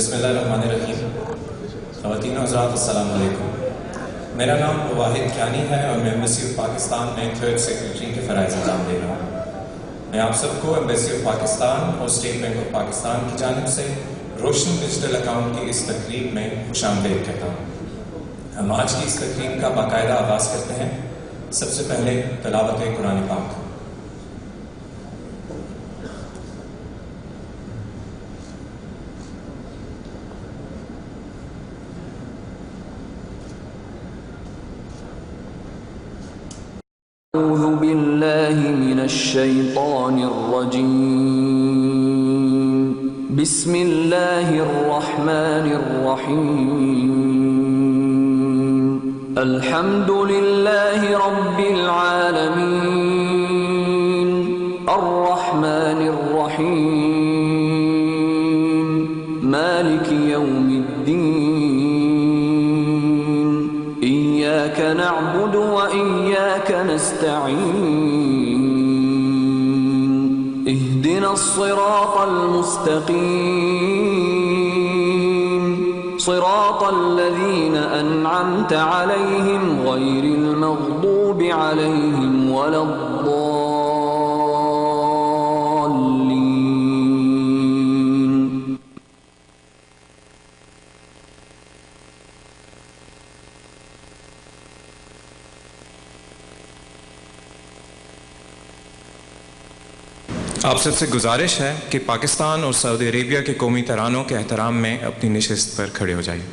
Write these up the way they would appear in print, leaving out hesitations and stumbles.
بسم اللہ الرحمن الرحیم۔ خواتین و حضرات السلام علیکم۔ میرا نام واحد کیانی ہے اور میں ایمبیسی آف پاکستان میں 3rd سیکریٹری کے فرائض انجام دے رہا ہوں۔ میں آپ سب کو ایمبیسی آف پاکستان اور اسٹیٹ بینک آف پاکستان کی جانب سے روشن ڈیجیٹل اکاؤنٹ کی اس تقریب میں خوش آمدید کہتا ہوں۔ ہم آج کی اس تقریب کا باقاعدہ آغاز کرتے ہیں۔ سب سے پہلے تلاوت قرآن پاک۔ أعوذ بالله من الشيطان الرجيم بسم الله الرحمن الرحيم الحمد لله رب العالمين الرحمن الرحيم مالك يوم الدين إياك نعبد وإياك نستعين اهدنا الصراط المستقيم صراط الذين أنعمت عليهم غير المغضوب عليهم ولا الضالين۔ آپ سب سے گزارش ہے کہ پاکستان اور سعودی عربیہ کے قومی ترانوں کے احترام میں اپنی نشست پر کھڑے ہو جائیے۔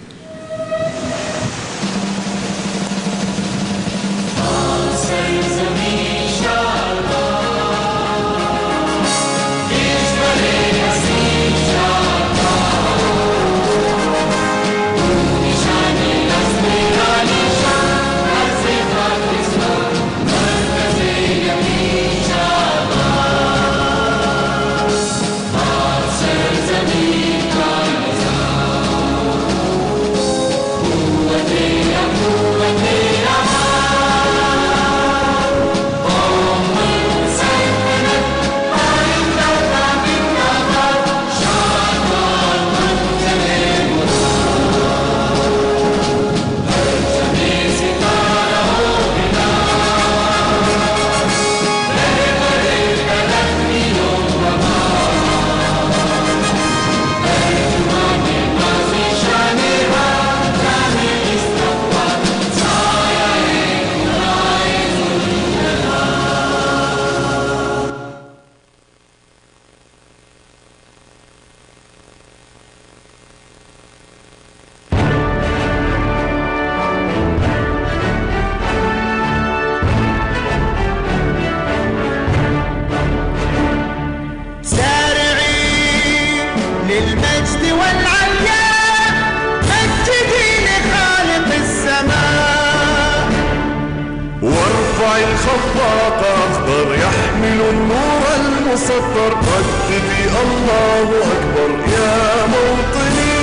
الخفاق أخضر يحمل النور المسطر رددي الله أكبر يا موطني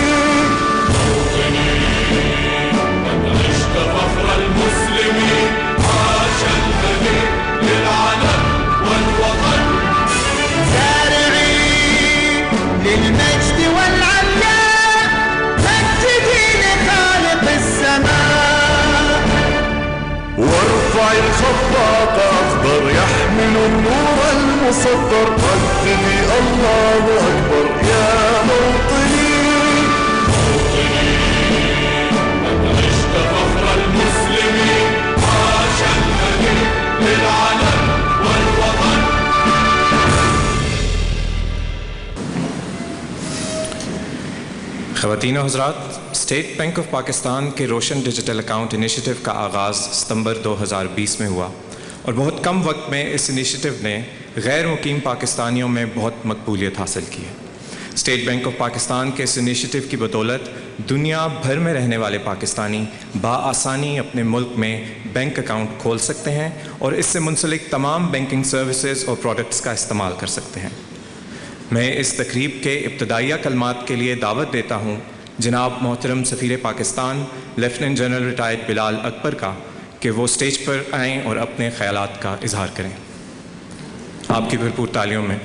قد عشت فخر المسلمين عاش الغني للعلم والوطن سارعي للمجد والعليا مجدي لخالق السماء وارفع الخفاق أخضر يحمل النور المسطر رددي الله أكبر يا موطني قد عشت فخر المسلمين عاش الغني للعلم والوطن خواتین و حضرات، اسٹیٹ بینک آف پاکستان کے روشن ڈیجیٹل اکاؤنٹ انیشیٹو کا آغاز ستمبر 2020 میں ہوا اور بہت کم وقت میں اس انیشیٹو نے غیر مقیم پاکستانیوں میں بہت مقبولیت حاصل کی ہے۔ اسٹیٹ بینک آف پاکستان کے اس انیشیٹو کی بدولت دنیا بھر میں رہنے والے پاکستانی بآسانی اپنے ملک میں بینک اکاؤنٹ کھول سکتے ہیں اور اس سے منسلک تمام بینکنگ سروسز اور پروڈکٹس کا استعمال کر سکتے ہیں۔ میں اس تقریب کے ابتدائیہ کلمات کے لیے دعوت دیتا ہوں جناب محترم سفیر پاکستان لیفٹیننٹ جنرل ریٹائرڈ بلال اکبر کا کہ وہ اسٹیج پر آئیں اور اپنے خیالات کا اظہار کریں۔ آپ کی بھرپور تالیوں میں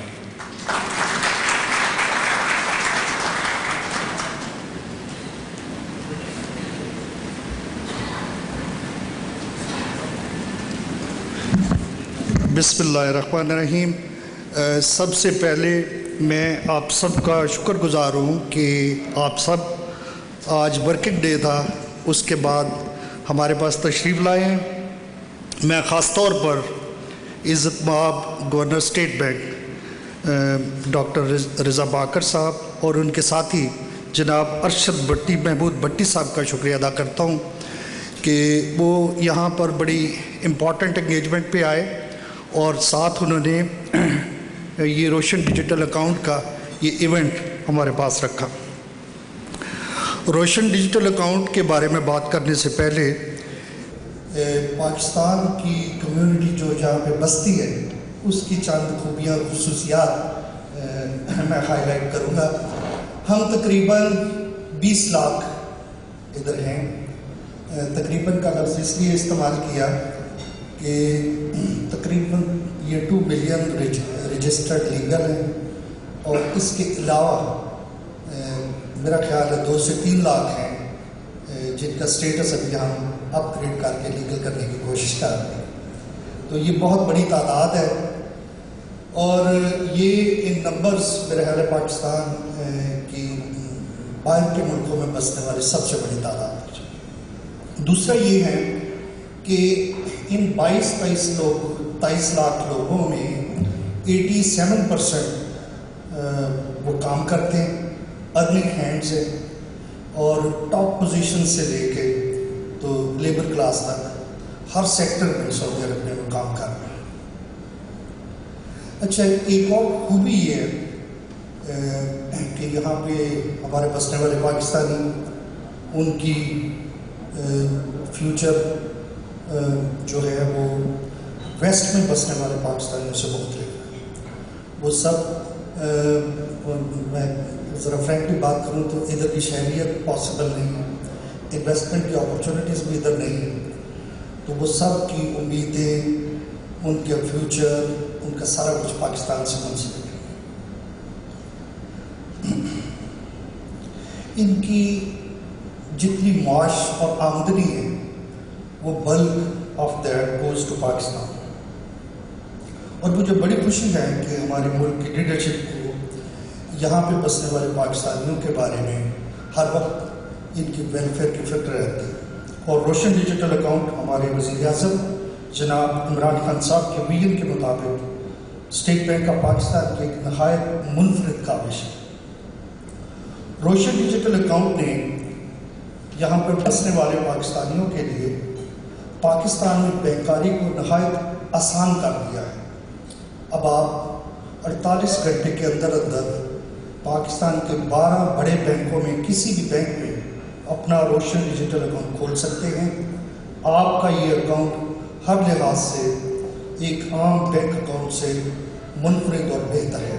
بسم اللہ الرحمن الرحیم۔ سب سے پہلے میں آپ سب کا شکر گزار ہوں کہ آپ سب آج ورکنگ ڈے تھا، اس کے بعد ہمارے پاس تشریف لائے ہیں۔ میں خاص طور پر عزت مآب گورنر اسٹیٹ بینک ڈاکٹر رضا باکر صاحب اور ان کے ساتھی جناب ارشد بھٹی محمود بھٹی صاحب کا شکریہ ادا کرتا ہوں کہ وہ یہاں پر بڑی امپورٹنٹ انگیجمنٹ پہ آئے اور ساتھ انہوں نے یہ روشن ڈیجیٹل اکاؤنٹ کا یہ ایونٹ ہمارے پاس رکھا۔ روشن ڈیجیٹل اکاؤنٹ کے بارے میں بات کرنے سے پہلے پاکستان کی کمیونٹی جو جہاں پہ بستی ہے اس کی چند خوبیاں خصوصیات میں ہائی لائٹ کروں گا۔ ہم تقریباً 20 لاکھ ادھر ہیں۔ تقریباً کا لفظ اس لیے استعمال کیا کہ تقریباً یہ 2 بلین رجسٹرڈ لیگل ہیں اور اس کے علاوہ میرا خیال ہے 2 سے 3 لاکھ ہیں جن کا سٹیٹس ابھی ہم اپ گریڈ کر کے لیگل کرنے کی کوشش کر رہے ہیں۔ تو یہ بہت بڑی تعداد ہے اور یہ ان نمبرز میرے خیال ہے پاکستان کی باہر کے ملکوں میں بسنے والے سب سے بڑی تعداد ہے۔ دوسرا یہ ہے کہ ان 23 لاکھ لوگوں میں 87% وہ کام کرتے ہیں، ارننگ ہینڈز ہیں اور ٹاپ پوزیشن سے لے کے تو لیبر کلاس تک ہر سیکٹر میں سعودی عرب میں وہ کام کر رہے ہیں۔ اچھا، ایک اور خوبی یہ ہے کہ یہاں پہ ہمارے بسنے والے پاکستانی ان کی فیوچر جو ہے وہ ویسٹ میں بسنے والے پاکستانیوں سے مختلف ہے۔ وہ سب میں ذرا فرینکلی بات کروں تو ادھر کی شہریت پاسبل نہیں ہے، انویسٹمنٹ کی اپرچونیٹیز بھی ادھر نہیں ہیں، تو وہ سب کی امیدیں، ان کے فیوچر، ان کا سارا کچھ پاکستان سے منسلک ہے۔ ان کی جتنی معاش اور آمدنی ہے وہ bulk of that goes to Pakistan, اور مجھے بڑی خوشی ہے کہ ہمارے ملک کی لیڈرشپ کو یہاں پہ بسنے والے پاکستانیوں کے بارے میں ہر وقت ان کی ویلفیئر کی فکر رہتی ہے۔ اور روشن ڈیجیٹل اکاؤنٹ ہمارے وزیر اعظم جناب عمران خان صاحب کے ویژن کے مطابق اسٹیٹ بینک آف پاکستان کی ایک نہایت منفرد کاوش ہے۔ روشن ڈیجیٹل اکاؤنٹ نے یہاں پر بسنے والے پاکستانیوں کے لیے پاکستان میں بینکاری کو نہایت آسان کر دیا ہے۔ اب آپ 48 گھنٹے کے اندر پاکستان کے 12 بڑے بینکوں میں کسی بھی بینک میں اپنا روشن ڈیجیٹل اکاؤنٹ کھول سکتے ہیں۔ آپ کا یہ اکاؤنٹ ہر لحاظ سے ایک عام بینک اکاؤنٹ سے منفرد اور بہتر ہے۔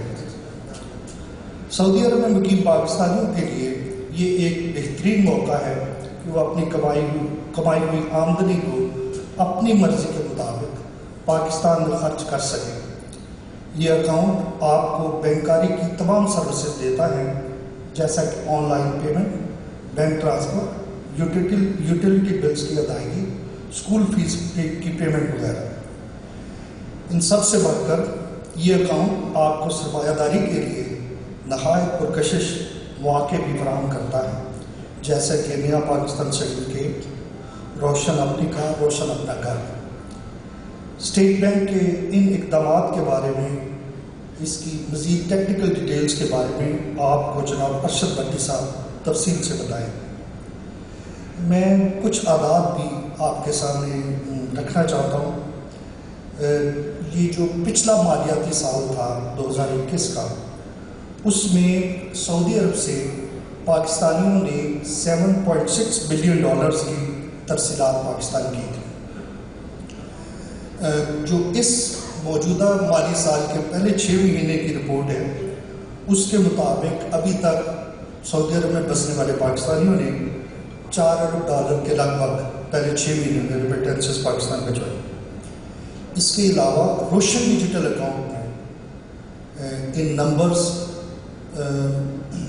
سعودی عرب میں مقیم پاکستانیوں کے لیے یہ ایک بہترین موقع ہے کہ وہ اپنی کمائی ہوئی آمدنی کو اپنی مرضی کے مطابق پاکستان میں خرچ کر سکیں۔ یہ اکاؤنٹ آپ کو بینکاری کی تمام سروسز دیتا ہے، جیسا کہ on line payment, bank transfer, utility bills کی ادائیگی، اسکول فیس کی پیمنٹ وغیرہ۔ ان سب سے بڑھ کر یہ اکاؤنٹ آپ کو سرمایہ داری کے لیے نہایت پرکشش مواقع بھی فراہم کرتا ہے، جیسا کہ نیا پاکستان سرٹیفکیٹ، روشن اپنی کار، روشن اپنا گھر۔ اسٹیٹ بینک کے ان اقدامات کے بارے میں، اس کی مزید ٹیکنیکل ڈیٹیلز کے بارے میں آپ کو جناب ارشد بھٹی صاحب تفصیل سے بتائیں۔ میں کچھ اعداد بھی آپ کے سامنے رکھنا چاہتا ہوں۔ یہ جو پچھلا مالیاتی سال تھا 2021 کا، اس میں سعودی عرب سے پاکستانیوں نے $7.6 بلین کی ترسیلات پاکستان کی تھی۔ جو اس موجودہ مالی سال کے پہلے 6 مہینے کی رپورٹ ہے، اس کے مطابق ابھی تک سعودی عرب میں بسنے والے پاکستانیوں نے $4 ارب کے لگ بھگ پہلے 6 مہینے میں ریمیٹنسز پاکستان بھجوائے۔ اس کے علاوہ روشن ڈیجیٹل اکاؤنٹ میں ان نمبرز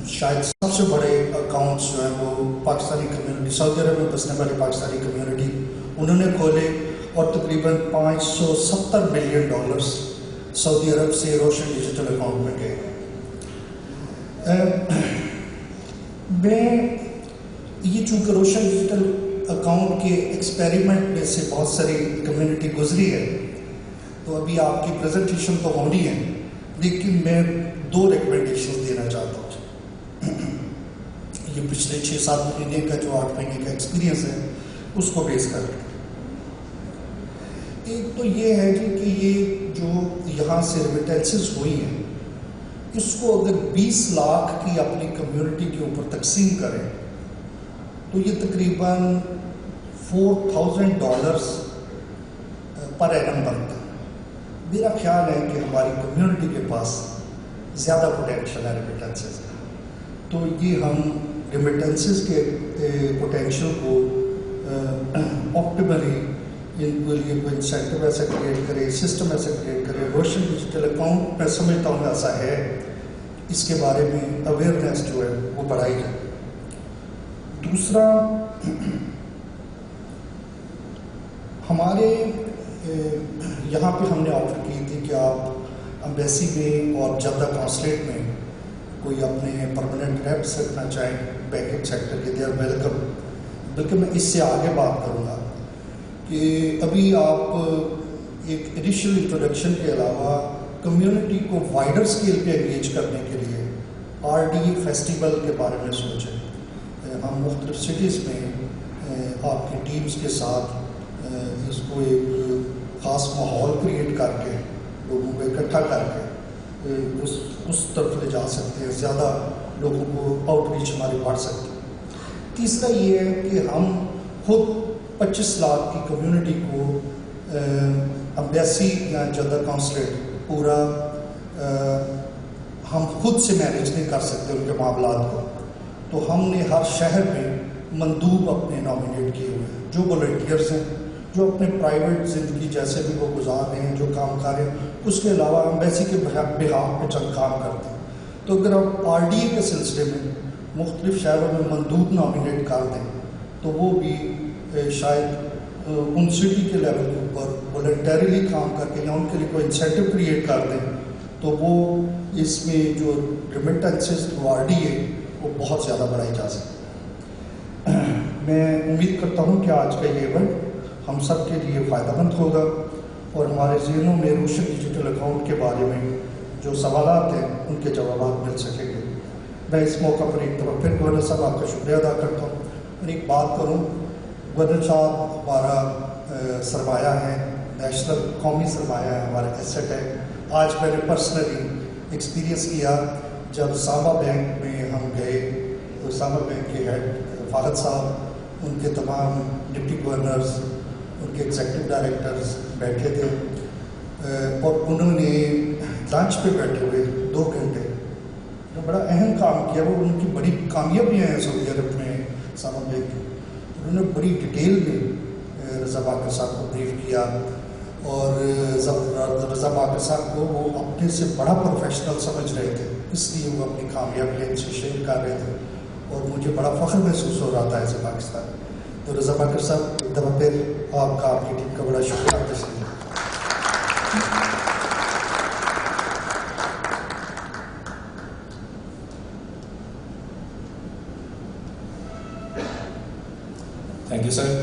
شاید سب سے بڑے اکاؤنٹس جو ہیں وہ پاکستانی کمیونٹی، سعودی عرب میں بسنے والی پاکستانی کمیونٹی انہوں نے کھولے، اور تقریباً $570 ملین سعودی عرب سے روشن ڈیجیٹل اکاؤنٹ میں گئے۔ میں یہ چونکہ روشن ڈیجیٹل اکاؤنٹ کے ایکسپیریمنٹ میں سے بہت ساری کمیونٹی گزری ہے، تو ابھی آپ کی پریزنٹیشن تو ہونی ہے، لیکن میں 2 ریکمنڈیشن دینا چاہتا ہوں۔ یہ پچھلے 6-7 مہینے کا جو 8 مہینے کا ایکسپیرینس ہے اس کو بیس کر کے۔ ایک تو یہ ہے جی کہ یہ جو یہاں سے ریمیٹنسز ہوئی ہیں، اس کو اگر 20 لاکھ کی اپنی کمیونٹی کے اوپر تقسیم کریں تو یہ تقریباً $4,000 پر اینم بنتا ہے۔ میرا خیال ہے کہ ہماری کمیونٹی کے پاس زیادہ پوٹینشیل ہے ریمیٹنسز کا، تو یہ ہم ریمیٹنسز کے پوٹینشیل کو آپٹیملی ان کے لیے کوئی انسینٹیو ایسا کریٹ کرے، سسٹم ایسا کریٹ کرے۔ روشن ڈیجیٹل اکاؤنٹ میں سمجھتا ہوں ایسا ہے، اس کے بارے میں اویئرنیس جو ہے وہ بڑھائی جائے۔ دوسرا، ہمارے یہاں پہ ہم نے آفر کی تھی کہ آپ امبیسی میں اور جدہ کانسلیٹ میں کوئی اپنے پرماننٹ ریپس رکھنا چاہیں بینکنگ سیکٹر کے، دے آر ویلکم۔ بلکہ میں اس سے آگے بات کروں گا کہ ابھی آپ ایک انیشیل انٹروڈکشن کے علاوہ کمیونٹی کو وائڈر اسکیل پہ انگیج کرنے کے لیے RD فیسٹیول کے بارے میں سوچیں۔ ہم مختلف سٹیز میں آپ کی ٹیمز کے ساتھ اس کو ایک خاص ماحول کریٹ کر کے لوگوں کو اکٹھا کر کے اس طرف لے جا سکتے ہیں، زیادہ لوگوں کو آؤٹ ریچ ہماری بڑھ سکتی ہے۔ تیسرا یہ ہے کہ ہم خود 25 لاکھ کی کمیونٹی کو امبیسی یا جدہ کانسلیٹ پورا ہم خود سے مینیج نہیں کر سکتے ان کے معاملات کو، تو ہم نے ہر شہر میں مندوب اپنے نامینیٹ کیے ہوئے ہیں جو والنٹیئرز ہیں، جو اپنے پرائیویٹ زندگی جیسے بھی وہ گزار رہے ہیں، جو کام کر رہے ہیں، اس کے علاوہ امبیسی کے بہاف پہ چند کام کرتے ہیں۔ تو اگر آپ RDA کے سلسلے میں مختلف شہروں میں مندوب نامینیٹ کر دیں تو وہ بھی شاید ان سٹی کے لیول کے اوپر والنٹریلی کام کر کے یا ان کے لیے کوئی انسینٹیو کریٹ کر دیں تو وہ اس میں جو ریمیٹنسز تھرو RDA وہ بہت زیادہ بڑھائی جا سکتی۔ میں امید کرتا ہوں کہ آج کا یہ ایونٹ ہم سب کے لیے فائدہ مند ہوگا اور ہمارے ذہنوں میں روشن ڈیجیٹل اکاؤنٹ کے بارے میں جو سوالات ہیں ان کے جوابات مل سکیں گے۔ میں اس موقع پر ایک طرف پھر گورنر صاحب آپ کا شکریہ ادا کرتا ہوں۔ اور ایک بات کروں، گورنر صاحب ہمارا سرمایہ ہے، نیشنل قومی سرمایہ ہے، ہمارا ایسٹ ہے۔ آج میں نے پرسنلی ایکسپیرینس کیا جب سامہ بینک میں ہم گئے تو سامہ بینک کے ہیڈ فاہد صاحب، ان کے تمام ڈپٹی گورنرز، ان کے ایگزیکٹو ڈائریکٹرز بیٹھے تھے اور انہوں نے لنچ پہ بیٹھے ہوئے 2 گھنٹے جو بڑا اہم کام کیا، وہ ان کی بڑی کامیابیاں ہیں سعودی عرب میں سامہ بینک کی۔ انہوں نے بڑی ڈیٹیل میں رضا باقر صاحب کو بریف کیا اور رضا باقر صاحب کو وہ اپنے سے بڑا پروفیشنل سمجھ رہے تھے، اس لیے وہ اپنی کامیابیاں ان سے شیئر کر رہے تھے اور مجھے بڑا فخر محسوس ہو رہا تھا ایسے پاکستان۔ تو رضا باقر صاحب ایک دفعہ پھر آپ کا، آپ کی ٹیم کا بڑا شکریہ۔ Thank you sir.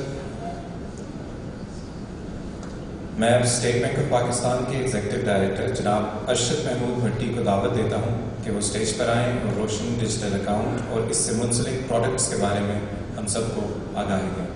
میں اب اسٹیٹ بینک آف پاکستان کے ایگزیکٹو ڈائریکٹر جناب ارشد محمود بھٹی کو دعوت دیتا ہوں کہ وہ اسٹیج پر آئیں اور روشن ڈیجیٹل اکاؤنٹ اور اس سے منسلک پروڈکٹس کے بارے میں ہم سب کو آگاہی دیں۔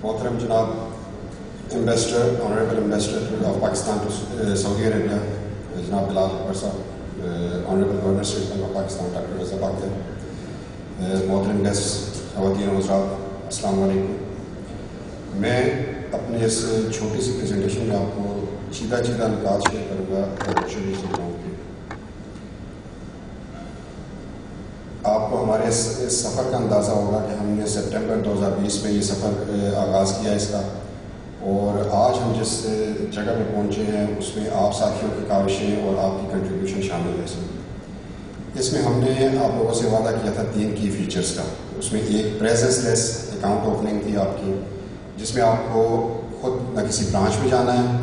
محترم جناب ambassador, honourable ambassador of Pakistan to Saudi Arabia جناب Bilal Akbar sahib, honourable governor state bank of Pakistan doctor Raza Baqir, محترم گیسٹ، خواتین و حضرات، السلام علیکم۔ میں اپنے اس چھوٹی سی پریزنٹیشن میں آپ کو چیدہ نکات شیئر کروں گا۔ آپ کو ہمارے اس سفر کا اندازہ ہوگا کہ ہم نے سپٹمبر 2020 میں یہ سفر آغاز کیا اس کا، اور آج ہم جس جگہ پہ پہنچے ہیں اس میں آپ ساتھیوں کی کاوشیں اور آپ کی کنٹریبیوشن شامل ہے۔ اس میں ہم نے آپ لوگوں سے وعدہ کیا تھا 3 کی فیچرز کا۔ اس میں ایک پریزنس لیس اکاؤنٹ اوپننگ تھی آپ کی، جس میں آپ کو خود نہ کسی برانچ میں جانا ہے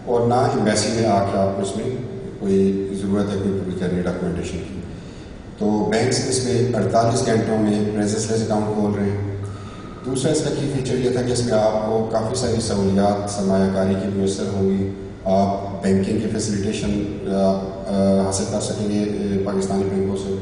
اور نہ ایمبیسی میں آ کے آپ کو اس میں کوئی ضرورت ہے کوئی پوری کرنی ڈاکومنٹیشن کی۔ تو بینکس اس میں 48 گھنٹوں میں پریزنس لیس اکاؤنٹ کھول رہے ہیں۔ دوسرا اس کا کی فیچر یہ تھا کہ اس میں آپ کو کافی ساری سہولیات سرمایہ کاری کی میسر ہوں گی، آپ بینکنگ کی فیسیلیٹیشن حاصل کر سکیں گے پاکستانی بینکوں سے،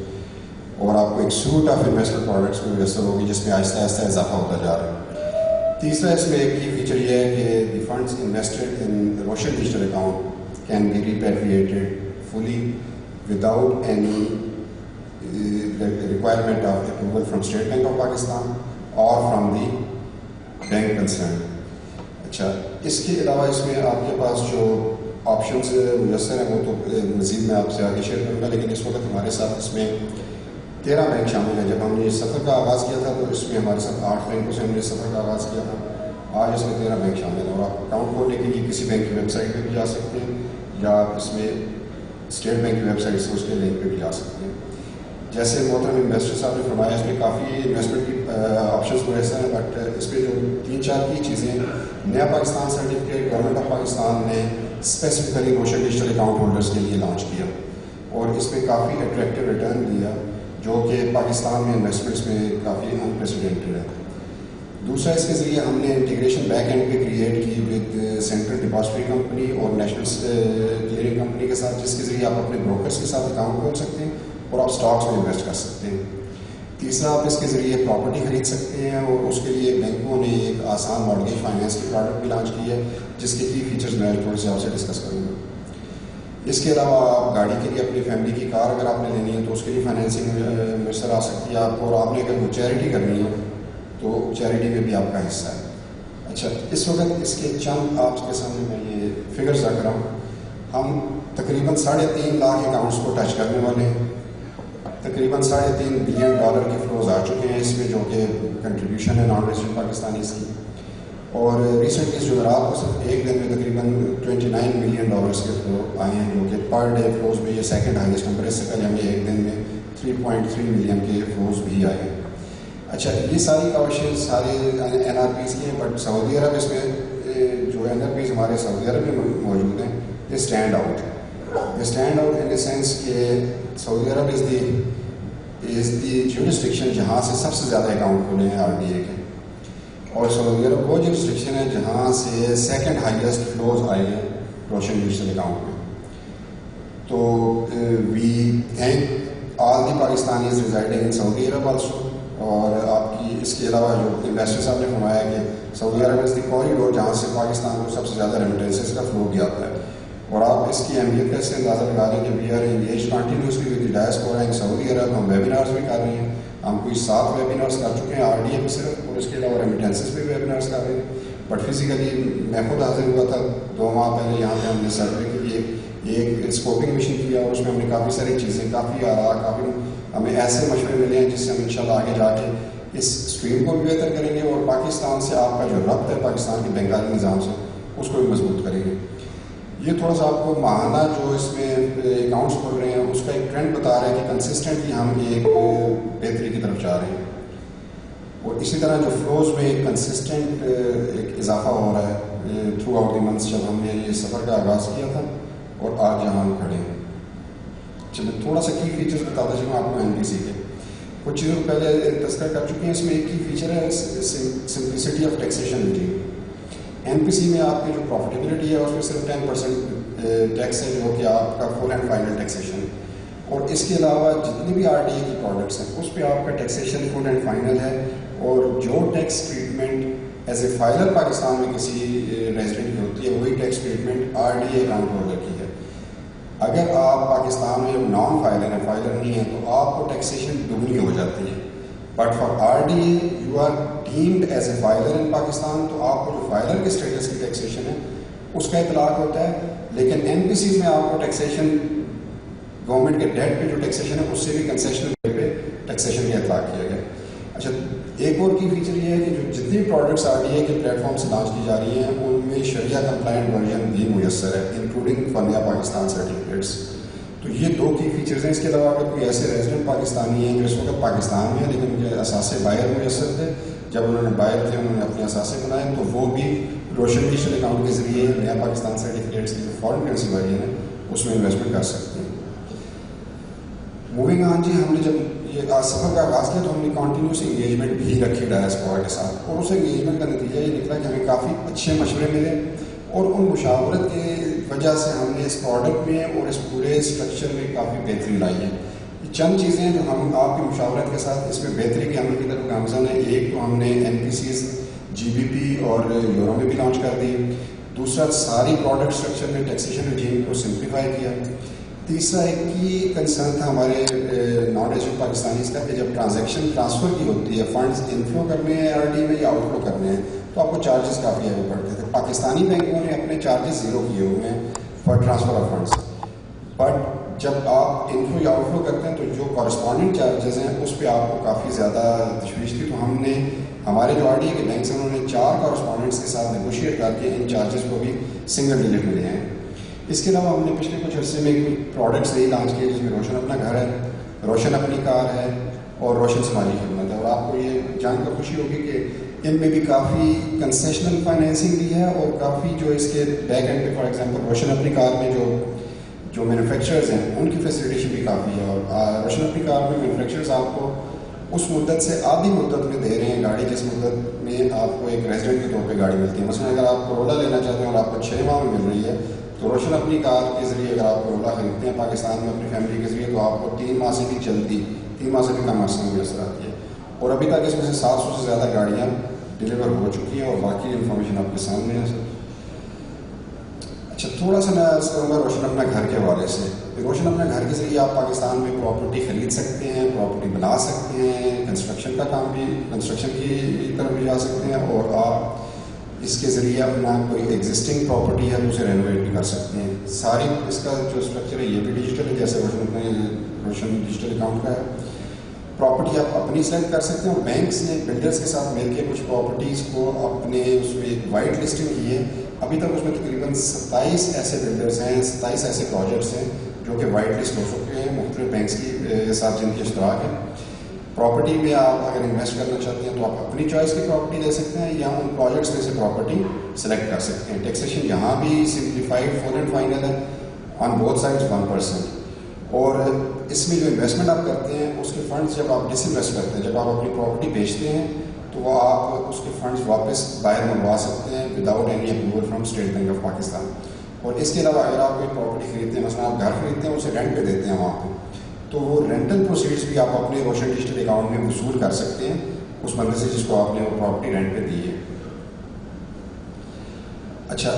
اور آپ کو ایک سوٹ آف انویسٹمنٹ پروڈکٹس کی میسر ہوگی جس میں آہستہ آہستہ اضافہ ہوتا جا رہا ہے۔ تیسرا اس میں ایک کی فیچر یہ ہے کہ دی funds invested in Roshan digital account can be repatriated fully without any requirement of approval from State Bank of Pakistan or from the bank concerned۔ اچھا، اس کے علاوہ اس میں آپ کے پاس جو آپشنز میسر ہیں وہ تو مزید میں آپ سے آگے شیئر کروں گا، لیکن اس وقت ہمارے ساتھ اس میں 13 بینک شامل ہیں۔ جب ہم نے اس سفر کا آغاز کیا تھا تو اس میں ہمارے ساتھ 8 بینکوں سے ہم نے اس سفر کا آغاز کیا تھا، آج اس میں 13 بینک شامل ہیں، اور آپ اکاؤنٹ کھولنے کے لیے کسی بینک کی ویب سائٹ پہ بھی جا سکتے ہیں یا آپ اس میں اسٹیٹ بینک کی ویب سائٹ سے اس کے لنک پہ بھی جا سکتے ہیں۔ جیسے محترم انویسٹر صاحب نے فرمایا اس میں کافی انویسٹمنٹ کی آپشنز میسر ہیں، بٹ اس پہ جو 3-4 کی چیزیں، نیا Pakistan certificate government of Pakistan نے اسپیسیفکلی روشن ڈیجیٹل اکاؤنٹ ہولڈرز کے لیے لانچ کیا، اور اس پہ کافی اٹریکٹیو ریٹرن دیا جو کہ پاکستان میں انویسٹمنٹس میں کافی انپریسیڈنٹڈ ہے۔ دوسرا اس کے ذریعے ہم نے انٹیگریشن بیک اینڈ پہ کریٹ کی ود سینٹرل ڈپازٹری کمپنی اور نیشنل کلیئرنگ کمپنی کے ساتھ، جس کے ذریعے آپ اپنے بروکرس کے ساتھ اکاؤنٹ کھول سکتے ہیں اور آپ اسٹاکس میں انویسٹ کر سکتے ہیں۔ تیسرا، آپ اس کے ذریعے پراپرٹی خرید سکتے ہیں، اور اس کے لیے بینکوں نے ایک آسان مارگیج فائنینس کی پروڈکٹ بھی لانچ کی ہے، جس کے کی فیچرز میں تھوڑے سے آپ سے ڈسکس کروں گا۔ اس کے علاوہ آپ گاڑی کے لیے اپنی فیملی کی کار اگر آپ نے لینی ہے تو اس کے لیے فائنینسنگ میسر آ سکتی ہے آپ کو، اور آپ نے اگر کوئی چیریٹی کرنی ہے تو چیریٹی میں بھی آپ کا حصہ ہے۔ اچھا، اس وقت اس کے چند آپ کے سامنے میں یہ فگرز رکھ رہا ہوں۔ ہم تقریباً 3.5 لاکھ اکاؤنٹس کو ٹچ کرنے والے ہیں، تقریباً $3.5 بلین کے فلوز آ چکے ہیں اس میں، جو کہ کنٹریبیوشن ہے نان ریزیڈنٹ پاکستانیز کی، اور ریسنٹلی اس جمعرات کو صرف ایک دن میں تقریباً $29 ملین کے فلو آئے ہیں، جو کہ پر ڈے فلوز میں یہ سیکنڈ ہائیسٹ نمبر ہے۔ اس سے پہلے ہمیں ایک دن میں 3.3 ملین کے فلوز بھی آئے ہیں۔ اچھا، یہ ساری کاوشیں سارے NRPs کی ہیں، بٹ سعودی عرب اس میں جو NRPs ہمارے سعودی عرب میں موجود ہیں، یہ stand out in the sense کہ سعودی عرب از دی جورسڈکشن جہاں سے سب سے زیادہ اکاؤنٹ کھولے ہیں RDA کے، اور سعودی عرب وہ جورسڈکشن ہے جہاں سے سیکنڈ ہائیسٹ فلوز آئے ہیں روشن ڈیجیٹل اکاؤنٹ میں۔ تو we thank all the Pakistanis residing in Saudi Arab also, اور آپ کی اس کے علاوہ جو انویسٹر صاحب نے فرمایا کہ سعودی عرب از دی کوریڈور جہاں سے پاکستان کو سب سے زیادہ ریمیٹنسز کا فلو بھی آتا ہے، اور آپ اس کی اہمیت کا اس سے اندازہ لگا لیں کہ we are engage continuously with the diaspora in Saudi Arab. ہم ویبینارز بھی کر رہے ہیں، ہم کوئی 7 ویبینارز کر چکے ہیں RDA میں صرف، اور اس کے علاوہ ریمیٹنسز بھی ویبینارز کر رہے ہیں۔ بٹ فزیکلی میں خود حاضر ہوا تھا 2 ماہ پہلے یہاں پہ، ہم نے سروے کے لیے ایک اسکوپنگ مشن کیا، اور اس میں ہم نے کافی ساری چیزیں، کافی آراء، کافی ہمیں ایسے مشورے ملے ہیں جس سے ہم انشاءاللہ آگے جا کے اس اسٹریم کو بھی بہتر کریں گے، اور پاکستان سے آپ کا جو ربط ہے پاکستان کے بینکاری نظام سے اس کو بھی مضبوط کریں گے۔ یہ تھوڑا سا آپ کو ماہانہ جو اس میں اکاؤنٹس کھول رہے ہیں اس کا ایک ٹرینڈ بتا رہا ہے کہ کنسسٹنٹلی ہم ایک بہتری کی طرف جا رہے ہیں، اور اسی طرح جو فلوز میں ایک کنسسٹنٹ ایک اضافہ ہو رہا ہے تھرو آؤٹ دی منتھس، جب ہم نے یہ سفر کا آغاز کیا تھا اور آج جہاں ہم کھڑے ہیں۔ چلیں تھوڑا سا کی فیچرز بتاتا چلوں آپ کو NPC کے۔ کچھ چیزوں کو پہلے تذکر کر چکے ہیں، اس میں ایک کی فیچر ہے simplicity of taxation regime. NPC میں آپ کی جو پروفیٹیبلٹی ہے اس میں صرف 10% ٹیکس ہے، جو کہ آپ کا فل اینڈ فائنل ٹیکسیشن ہے، اور اس کے علاوہ جتنی بھی RDA کی پروڈکٹس ہیں اس پہ آپ کا ٹیکسیشن فل اینڈ فائنل ہے، اور جو tax treatment as a filer Pakistan میں کسی ریزیڈنٹ کی ہوتی ہے وہی tax treatment RDA account holder کی ہے۔ اگر آپ پاکستان میں نان فائلر ہیں، فائلر نہیں ہیں، تو آپ کو ٹیکسیشن دگنی ہو جاتی ہے، but for RDA you are deemed as a filer in Pakistan, تو آپ کو جو فائلر کے اسٹیٹس کی ٹیکسیشن ہے اس کا اطلاق ہوتا ہے، لیکن NPC میں آپ کو ٹیکسیشن گورنمنٹ کے ڈیٹ پہ جو ٹیکسیشن ہے اس سے بھی کنسیشنل پہ ٹیکسیشن کا اطلاق کیا گیا. اچھا ایک اور کی فیچر یہ ہے کہ جو جتنی پروڈکٹس RDA کے پلیٹ فارم سے لانچ کی جا رہی ہیں ان میں شریعہ کمپلائنٹ ورژن بھی میسر ہے انکلوڈنگ فنیا پاکستان سرٹیفکیٹس. تو یہ 2 کی فیچرز ہیں. اس کے علاوہ اگر کوئی ایسے ریزیڈنٹ پاکستانی ہیں جو اس وقت پاکستان میں ہیں لیکن ان کے اثاثے باہر میسر تھے, جب انہوں نے باہر تھے انہوں نے اپنے اثاثے بنائے, تو وہ بھی روشن ڈیجیٹل اکاؤنٹ کے ذریعے نیا پاکستان سرٹیفکیٹس کی جو فارن کرنسی ورژن ہے اس میں انویسٹمنٹ کر سکتے ہیں. موونگ آن جی, ہم نے جب یہ سفر کا آغاز کیا تو ہم نے کنٹینیوس انگیجمنٹ بھی رکھی ڈائسپورا کے ساتھ, اور اس انگیجمنٹ کا نتیجہ یہ نکلا کہ ہمیں کافی اچھے مشورے ملے, اور ان مشاورت کی وجہ سے ہم نے اس پروڈکٹ میں اور اس پورے اسٹرکچر میں کافی بہتری لائی ہے. چند چیزیں جو ہم آپ کی مشاورت کے ساتھ اس میں بہتری کے عمل کی طرف گامزن ہے. ایک تو ہم نے NPCs GBP اور یورو میں بھی لانچ کر دی. دوسرا ساری پروڈکٹ اسٹرکچر میں ٹیکسیشن رجیم کو سمپلیفائی کیا. تیسرا ایک کی کنسرن تھا ہمارے نان ریزیڈنٹ پاکستانیز کا کہ جب ٹرانزیکشن ٹرانسفر کی ہوتی ہے, فنڈز انفلو کرنے ہیں RD میں یا آؤٹ فلو کرنے ہیں, تو آپ کو چارجز کافی ہیوی پڑتے تھے. پاکستانی بینکوں نے اپنے چارجز زیرو کیے ہوئے ہیں for transfer of funds, but جب آپ انفلو یا آؤٹ فلو کرتے ہیں تو جو کورسپونڈنگ چارجز ہیں اس پہ آپ کو کافی زیادہ تشویش تھی. تو ہم نے ہمارے جو RDA کے بینکس ہیں انہوں نے 4 کورسپونڈنٹس کے ساتھ نیگوشیٹ کر کے ان چارجز کو بھی سنگل ڈیجٹ میں لے ہیں. اس کے علاوہ ہم نے پچھلے کچھ عرصے میں کوئی پروڈکٹس نہیں لانچ کیے جس میں روشن اپنا گھر ہے, روشن اپنی کار ہے اور روشن سماجی خدمت ہے. اور آپ کو یہ جان کر خوشی ہوگی کہ ان میں بھی کافی کنسیشنل فائنینسنگ بھی ہے, اور کافی جو اس کے بیک اینڈ پہ فار ایگزامپل روشن اپنی کار میں جو مینوفیکچررز ہیں ان کی فیسیلیٹیشن بھی کافی ہے. اور روشن اپنی کار میں مینوفیکچررز آپ کو اس مدت سے آدھی مدت میں دے رہے ہیں گاڑی جس مدت میں آپ کو ایک ریزیڈنٹ کے طور پہ گاڑی ملتی ہے. مثلا اگر آپ کرولا لینا چاہتے ہیں اور آپ کو 6 ماہ میں مل رہی ہے, تو روشن اپنی کار کے ذریعے اگر آپ کرولا خریدتے ہیں پاکستان میں اپنی فیملی کے ذریعے, تو آپ کو 3 ماہ سے بھی چلتی 3 ماہ سے بھی کم عرصے میں میسر آتی ہے. اور ابھی تک اس میں سے 700 سے زیادہ گاڑیاں ڈلیور ہو چکی ہیں, اور باقی انفارمیشن آپ کے سامنے ہے. اچھا تھوڑا سا میں عرض کروں گا روشن اپنا گھر کے حوالے سے. روشن اپنا گھر کے ذریعے آپ پاکستان میں پراپرٹی خرید سکتے ہیں, پراپرٹی بنا سکتے ہیں, کنسٹرکشن کا کام بھی کنسٹرکشن کی طرف بھی جا سکتے ہیں, اور آپ اس کے ذریعے اپنا کوئی ایگزسٹنگ پراپرٹی ہے تو اسے رینوویٹ بھی کر سکتے ہیں. ساری اس کا جو اسٹرکچر ہے یہ بھی ڈیجیٹل ہے, جیسے روشن ڈیجیٹل اکاؤنٹ کا ہے. پراپرٹی آپ اپنی سلیکٹ کر سکتے ہیں, اور بینکس نے بلڈرز کے ساتھ مل کے کچھ پراپرٹیز کو اپنے اس میں ایک وائٹ لسٹنگ کی ہے. ابھی تک اس میں تقریباً 27 ایسے بلڈرز ہیں, 27 ایسے پروجیکٹس ہیں جو کہ وائٹ لسٹ ہو چکے ہیں مختلف بینکس کے ساتھ جن کے اشتراک ہے. پراپرٹی میں آپ اگر انویسٹ کرنا چاہتے ہیں تو آپ اپنی چوائس کی پراپرٹی لے سکتے ہیں, یا ان پروجیکٹس میں سے پراپرٹی سلیکٹ کر سکتے ہیں. ٹیکسیشن یہاں بھی سمپلیفائڈ فل اینڈ فائنل ہے آن بوتھ سائڈس 1%. اور اس میں جو انویسٹمنٹ آپ کرتے ہیں اس کے فنڈز جب آپ ڈس انویسٹ کرتے ہیں, جب آپ اپنی پراپرٹی بیچتے ہیں, تو وہ آپ اس کے فنڈز واپس باہر منگوا سکتے ہیں without any approval from state bank of Pakistan. اور اس کے علاوہ اگر آپ کوئی پراپرٹی خریدتے ہیں, مثلا آپ گھر خریدتے ہیں اسے رینٹ پہ دیتے ہیں وہاں پہ, تو وہ رینٹل پروسیڈس بھی آپ اپنے روشن ڈیجیٹل اکاؤنٹ میں وصول کر سکتے ہیں اس بندے سے جس کو آپ نے وہ پراپرٹی رینٹ پہ دی ہے. اچھا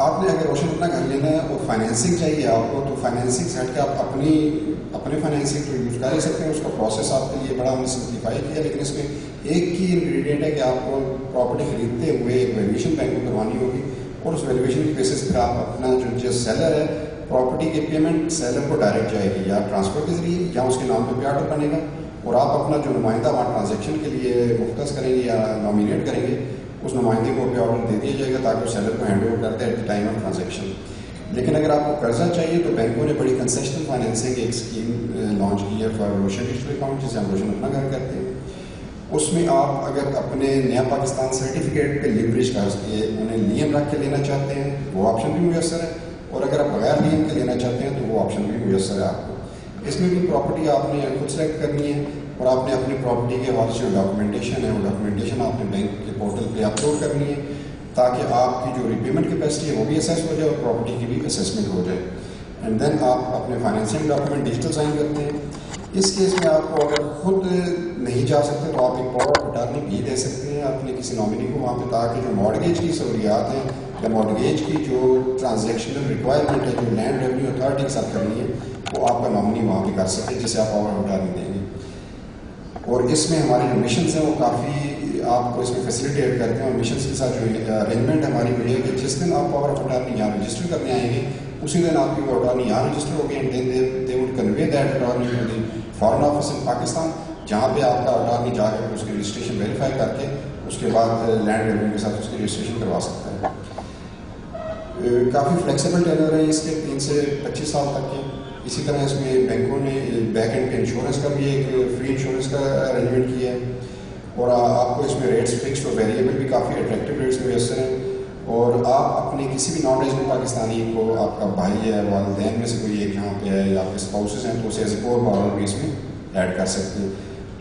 آپ نے اگر روشن اپنا گھر لینا ہے اور فائنینسنگ چاہیے آپ کو, تو فائنینسنگ سے ہٹ کے آپ اپنے فائنینسنگ کو یوز کر ہی سکتے ہیں. اس کا پروسیس آپ کے لیے بڑا ہم نے سمپلیفائی کیا, لیکن اس میں ایک کی انگریڈینٹ ہے کہ آپ کو پراپرٹی خریدتے ہوئے ایک ویلیویشن بینک کو کروانی ہوگی, اور اس ویلیویشن کی بیسس پر آپ اپنا جو سیلر ہے پراپرٹی کی پیمنٹ سیلر کو ڈائریکٹ جائے گی, یا ٹرانسفر کے ذریعے یا اس کے نام پہ پیاٹر بنے گا, اور آپ اپنا جو نمائندہ وہاں ٹرانزیکشن کے لیے مختص کریں گے یا نامینیٹ کریں گے, اس نمائندے کو پہ آرڈر دے دیا جائے گا تاکہ وہ سیلر کو ہینڈ اوور کرتے ہیں at the time of transaction. لیکن اگر آپ کو قرضہ چاہیے تو بینکوں نے بڑی کنسیشنل فائنینسنگ ایک اسکیم لانچ کی ہے فار روشن ڈیجیٹل اکاؤنٹ, جسے ہم روشن اپنا گھر کرتے ہیں. اس میں آپ اگر اپنے نیا پاکستان سرٹیفکیٹ پہ لیوریج کر کے انہیں لیم رکھ کے لینا چاہتے ہیں وہ آپشن بھی میسر ہے, اور اگر آپ بغیر لیم کے لینا چاہتے ہیں تو وہ آپشن بھی میسر ہے آپ کو. اس میں بھی پراپرٹی آپ نے خود سلیکٹ کرنی ہے, اور آپ نے اپنی پراپرٹی کے حوالے سے جو ڈاکومنٹیشن ہے وہ ڈاکومنٹیشن آپ نے بینک کے پورٹل پہ اپلوڈ کرنی ہے, تاکہ آپ کی جو ریپیمنٹ کیپیسٹی ہے وہ بھی اسیس ہو جائے اور پراپرٹی کی بھی اسیسمنٹ ہو جائے. اینڈ دین آپ اپنے فائنینسنگ ڈاکومنٹ ڈیجیٹل سائن کرتے ہیں. اس کیس میں آپ کو اگر خود نہیں جا سکتے تو آپ ایک پاور آف اٹارنی بھی دے سکتے ہیں اپنے کسی نامنی کو وہاں پہ, تاکہ جو مارگیج کی سہولیات ہیں یا مارگیج کی جو ٹرانزیکشنل ریکوائرمنٹ ہے جو لینڈ ریونیو اتھارٹی کے ساتھ کرنی ہے وہ آپ کا نامنی وہاں پہ کر سکے, جسے آپ پاور آف اٹارنی دیں گے. اور اس میں ہمارے جو مشنز ہیں وہ کافی آپ کو اس میں فیسیلیٹیٹ کرتے ہیں, اور مشنز کے ساتھ جو ارینجمنٹ ہماری ہوئی ہے کہ جس دن آپ پاور آف اٹارنی یہاں رجسٹر کرنے آئیں گے اسی دن آپ کی وہ اٹارنی یہاں رجسٹر ہوگی, and then they would convey that attorney to the foreign office in Pakistan. جہاں پہ آپ کا آدمی جا کے اس کی رجسٹریشن ویریفائی کر کے اس کے بعد لینڈ ریونیو کے ساتھ اس کی رجسٹریشن کروا سکتا ہے. کافی فلیکسیبل ٹینر ہے اس کے 3 سے 25 سال تک کے. اسی طرح اس میں بینکوں نے بیک اینڈ پہ انشورنس کا بھی ایک فری انشورنس کا ارینجمنٹ کیا ہے, اور آپ کو اس میں ریٹس فکسڈ اور ویریبل بھی کافی اٹریکٹیو ریٹس میسر ہیں. اور آپ اپنے کسی بھی نان ریزیڈنٹ پاکستانی کو, آپ کا بھائی ہے, والدین میں سے کوئی ایک یہاں پہ ہے, یا آپ کے اسپاؤسز ہیں, تو اسے ایز اے کور بارور بھی اس میں ایڈ کر سکتے ہیں.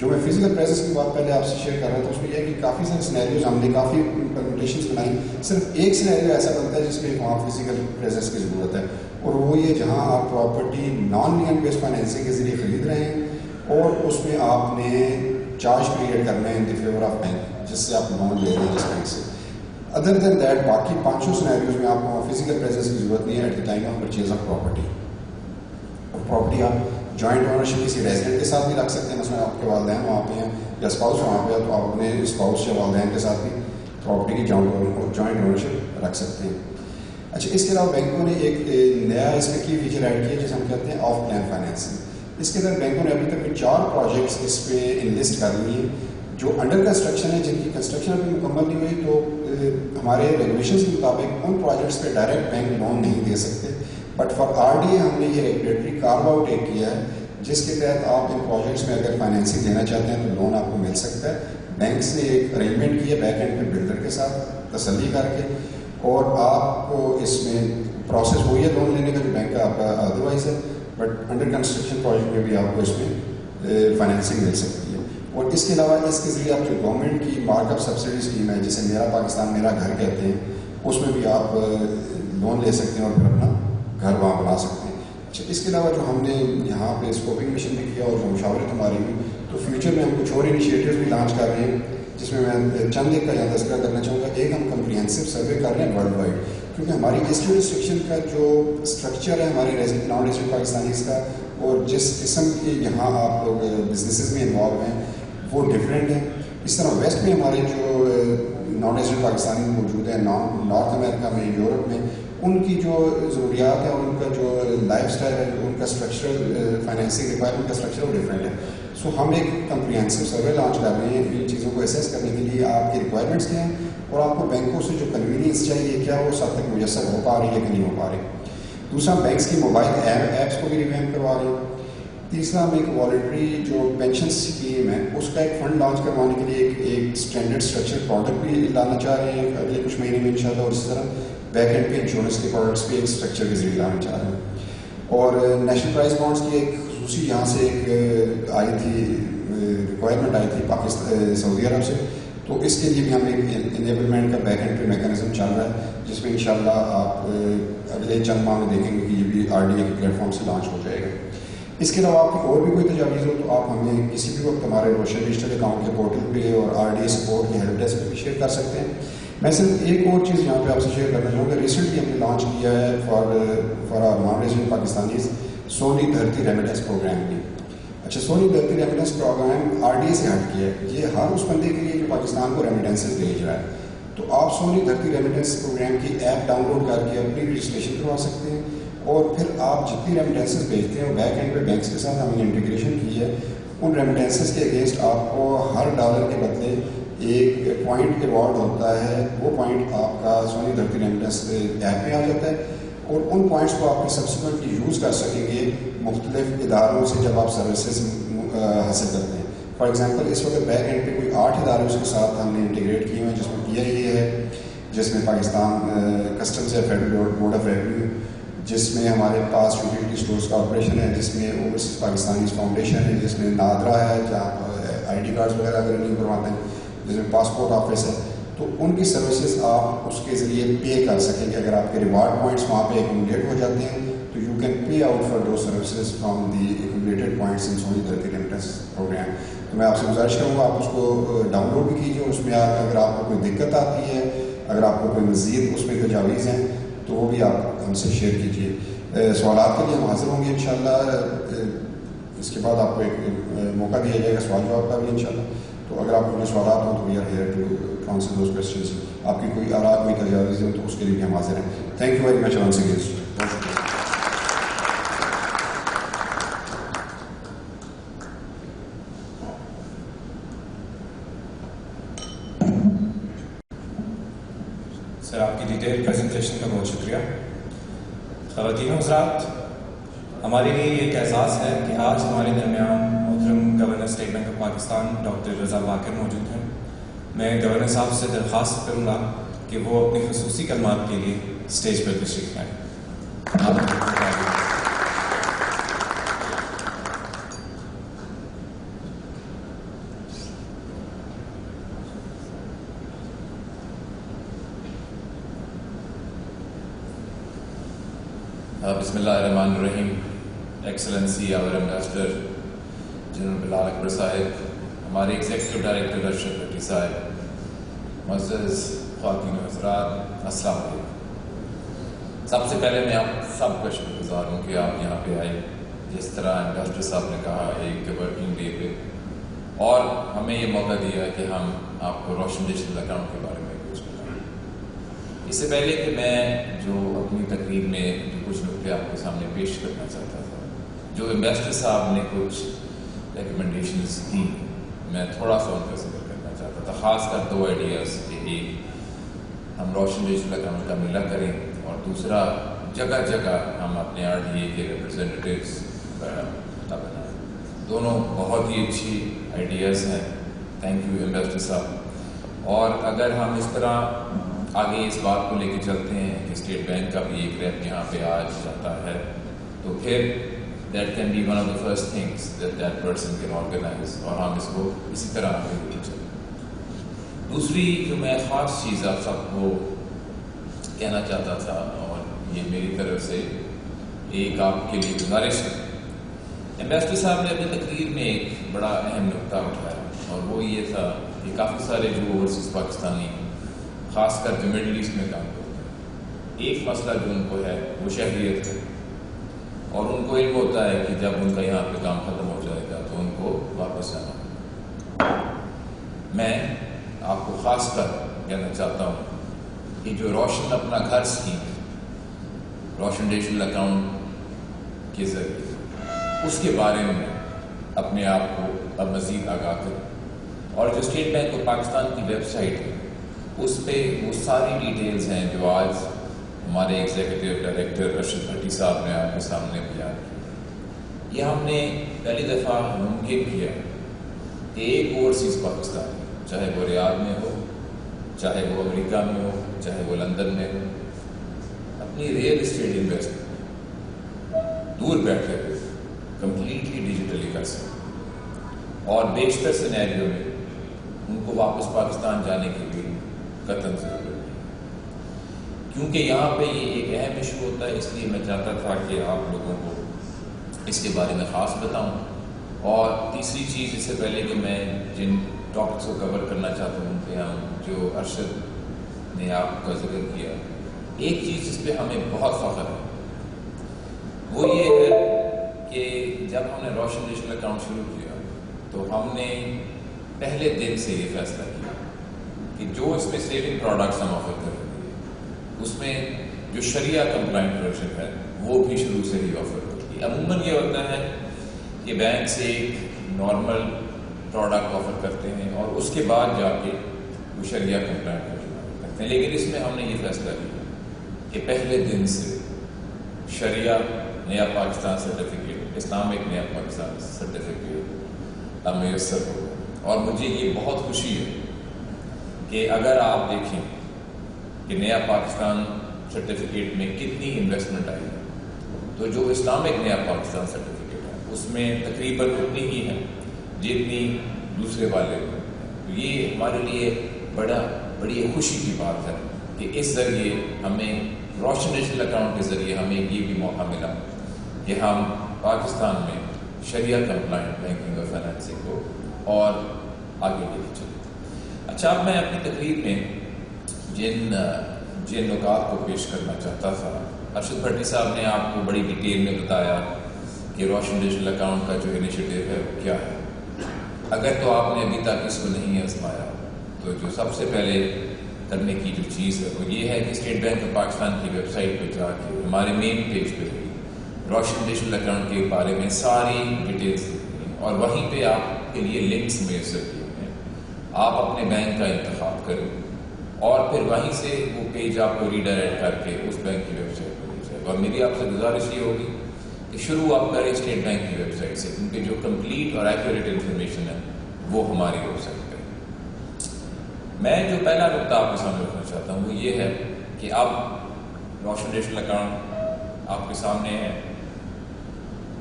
جو میں فزیکل پریزنس کی بات پہلے آپ سے شیئر کر رہا تھا, اس میں یہ ہے کہ کافی سارے سینیریوز ہم نے کافی پرمیٹیشنس بنائی, صرف ایک سینیریو ایسا بنتا ہے جس میں وہاں فزیکل پریزنس کی ضرورت ہے, اور وہ یہ جہاں آپ property non land based financing کے ذریعے خرید رہے ہیں, اور اس میں آپ نے چارج کریٹ کرنا ہے ان دی فیور آف بینک, جس سے آپ لون لے رہے ہیں جس بینک سے. ادر دین دیٹ باقی 5 سینیریوز میں آپ کو فزیکل پریزنس کی ضرورت نہیں ہے at the time of purchase of property. اور پراپرٹی آپ جوائنٹ اونرشپ کسی ریزیڈنٹ کے ساتھ بھی رکھ سکتے ہیں, مثلا آپ کے والدین وہاں پہ ہیں یا اسپاؤس وہاں پہ ہے, تو آپ اپنے اسپاؤس یا والدین کے ساتھ بھی پراپرٹی کی جوائنٹ اونرشپ رکھ سکتے ہیں. اچھا, اس کے علاوہ بینکوں نے ایک نیا اس میں کی فیچر ایڈ کیا جسے ہم کہتے ہیں آف پلان فائنینسنگ. اس کے اندر بینکوں نے ابھی تک 4 پروجیکٹس اس پہ انلسٹ کر لی ہیں جو انڈر کنسٹرکشن ہے, جن کی کنسٹرکشن ابھی مکمل نہیں ہوئی. تو ہمارے ریگولیشنز کے مطابق ان پروجیکٹس پہ ڈائریکٹ بینک لون نہیں دے سکتے, بٹ فار RDA ہم نے یہ ریگولیٹری کارو آؤٹ ایک کیا ہے, جس کے تحت آپ ان پروجیکٹس میں اگر فائنینسنگ دینا چاہتے ہیں تو لون آپ کو مل سکتا ہے. بینکس نے ایک ارینجمنٹ کی ہے بیک اینڈ پہ بلڈر کے ساتھ تسلی کر کے, اور آپ کو اس میں پروسیس ہوئی ہے لون لینے کا جو بینک کا آپ کا ادروائز ہے, بٹ انڈر کنسٹرکشن پروجیکٹ میں بھی آپ کو اس میں فائنینسنگ مل سکتی ہے. اور اس کے علاوہ اس کے ذریعے آپ جو گورنمنٹ کی مارک اپ سبسڈی اسکیم ہے, جسے میرا پاکستان میرا گھر کہتے ہیں, اس میں بھی آپ لون لے سکتے ہیں اور پھر اپنا گھر وہاں بنا سکتے ہیں. اچھا, اس کے علاوہ جو ہم نے یہاں پہ اسکوپنگ مشن بھی کیا اور جو مشاورت ہماری بھی, تو فیوچر میں ہم کچھ اور انیشیٹیوز بھی لانچ کر رہے ہیں, جس میں چند ایک کا یہاں تذکرہ کرنا چاہوں گا. ایک ہم کمپریہنسو سروے کر رہے ہیں ورلڈ وائڈ, کیونکہ ہماری ایسٹی ریسٹرکشن کا جو اسٹرکچر ہے ہمارے نان ریزیڈنٹ پاکستانیز کا, اور جس قسم کے یہاں آپ لوگ بزنسز میں انوالو ہیں وہ ڈفرینٹ ہے. اس طرح ویسٹ میں ہمارے جو نان ریزیڈنٹ پاکستانی موجود ہیں, نارتھ امریکہ میں, یورپ میں, ان کی جو ضروریات ہیں, ان کا جو لائف اسٹائل ہے, ان کا اسٹرکچرل فائنینسنگ ریکوائرمنٹ کا اسٹرکچر وہ ڈفرینٹ ہے. سو ہم ایک کمپریہنسو سروے لانچ کر رہے ہیں ان چیزوں کو اسیس کرنے کے لیے, آپ کی ریکوائرمنٹس کیا ہیں, اور آپ کو بینکوں سے جو کنوینئنس چاہیے کیا وہ سب تک میسر ہو پا رہی ہے کہ نہیں ہو پا رہی. دوسرا, بینکس کی موبائل ایپس کو بھی ریویمپ کروا رہے ہیں. تیسرا, ہم ایک والنٹری جو پینشن اسکیم ہے اس کا ایک فنڈ لانچ کروانے کے لیے ایک اسٹینڈرڈ اسٹرکچر پروڈکٹ بھی لانا چاہ رہے ہیں اگلے کچھ مہینے میں انشاءاللہ. اور اسی طرح بیک اینڈ پہ انشورنس کے پروڈکٹس بھی ایک اسٹرکچر کے ذریعے لانا چاہ رہے ہیں. اور نیشنل پرائز بانڈس کی ایک خصوصی یہاں سے ایک آئی تھی ریکوائرمنٹ آئی تھی پاکستان سعودی عرب سے, تو اس کے لیے بھی ہم ایک انیبلمنٹ کا بیک اینڈ پہ میکانزم چل رہا ہے, جس میں انشاءاللہ آپ اگلے چند ماہ میں دیکھیں گے کہ یہ بھی RDA کے پلیٹ فارم سے لانچ ہو جائے گا. اس کے علاوہ آپ کی اور بھی کوئی تجاویز ہو تو آپ ہمیں کسی بھی وقت ہمارے روشن ڈیجیٹل اکاؤنٹ کے پورٹل پہ اور RDA سپورٹ کے ہیلپ ڈیسک پہ بھی شیئر کر سکتے ہیں. میں صرف ایک اور چیز یہاں پہ آپ سے شیئر کرنا چاہوں گا. ریسنٹلی ہم نے لانچ کیا ہے for our non resident Pakistanis Sohni Dharti remittance programme بھی. اچھا, سونی دھرتی ریمیٹنس پروگرام RDA سے ہٹ کیا ہے. یہ ہر اس بندے کے لیے جو پاکستان کو ریمیٹنسز بھیج رہا ہے, تو آپ سونی دھرتی ریمیٹنس پروگرام کی ایپ ڈاؤن لوڈ کر کے اپنی رجسٹریشن کروا سکتے ہیں, اور پھر آپ جتنی ریمیٹنسز بھیجتے ہیں بیک اینڈ پہ بینکس کے ساتھ ہم نے انٹیگریشن کی ہے. ان ریمیٹنسز کے اگینسٹ آپ کو ہر ڈالر کے بدلے ایک پوائنٹ ایوارڈ ہوتا ہے. وہ پوائنٹ آپ کا سونی دھرتی ریمیٹنس ایپ میں آ جاتا ہے, اور ان پوائنٹس کو آپ سبسیکوینٹلی یوز کر سکیں گے مختلف اداروں سے جب آپ سروسز حاصل کرتے ہیں. فار ایگزامپل, اس وقت بیک اینڈ پہ کوئی 8 اداروں کے ساتھ ہم نے انٹیگریٹ کیے ہیں, جس میں PIA ہے, جس میں پاکستان کسٹمز ہے, فیڈرل بورڈ آف ریونیو, جس میں ہمارے پاس یوٹیلیٹی اسٹورس کارپوریشن ہے, جس میں اوورسیز پاکستانیز فاؤنڈیشن ہے, جس میں نادرا ہے جہاں ID کارڈز وغیرہ اگر نہیں کرواتے ہیں, جس میں پاسپورٹ آفس ہے. تو ان کی سروسز آپ اس کے ذریعے پے کر سکیں گے. اگر آپ کے ریوارڈ پوائنٹس وہاں پہ ایکومولیٹ ہو جاتے ہیں تو you can pay out for those services from the accumulated points in Sohni Dharti remittance programme. تو میں آپ سے گزارش کروں گا آپ اس کو ڈاؤن لوڈ بھی کیجیے. اس میں اگر آپ کو کوئی دقت آتی ہے, اگر آپ کو کوئی مزید اس میں تجاویز ہیں, تو وہ بھی آپ ہم سے شیئر کیجیے. سوالات کے لیے ہم حاضر ہوں گے انشاءاللہ. اس کے بعد آپ کو ایک موقع دیا جائے گا سوال جواب کا بھی انشاءاللہ. تو اگر آپ کو کوئی سوالات ہوں تو we are here to answer those questions. آپ کی کوئی آراء کوئی تجاویز ہوں تو اس کے لیے بھی ہم حاضر ہیں. Thank you very much once again. بہت شکریہ. ڈیٹیل پریزنٹیشن کا بہت شکریہ. خواتین و حضرات، ہمارے لیے یہ ایک اعزاز ہے کہ آج ہمارے درمیان محترم governor state bank of Pakistan doctor Raza Walker موجود ہیں. میں گورنر صاحب سے درخواست کروں گا کہ وہ اپنی خصوصی کلمات کے لیے اسٹیج پر تشریف لائیں. بسم اللہ الرحمن الرحیم. ایکسلنسی آور ایمبیسڈر جنرل بلال اکبر صاحب، ہمارے ایگزیکٹو ڈائریکٹر ارشد بھٹی صاحب، معزز خواتین و حضرات، السلام علیکم. سب سے پہلے میں آپ سب کا شکر گزار ہوں کہ آپ یہاں پہ آئے. جس طرح ایمبیسڈر صاحب نے کہا ایک ورکنگ ڈے پہ، اور ہمیں یہ موقع دیا کہ ہم آپ کو روشن ڈیجیٹل اکاؤنٹ کے بارے میں کچھ بتائیں. اس سے پہلے کہ میں جو اپنی تقریر میں جو کچھ نقطے آپ کے سامنے پیش کرنا چاہتا تھا، جو ایمبیسڈر صاحب نے کچھ ریکمنڈیشنز دی، میں تھوڑا سا ان کا ذکر کرنا چاہتا تھا. خاص کر 2 آئیڈیاز کہ ایک ہم روشن ڈیجیٹل اکاؤنٹ کا میلہ کریں، اور دوسرا جگہ جگہ ہم اپنے RDA کے ریپرزینٹیوز بنائیں. دونوں بہت ہی اچھی آئیڈیاز ہیں. تھینک یو ایمبیسڈر صاحب. اور اگر ہم اس طرح آگے اس بات کو لے کے چلتے ہیں کہ اسٹیٹ بینک کا بھی ایک ریپ یہاں پہ آج جاتا ہے، تو پھر that can be one of the first things that person can organise, اور ہم اس کو اسی طرح آگے لے کے چلیں. دوسری جو میں خاص چیز آپ سب کو کہنا چاہتا تھا، اور یہ میری طرف سے ایک آپ کے لیے گزارش ہے. ایمبیسڈر صاحب نے اپنی تقریر میں ایک بڑا اہم نقطہ اٹھایا، اور وہ یہ تھا کہ کافی سارے جو اوورسیز پاکستانی خاص کر جو مڈل ایسٹ میں کام کرتے ہیں، ایک مسئلہ جو ان کو ہے وہ شہریت ہے، اور ان کو علم ہوتا ہے کہ جب ان کا یہاں پہ کام ختم ہو جائے گا تو ان کو واپس آنا. میں آپ کو خاص کر کہنا چاہتا ہوں کہ جو روشن اپنا گھر اسکیم ہے، روشن ڈیجیٹل اکاؤنٹ کے ذریعے، اس کے بارے میں اپنے آپ کو اب مزید آگاہ کریں. اور جو اسٹیٹ بینک آف پاکستان کی ویب سائٹ ہے، اس پہ وہ ساری ڈیٹیلز ہیں جو آج ہمارے ایگزیکٹو ڈائریکٹر ارشد بھٹی صاحب نے آپ کے سامنے بیان کی. یہ ہم نے پہلی دفعہ ممکن کیا کہ ایک اوورسیز پاکستانی، چاہے وہ ریاض میں ہو، چاہے وہ امریکہ میں ہو، چاہے وہ لندن میں ہو، اپنی ریئل اسٹیٹ انویسٹمنٹ دور بیٹھے ہوئے کمپلیٹلی ڈیجیٹلی کر سکتے، اور بیشتر سینیریو میں ان کو واپس پاکستان جانے کے لیے قطعاً ضرورت ہے. کیونکہ یہاں پہ یہ ایک اہم ایشو ہوتا ہے، اس لیے میں چاہتا تھا کہ آپ لوگوں کو اس کے بارے میں خاص بتاؤں. اور تیسری چیز، اس سے پہلے کہ میں جن ٹاپکس کو کور کرنا چاہتا ہوں کہ ہم جو ارشد نے آپ کا ذکر کیا، ایک چیز جس پہ ہمیں بہت فخر ہے وہ یہ ہے کہ جب ہم نے روشن ڈیجیٹل اکاؤنٹ شروع کیا تو ہم نے پہلے دن سے یہ فیصلہ کیا کہ جو اس میں سیونگ پروڈکٹس ہم آفر کر رہے ہیں اس میں جو شریعہ کمپلائنٹ ورژن ہے وہ بھی شروع سے ہی آفر کرتی ہے. عموماً یہ ہوتا ہے کہ بینک سے ایک نارمل پروڈکٹ آفر کرتے ہیں اور اس کے بعد جا کے وہ شریعہ کمپلائنٹ ورژن کرتے ہیں، لیکن اس میں ہم نے یہ فیصلہ کیا کہ پہلے دن سے شریعہ نیا پاکستان سرٹیفکیٹ، اسلامک نیا پاکستان سرٹیفکیٹ اب میسر ہوگا. اور مجھے یہ بہت خوشی ہے کہ اگر آپ دیکھیں کہ نیا پاکستان سرٹیفکیٹ میں کتنی انویسٹمنٹ آئی ہے، تو جو اسلامک نیا پاکستان سرٹیفکیٹ ہے اس میں تقریباً اتنی ہی ہے جتنی دوسرے والے میں. یہ ہمارے لیے بڑی خوشی کی بات ہے کہ اس ذریعے ہمیں روشن ڈیجیٹل اکاؤنٹ کے ذریعے ہمیں یہ بھی موقع ملا کہ ہم پاکستان میں شریعہ کمپلائنٹ بینکنگ اور فائنینسنگ کو اور آگے لے کے چلیں. اچھا، اب میں اپنی تقریر میں جن نکات کو پیش کرنا چاہتا تھا، ارشد بھٹی صاحب نے آپ کو بڑی ڈیٹیل میں بتایا کہ روشن ڈیجیٹل اکاؤنٹ کا جو انیشیٹو ہے وہ کیا ہے. اگر تو آپ نے ابھی تک اس کو نہیں آزمایا تو جو سب سے پہلے کرنے کی جو چیز ہے وہ یہ ہے کہ اسٹیٹ بینک آف پاکستان کی ویب سائٹ پہ جا کے ہمارے مین پیج پہ روشن ڈیجیٹل اکاؤنٹ کے بارے میں ساری ڈیٹیلز ہیں، اور وہیں پہ آپ کے لیے لنکس میسر کیے ہیں. آپ اپنے بینک کا انتخاب کریں اور پھر وہیں سے وہ پیج آپ کو ریڈائریکٹ کر کے اس بینک کی ویب سائٹ پر لے جائے گا. اور میری آپ سے گزارش یہ ہوگی کہ شروع آپ کریں اسٹیٹ بینک کی ویب سائٹ سے، کیونکہ جو کمپلیٹ اور ایکوریٹ انفارمیشن ہے وہ ہماری ویب سائٹ پہ. میں جو پہلا نقطہ آپ کے سامنے رکھنا چاہتا ہوں وہ یہ ہے کہ اب روشن ڈیجیٹل اکاؤنٹ آپ کے سامنے ہے.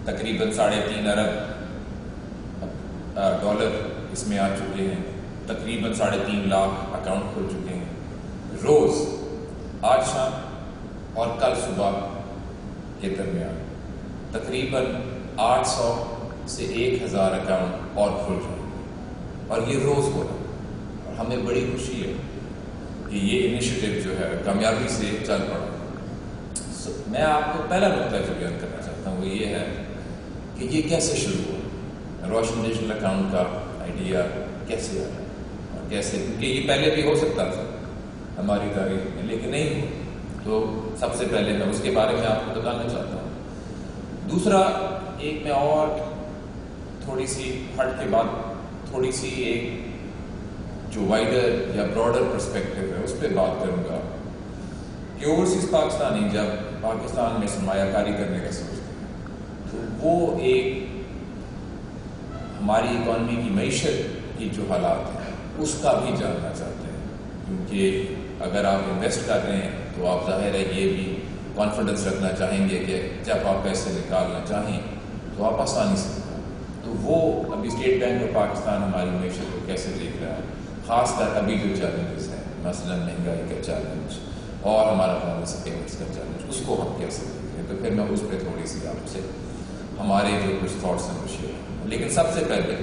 تقریباً 3.5 ارب ڈالر اس میں آ چکے ہیں، تقریباً 3.5 لاکھ اکاؤنٹ کھل چکے ہیں. روز آج شام اور کل صبح کے درمیان تقریباً 800 سے 1000 اکاؤنٹ اور کھل رہے ہیں، اور یہ روز ہو رہا ہے. اور ہمیں بڑی خوشی ہے کہ یہ انیشیٹو جو ہے کامیابی سے چل پڑا. میں آپ کو پہلا نقطہ جو بیان کرنا چاہتا ہوں وہ یہ ہے کہ یہ کیسے شروع ہوا، روشن ڈیجیٹل اکاؤنٹ کا آئیڈیا کیسے آیا اور کیسے، کیونکہ یہ پہلے بھی ہو سکتا تھا ہماری تاریخ میں لیکن نہیں ہو. تو سب سے پہلے میں اس کے بارے میں آپ کو بتانا چاہتا ہوں. دوسرا ایک میں اور تھوڑی سی ہٹ کے بعد تھوڑی سی ایک جو وائڈر یا براڈر پرسپیکٹو ہے اس پہ بات کروں گا کہ اوورسیز پاکستانی جب پاکستان میں سرمایہ کاری کرنے کا سوچتے ہیں تو وہ ایک ہماری اکانومی کی معیشت کی جو حالات ہیں اس کا بھی جاننا چاہتے ہیں. کیونکہ اگر آپ انویسٹ کر رہے ہیں تو آپ ظاہر ہے یہ بھی کانفیڈنس رکھنا چاہیں گے کہ جب آپ پیسے نکالنا چاہیں تو آپ آسانی سے نکالیں. تو وہ ابھی اسٹیٹ بینک آف پاکستان ہماری معیشت کو کیسے دیکھ رہا ہے، خاص کر ابھی جو چیلنجز ہیں مثلا مہنگائی کا چیلنج اور ہمارا پالیسی پیمنٹس کا چیلنج، اس کو ہم کیسے دیکھ رہے ہیں. تو پھر میں اس پہ تھوڑی سی آپ سے ہمارے جو کچھ تھاٹس ہیں وہ شیئر کروں. لیکن سب سے پہلے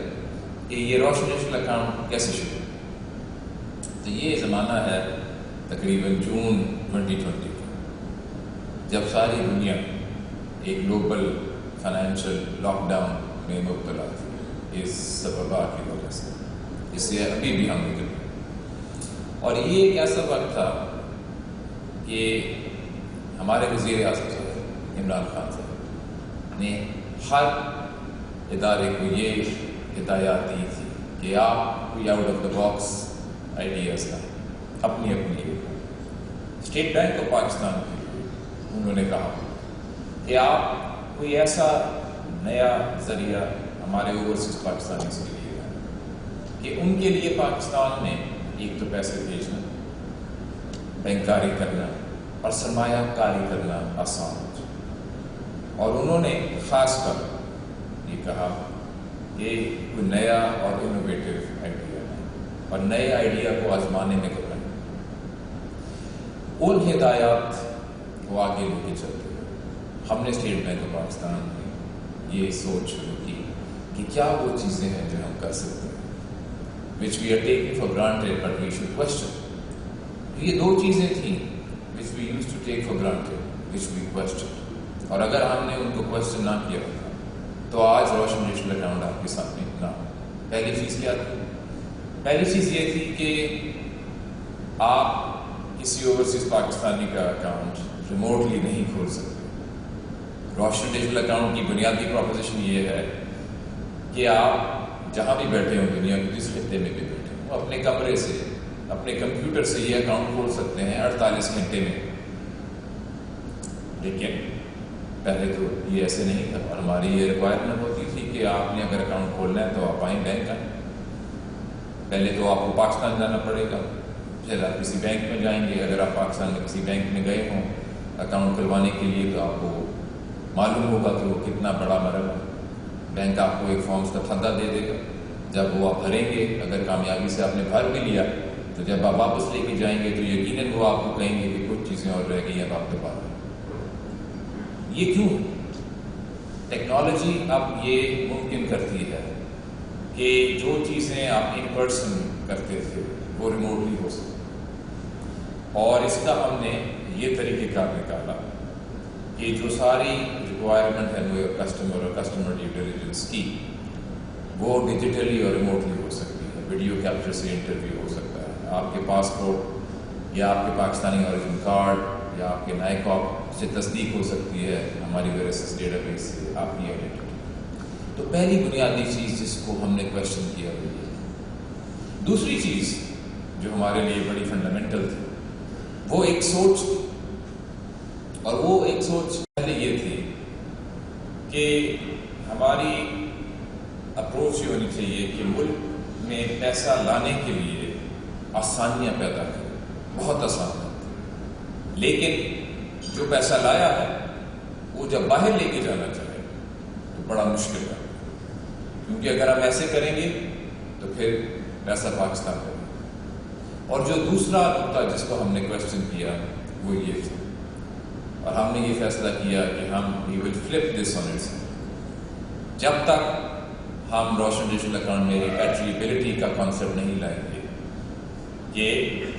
کہ یہ روشن ڈیجیٹل اکاؤنٹ کیسے شروع، تو یہ زمانہ ہے تقریباً جون 2020 کا، جب ساری دنیا ایک گلوبل فائنینشیل لاک ڈاؤن میں مبتلا تھی اس وبا کی وجہ سے، اس سے ابھی بھی ہم نکل. اور یہ ایک ایسا وقت تھا کہ ہمارے وزیر اعظم صاحب عمران خان صاحب نے ہر ادارے کو یہ ہدایات دی تھی کہ آپ کوئی out of the box ideas کا اپنی اسٹیٹ بینک آف پاکستان کے لیے انہوں نے کہا کہ آپ کوئی ایسا نیا ذریعہ ہمارے اوورسیز پاکستانی کے لیے ہے کہ ان کے لیے پاکستان میں ایک تو پیسے بھیجنا، بینک کاری کرنا اور سرمایہ کاری کرنا آسان ہو جائے. اور انہوں نے خاص کر یہ کہا کہ کوئی نیا اور انوویٹو آئیڈیا ہے اور نئے آئیڈیا کو آزمانے میں گھبرائیں. ان ہدایات کو آگے لے کے چلتے ہوئے ہم نے اسٹیٹ بینک آف پاکستان میں یہ سوچ شروع کی کہ کیا وہ چیزیں ہیں جو ہم کر سکتے ہیں which we are taking for granted but we should question. یہ دو چیزیں تھیں which we used to take for granted which we questioned. اور اگر ہم نے ان کو کوشچن نہ کیا ہوتا تو آج روشن ڈیجیٹل اکاؤنٹ آپ کے سامنے نہ. پہلی چیز کیا تھی؟ پہلی چیز یہ تھی کہ آپ کسی اوورسیز پاکستانی کا اکاؤنٹ ریموٹلی نہیں کھول سکتے. روشن ڈیجیٹل اکاؤنٹ کی بنیادی پروپوزیشن یہ ہے کہ آپ جہاں بھی بیٹھے ہوں دنیا کے جس خطے میں بھی بیٹھے ہوں اپنے کمرے سے اپنے کمپیوٹر سے یہ اکاؤنٹ کھول سکتے ہیں 48 گھنٹے میں. لیکن پہلے تو یہ ایسے نہیں تھا اور ہماری یہ ریکوائرمنٹ ہوتی تھی کہ آپ نے اگر اکاؤنٹ کھولنا ہے تو آپ آئیں بینک آئیں. پہلے تو آپ کو پاکستان جانا پڑے گا، پھر آپ کسی بینک میں جائیں گے. اگر آپ پاکستان میں کسی بینک میں گئے ہوں اکاؤنٹ کھلوانے کے لیے تو آپ کو معلوم ہوگا کہ وہ کتنا بڑا مرحلہ ہے. بینک آپ کو ایک فارمز کا تھدہ دے دے گا، جب وہ آپ بھریں گے اگر کامیابی سے آپ نے بھر بھی لیا تو جب آپ واپس لے کے جائیں گے تو یقیناً وہ آپ کو کہیں گے کہ کچھ چیزیں اور رہ گئی ہیں آپ کے پاس. یہ کیوں؟ ٹیکنالوجی اب یہ ممکن کرتی ہے کہ جو چیزیں آپ ان پرسن کرتے تھے وہ ریموٹلی ہو سکتے. اور اس کا ہم نے یہ طریقہ کار نکالا کہ جو ساری ریکوائرمنٹ ہے کسٹمر اور کسٹمر ڈیو ڈیلیجنس کی وہ ڈیجیٹلی اور ریموٹلی ہو سکتی ہے. ویڈیو کیپچر سے انٹرویو ہو سکتا ہے، آپ کے پاسپورٹ یا آپ کے پاکستانی اوریجن کارڈ یا آپ کے نائکاپ سے تصدیق ہو سکتی ہے ہماری ویریسس ڈیٹا بیس سے آپ کی آئیڈینٹی. تو پہلی بنیادی چیز جس کو ہم نے کوشچن کیا وہ یہ. دوسری چیز جو ہمارے لیے بڑی فنڈامنٹل تھی، وہ ایک سوچ تھی، اور وہ ایک سوچ پہلے یہ تھی کہ ہماری اپروچ یہ ہونی چاہیے کہ ملک میں پیسہ لانے کے لیے آسانیاں پیدا کریں، بہت آسان ہے، لیکن جو پیسہ لایا ہے وہ جب باہر لے کے جانا چاہے تو بڑا مشکل ہے، کیونکہ اگر ہم ایسے کریں گے تو پھر پیسہ پاکستان میں۔ اور جو دوسرا نقطہ جس کو ہم نے کوشچن کیا وہ یہ تھا، اور ہم نے یہ فیصلہ کیا کہ ہم وی ول فلپ دس آن اٹس، جب تک ہم روشن ڈیجیٹل اکاؤنٹ میں ریپیٹریبلٹی کا کانسیپٹ نہیں لائیں گے کہ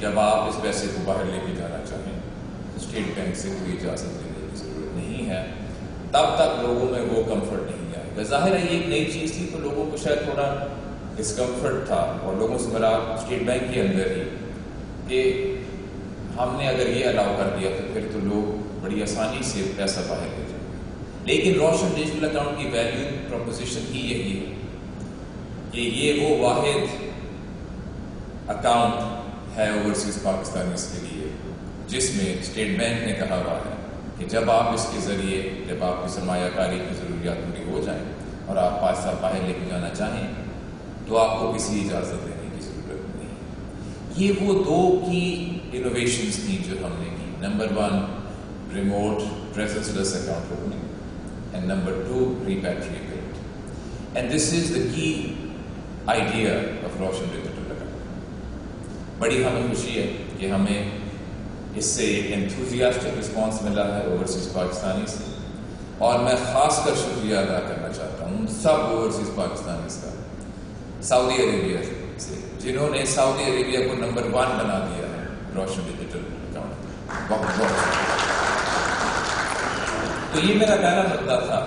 جب آپ اس پیسے کو باہر لے کے جانا چاہیں تو اسٹیٹ بینک سے کوئی اجازت دینے کی ضرورت نہیں ہے، تب تک لوگوں میں وہ کمفرٹ نہیں آئے گا۔ ظاہر ہے یہ ایک نئی چیز تھی تو لوگوں کو شاید تھوڑا ڈسکمفرٹ تھا، اور لوگوں سے مراد اسٹیٹ بینک کے اندر ہی کہ ہم نے اگر یہ الاؤ کر دیا تو پھر تو لوگ بڑی آسانی سے پیسہ باہر لے جائیں گے۔ لیکن روشن ڈیجیٹل اکاؤنٹ کی ویلیو پروپوزیشن ہی یہی ہے کہ یہ وہ واحد اکاؤنٹ ہے اوورسیز پاکستانیز کے لیے جس میں اسٹیٹ بینک نے کہا ہوا ہے کہ جب آپ اس کے ذریعے جب آپ کی سرمایہ کاری کی ضروریات پوری ہو جائیں اور آپ پیسہ باہر لے کے جانا چاہیں تو آپ کو کسی اجازت دینے کی ضرورت نہیں۔ یہ وہ دو کی انوویشنز تھیں جو ہم نے کی، number 1 remote presence less account opening, and number 2 repatriability, and this is the key idea of Roshan digital account. بڑی ہمیں خوشی ہے کہ ہمیں اس سے ایک انتھوزیاسٹک رسپانس ملا ہے اوورسیز پاکستانی سے، اور میں خاص کر شکریہ ادا کرنا چاہتا ہوں ان سب اوورسیز پاکستانیز کا سعودی عربیہ سے، جنہوں نے سعودی عربیہ کو نمبر 1 بنا دیا ہے روشن ڈیجیٹل اکاؤنٹ۔ بہت بہت تو یہ میرا پہلا مدعا تھا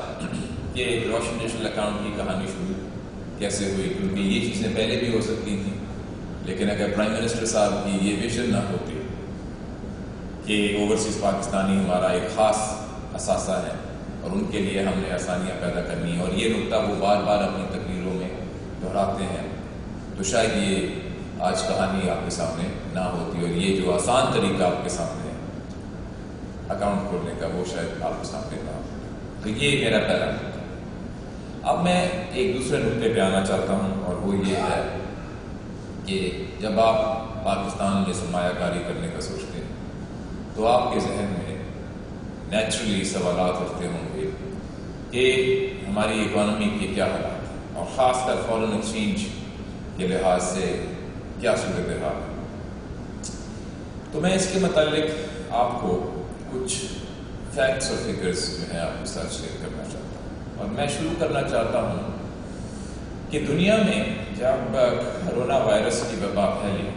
کہ روشن ڈیجیٹل اکاؤنٹ کی کہانی شروع کیسے ہوئی، کیونکہ یہ چیزیں پہلے بھی ہو سکتی تھیں، لیکن اگر پرائم منسٹر صاحب کی یہ ویژن نہ ہوتی کہ اوورسیز پاکستانی ہمارا ایک خاص اثاثہ ہے اور ان کے لیے ہم نے آسانیاں پیدا کرنی ہیں، اور یہ نقطہ وہ بار بار اپنی تقریروں میں دہراتے ہیں، تو شاید یہ آج کہانی آپ کے سامنے نہ ہوتی، اور یہ جو آسان طریقہ آپ کے سامنے ہے اکاؤنٹ کھولنے کا وہ شاید آپ کے سامنے نہ ہو۔ تو یہ میرا پہلا نقطہ۔ اب میں ایک دوسرے نقطے پہ آنا چاہتا ہوں، اور وہ یہ ہے کہ جب آپ پاکستان میں سرمایہ کاری کرنے کا سوچتے ہیں تو آپ کے ذہن میں نیچرلی سوالات اٹھتے ہوں گے کہ ہماری اکانومی کے کیا حالات ہیں، اور خاص کر فارن ایکسچینج کے لحاظ سے کیا صورتحال ہے۔ تو میں اس کے متعلق آپ کو کچھ فیکٹس اور فگرز جو ہیں آپ کے ساتھ شیئر کرنا چاہتا ہوں، اور میں شروع کرنا چاہتا ہوں کہ دنیا میں جب کرونا وائرس کی وبا پھیلی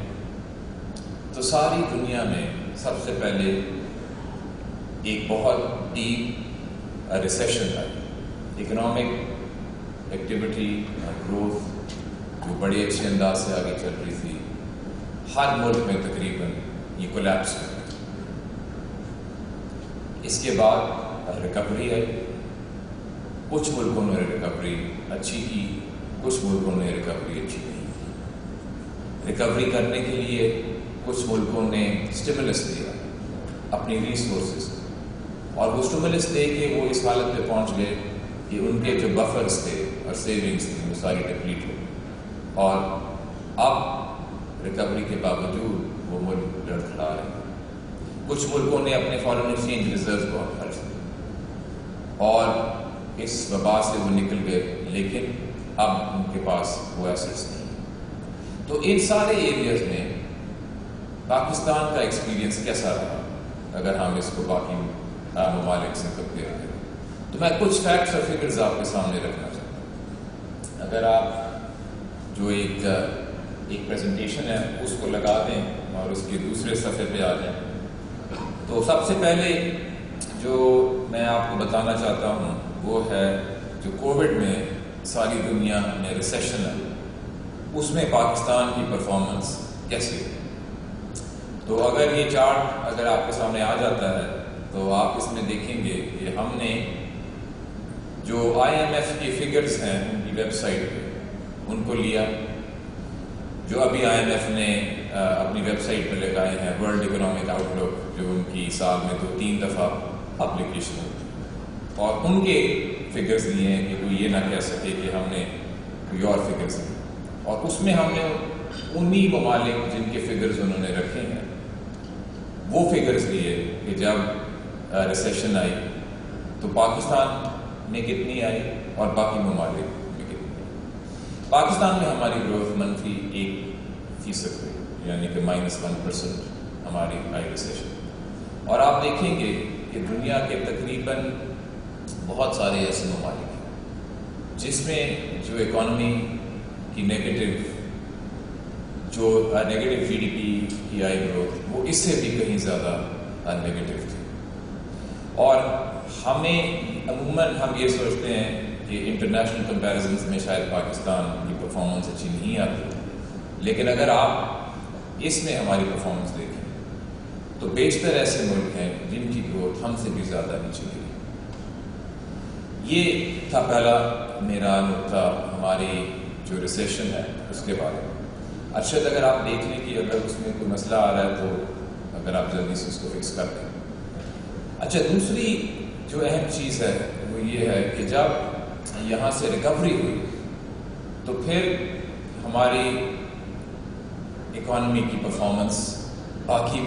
تو ساری دنیا میں سب سے پہلے ایک بہت ڈیپ ریسیشن آئی، اکنامک ایکٹیویٹی اور گروتھ جو بڑے اچھے انداز سے آگے چل رہی تھی، ہر ملک میں تقریباً یہ کولیپس کر گئی۔ اس کے بعد ریکوری آئی، کچھ ملکوں نے ریکوری اچھی کی، کچھ ملکوں نے ریکوری اچھی نہیں کی۔ ریکوری کرنے کے لیے کچھ ملکوں نے اسٹیمولس دیا اپنی ریسورسز، اور وہ اسٹیمولس دے کے وہ اس حالت پہ پہنچ گئے کہ ان کے جو بفرز تھے اور سیونگز تھیں وہ ساری ڈپلیٹ ہو، اور اب ریکوری کے باوجود وہ ملک لڑکھڑا رہے ہیں۔ کچھ ملکوں نے اپنے فارن ایکسچینج ریزروز بہت خرچ کیے اور اس وبا سے وہ نکل گئے، لیکن اب ان کے پاس وہ ایسٹس نہیں۔ تو ان سارے ایریاز میں پاکستان کا ایکسپیرینس کیسا رہا اگر ہم اس کو باقی ممالک سے کمپیئر کریں؟ تو میں کچھ فیکٹس اور فگرز آپ کے سامنے رکھنا چاہتا ہوں۔ اگر آپ جو ایک پریزنٹیشن ہے اس کو لگا دیں اور اس کے دوسرے صفحے پہ آ جائیں، تو سب سے پہلے جو میں آپ کو بتانا چاہتا ہوں وہ ہے جو کووڈ میں ساری دنیا میں ریسیشن ہے، اس میں پاکستان کی پرفارمنس کیسی ہے۔ تو اگر یہ چارٹ اگر آپ کے سامنے آ جاتا ہے تو آپ اس میں دیکھیں گے کہ ہم نے جو IMF کے فگرز ہیں ان کی ویب سائٹ پہ ان کو لیا، جو ابھی IMF نے اپنی ویب سائٹ پہ لگائے ہیں ورلڈ اکنامک آؤٹ لک, جو ان کی سال میں 2-3 دفعہ اپلیکیشن ہوتی ہے, اور ان کے فگرز دیے ہیں کہ کوئی یہ نہ کہہ سکے کہ ہم نے کوئی اور فگرز دیے. اور اس میں ہم نے انہی ممالک جن کے فگرز انہوں نے رکھے ہیں وہ فگرز دیے کہ جب ریسیشن آئی تو پاکستان میں کتنی آئی اور باقی ممالک میں کتنی آئی. پاکستان میں ہماری گروتھ -1% ہوئی, یعنی کہ -1% ہماری آئی ریسیشن. اور آپ دیکھیں گے کہ دنیا کے تقریباً بہت سارے ایسے ممالک ہیں جس میں جو اکانومی کی نیگیٹو جی ڈی پی کی آئی گروتھ وہ اس سے بھی کہیں زیادہ نیگیٹو تھی. اور ہمیں عموماً ہم یہ سوچتے ہیں کہ انٹرنیشنل کمپیریزنز میں شاید پاکستان کی پرفارمنس اچھی نہیں آتی, لیکن اگر آپ اس میں ہماری پرفارمنس دیکھیں تو بیشتر ایسے ملک ہیں جن کی گروتھ ہم سے بھی زیادہ نیچے گئی. یہ تھا پہلا میرا نقطہ ہماری جو ریسیشن ہے اس کے بارے میں. ارشد, اگر آپ دیکھ لیں کہ اگر اس میں کوئی مسئلہ آ رہا ہے تو اگر آپ جلدی سے اس کو فکس کر دیں. اچھا, دوسری جو اہم چیز ہے وہ یہ ہے کہ جب یہاں سے ریکوری ہوئی تو پھر ہماری اکانومی کی پرفارمنس باقی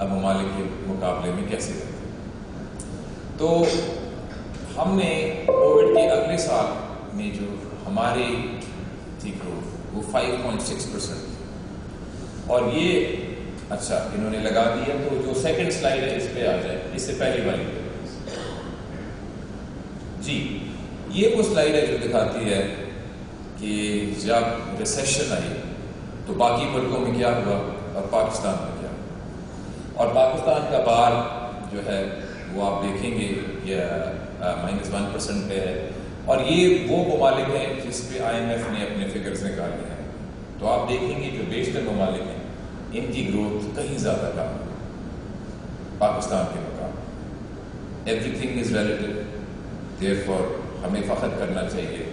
ممالک کے مقابلے میں کیسے رہتی. تو ہم نے کووڈ کے اگلے سال میں جو ہماری تھی گروتھ وہ 5.6%, اور یہ اچھا انہوں نے لگا دیا. تو جو سیکنڈ سلائیڈ ہے اس پہ آ جائے, اس سے پہلی والی جی, یہ وہ سلائیڈ ہے جو دکھاتی ہے کہ جب ریسیشن آئی تو باقی ملکوں میں کیا ہوا اور پاکستان میں کیا ہوا. اور پاکستان کا بار جو ہے وہ آپ دیکھیں گے یہ -1% پہ ہے, اور یہ وہ ممالک ہیں جس پہ IMF نے اپنے فگرز نکالے ہیں. تو آپ دیکھیں گے جو بیشتر ممالک ہیں ان کی گروتھ کہیں زیادہ کم ہے پاکستان کے مقابلے. Everything is relative, therefore ہمیں فخر کرنا چاہیے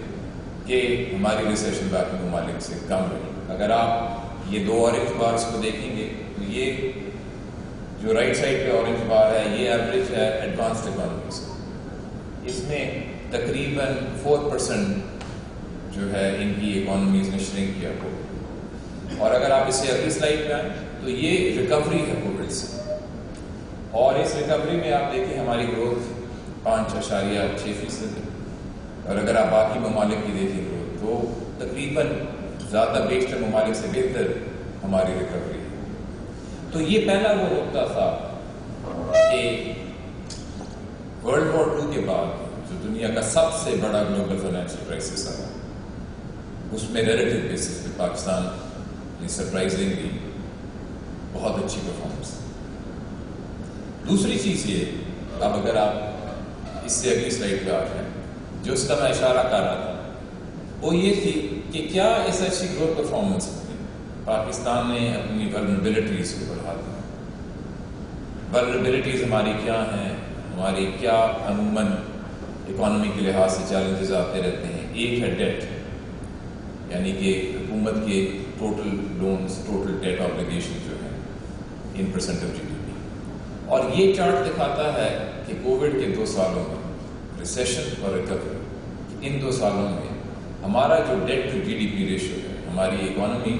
کہ ہماری ریسیشن باقی ممالک سے کم رہی. اگر آپ یہ 2 اورنج بارز کو دیکھیں گے تو یہ جو رائٹ سائڈ پہ اورنج بار ہے یہ ایوریج ہے ایڈوانسڈ اکانومیز. اس میں تقریباً 4% جو ہے ان کی اکانومیز نے شرنک کیا ہو. اور اگر آپ اس سے اگلی سلائڈ پہ آئیں تو یہ ریکوری ہے کووڈ سے, اور اس ریکوری میں آپ دیکھیں ہماری گروتھ 5.6% ہے. اور اگر آپ باقی ممالک کی دیکھیں گروتھ تو تقریباً زیادہ بیشتر ممالک سے بہتر ہماری ریکوری ہے. تو یہ پہلا وہ نقطہ تھا کہ ورلڈ وار 2 کے بعد جو دنیا کا سب سے بڑا گلوبل فائنینشیل کرائسس آیا, اس میں ریلیٹو بیسس پہ پاکستان نے سرپرائزنگلی بہت اچھی پرفارمنس. دوسری چیز یہ, اب اگر آپ اس سے اگلی سلائڈ پہ آ جائیں, جو اس کا میں اشارہ کر رہا تھا وہ یہ تھی کہ کیا اس اچھی گروتھ پرفارمنس میں پاکستان نے اپنی ولنریبلٹیز کو بڑھا دیا. ولنریبلٹیز ہماری کیا ہیں, ہماری کیا عموماً اکانومی کے لحاظ سے چیلنجز آتے رہتے ہیں. ایک ہے ڈیٹ, یعنی کہ حکومت کے total loans, total debt obligation جو ہے ان % آف GDP. اور یہ چارٹ دکھاتا ہے کہ کووڈ کے 2 سالوں میں ریسیشن اور ریکوری, ان 2 سالوں میں ہمارا جو ڈیٹ ٹو GDP ریشو ہے, ہماری اکانومی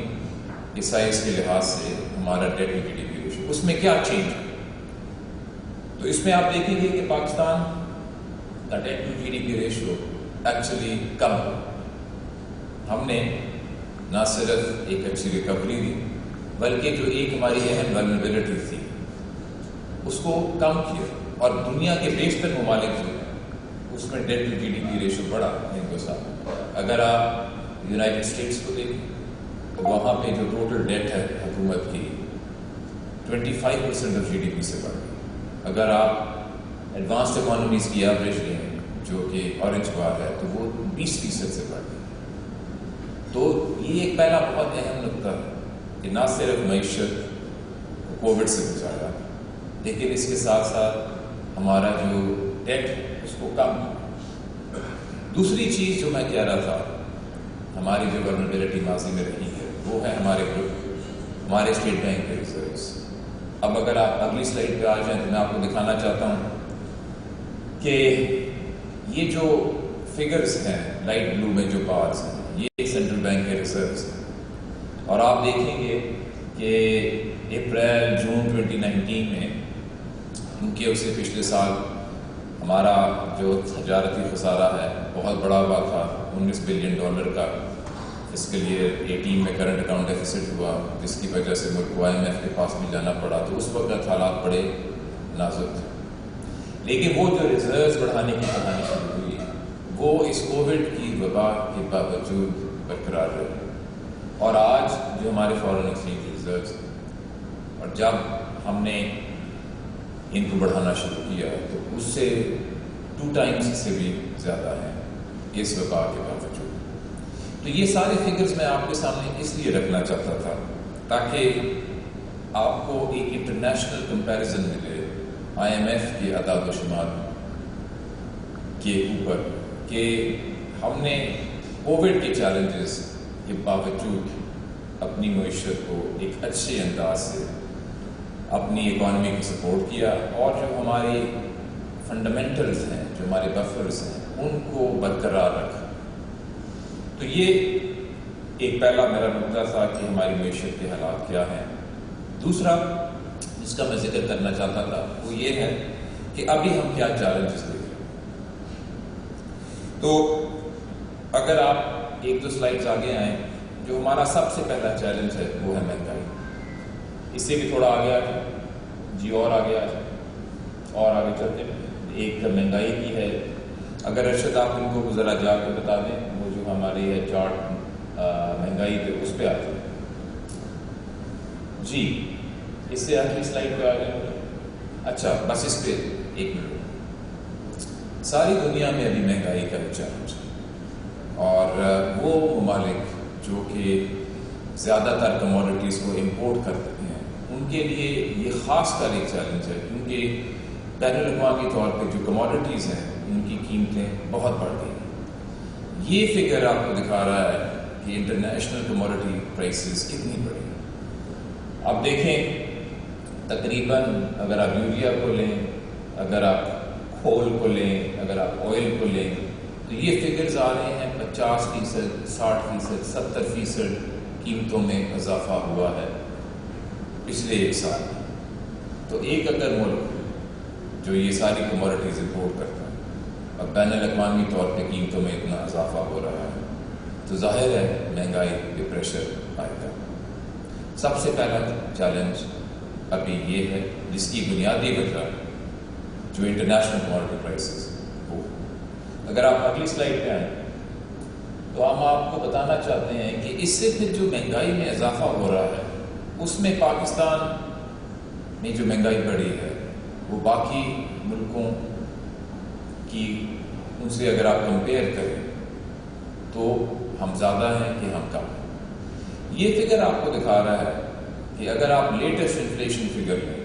کے سائز کے لحاظ سے ہمارا ڈیٹ ٹو GDP ریشو, اس میں کیا چینج ہے. تو اس میں آپ دیکھیں گے کہ پاکستان کا debt to GDP ratio actually کم ہے. ہم نے نہ صرف ایک اچھی ریکوری دی بلکہ جو ایک ہماری اہم ولنریبلٹی تھی اس کو کم کیا. اور دنیا کے بیشتر ممالک جو ہیں اس میں ڈیٹ ٹو GDP ریشو بڑا ہندوستان. اگر آپ یونائٹڈ اسٹیٹس کو دیکھیں تو وہاں پہ جو ٹوٹل ڈیٹ ہے حکومت کی 25% آف GDP سے بڑھ گئی. اگر آپ ایڈوانسڈ اکانومیز کی ایوریج لیں جو کہ اورنج بار ہے تو وہ 20% سے بڑھ گئی. تو یہ ایک پہلا بہت اہم نقطہ ہے کہ نہ صرف معیشت کووڈ سے بچایا لیکن اس کے ساتھ ساتھ ہمارا جو ڈیٹ اس کو کم. دوسری چیز جو میں کہہ رہا تھا, ہماری جو ولنریبلٹی ماضی میں رہی ہے وہ ہے ہمارے گروپ. ہمارے اسٹیٹ بینک کے ریزروز. اب اگر آپ اگلی سلائڈ پہ آ جائیں تو میں آپ کو دکھانا چاہتا ہوں کہ یہ جو فگرز ہیں لائٹ بلو میں جو بارز ہیں یہ سینٹرل بینک کے ریزروز ہیں. اور آپ دیکھیں گے کہ اپریل جون 2019 میں ان کے اسے پچھلے سال ہمارا جو تجارتی خسارہ ہے بہت بڑا ہوا تھا. $19 بلین کا فسکل ایئر 18 میں کرنٹ اکاؤنٹ ڈیفیسٹ ہوا جس کی وجہ سے ملک کو IMF کے پاس بھی جانا پڑا. تو اس وقت حالات بڑے نازک تھے. لیکن وہ جو ریزروز بڑھانے کی کہانی شروع ہوئی وہ اس کووڈ کی وبا کے باوجود برقرار رہی. اور آج جو ہمارے فارن ایکسچینج ریزروز اور جب ہم نے ان کو بڑھانا شروع کیا تو اس سے 2 ٹائمز سے بھی زیادہ ہیں اس وبا کے باوجود. تو یہ سارے فگرز میں آپ کے سامنے اس لیے رکھنا چاہتا تھا تاکہ آپ کو ایک انٹرنیشنل کمپیریزن ملے IMF کے اعداد و شمار کے اوپر کہ ہم نے کووڈ کے چیلنجز کے باوجود اپنی معیشت کو ایک اچھے انداز سے اپنی اکانومی کو سپورٹ کیا اور جو ہمارے فنڈامنٹلز ہیں جو ہمارے بفرز ہیں ان کو برقرار رکھا. تو یہ ایک پہلا میرا نقطہ تھا کہ ہماری معیشت کے حالات کیا ہیں. دوسرا جس کا میں ذکر کرنا چاہتا تھا وہ یہ ہے کہ ابھی ہم کیا چیلنجز دیکھ رہے ہیں. تو اگر آپ 1-2 سلائڈز آگے آئیں جو ہمارا سب سے پہلا چیلنج ہے وہ ہے مہنگائی. اس سے بھی تھوڑا آگے آ جائیں جی اور آگے آ جائیں اور آگے چلتے ہیں. ایک مہنگائی کی ہے. اگر ارشد آپ ان کو ذرا جا کے بتا دیں وہ جو ہماری ہے چارٹ مہنگائی پہ اس پہ آ جائیں جی. اس سے آخری سلائڈ پہ آ جائیں. اچھا بس اس پہ 1 منٹ. ساری دنیا میں ابھی مہنگائی کا چیلنج ہے اور وہ ممالک جو کہ زیادہ تر کموڈٹیز کو امپورٹ کرتے ہیں ان کے لیے یہ خاص کر ایک چیلنج ہے کیونکہ بین الاقوامی طور پہ جو کموڈٹیز ہیں ان کی قیمتیں بہت بڑھ گئی ہیں. یہ فگر آپ کو دکھا رہا ہے کہ انٹرنیشنل کموڈٹی پرائسز کتنی بڑھی ہیں. آپ دیکھیں تقریباً اگر آپ یوریا کو لیں, اگر آپ کھول کو لیں, اگر آپ آئل کو لیں تو یہ فگرز آ رہے ہیں 50%, 60%, 70% قیمتوں میں اضافہ ہوا ہے پچھلے 1 سال میں. تو ایک اگر ملک جو یہ ساری کموڈٹیز امپورٹ کرتا ہے اور بین الاقوامی طور پہ قیمتوں میں اتنا اضافہ ہو رہا ہے تو ظاہر ہے مہنگائی پہ پریشر آئے گا. سب سے پہلا چیلنج ابھی یہ ہے جس کی بنیادی وجہ جو انٹرنیشنل کموڈٹی پرائسز وہ. اگر آپ اگلی سلائڈ پہ آئیں تو ہم آپ کو بتانا چاہتے ہیں کہ اس سے پھر جو مہنگائی میں اضافہ ہو رہا ہے اس میں پاکستان میں جو مہنگائی بڑھی ہے وہ باقی ملکوں کی ان سے اگر آپ کمپیئر کریں تو ہم زیادہ ہیں کہ ہم کم ہیں. یہ فگر آپ کو دکھا رہا ہے کہ اگر آپ لیٹسٹ انفلیشن فگر لیں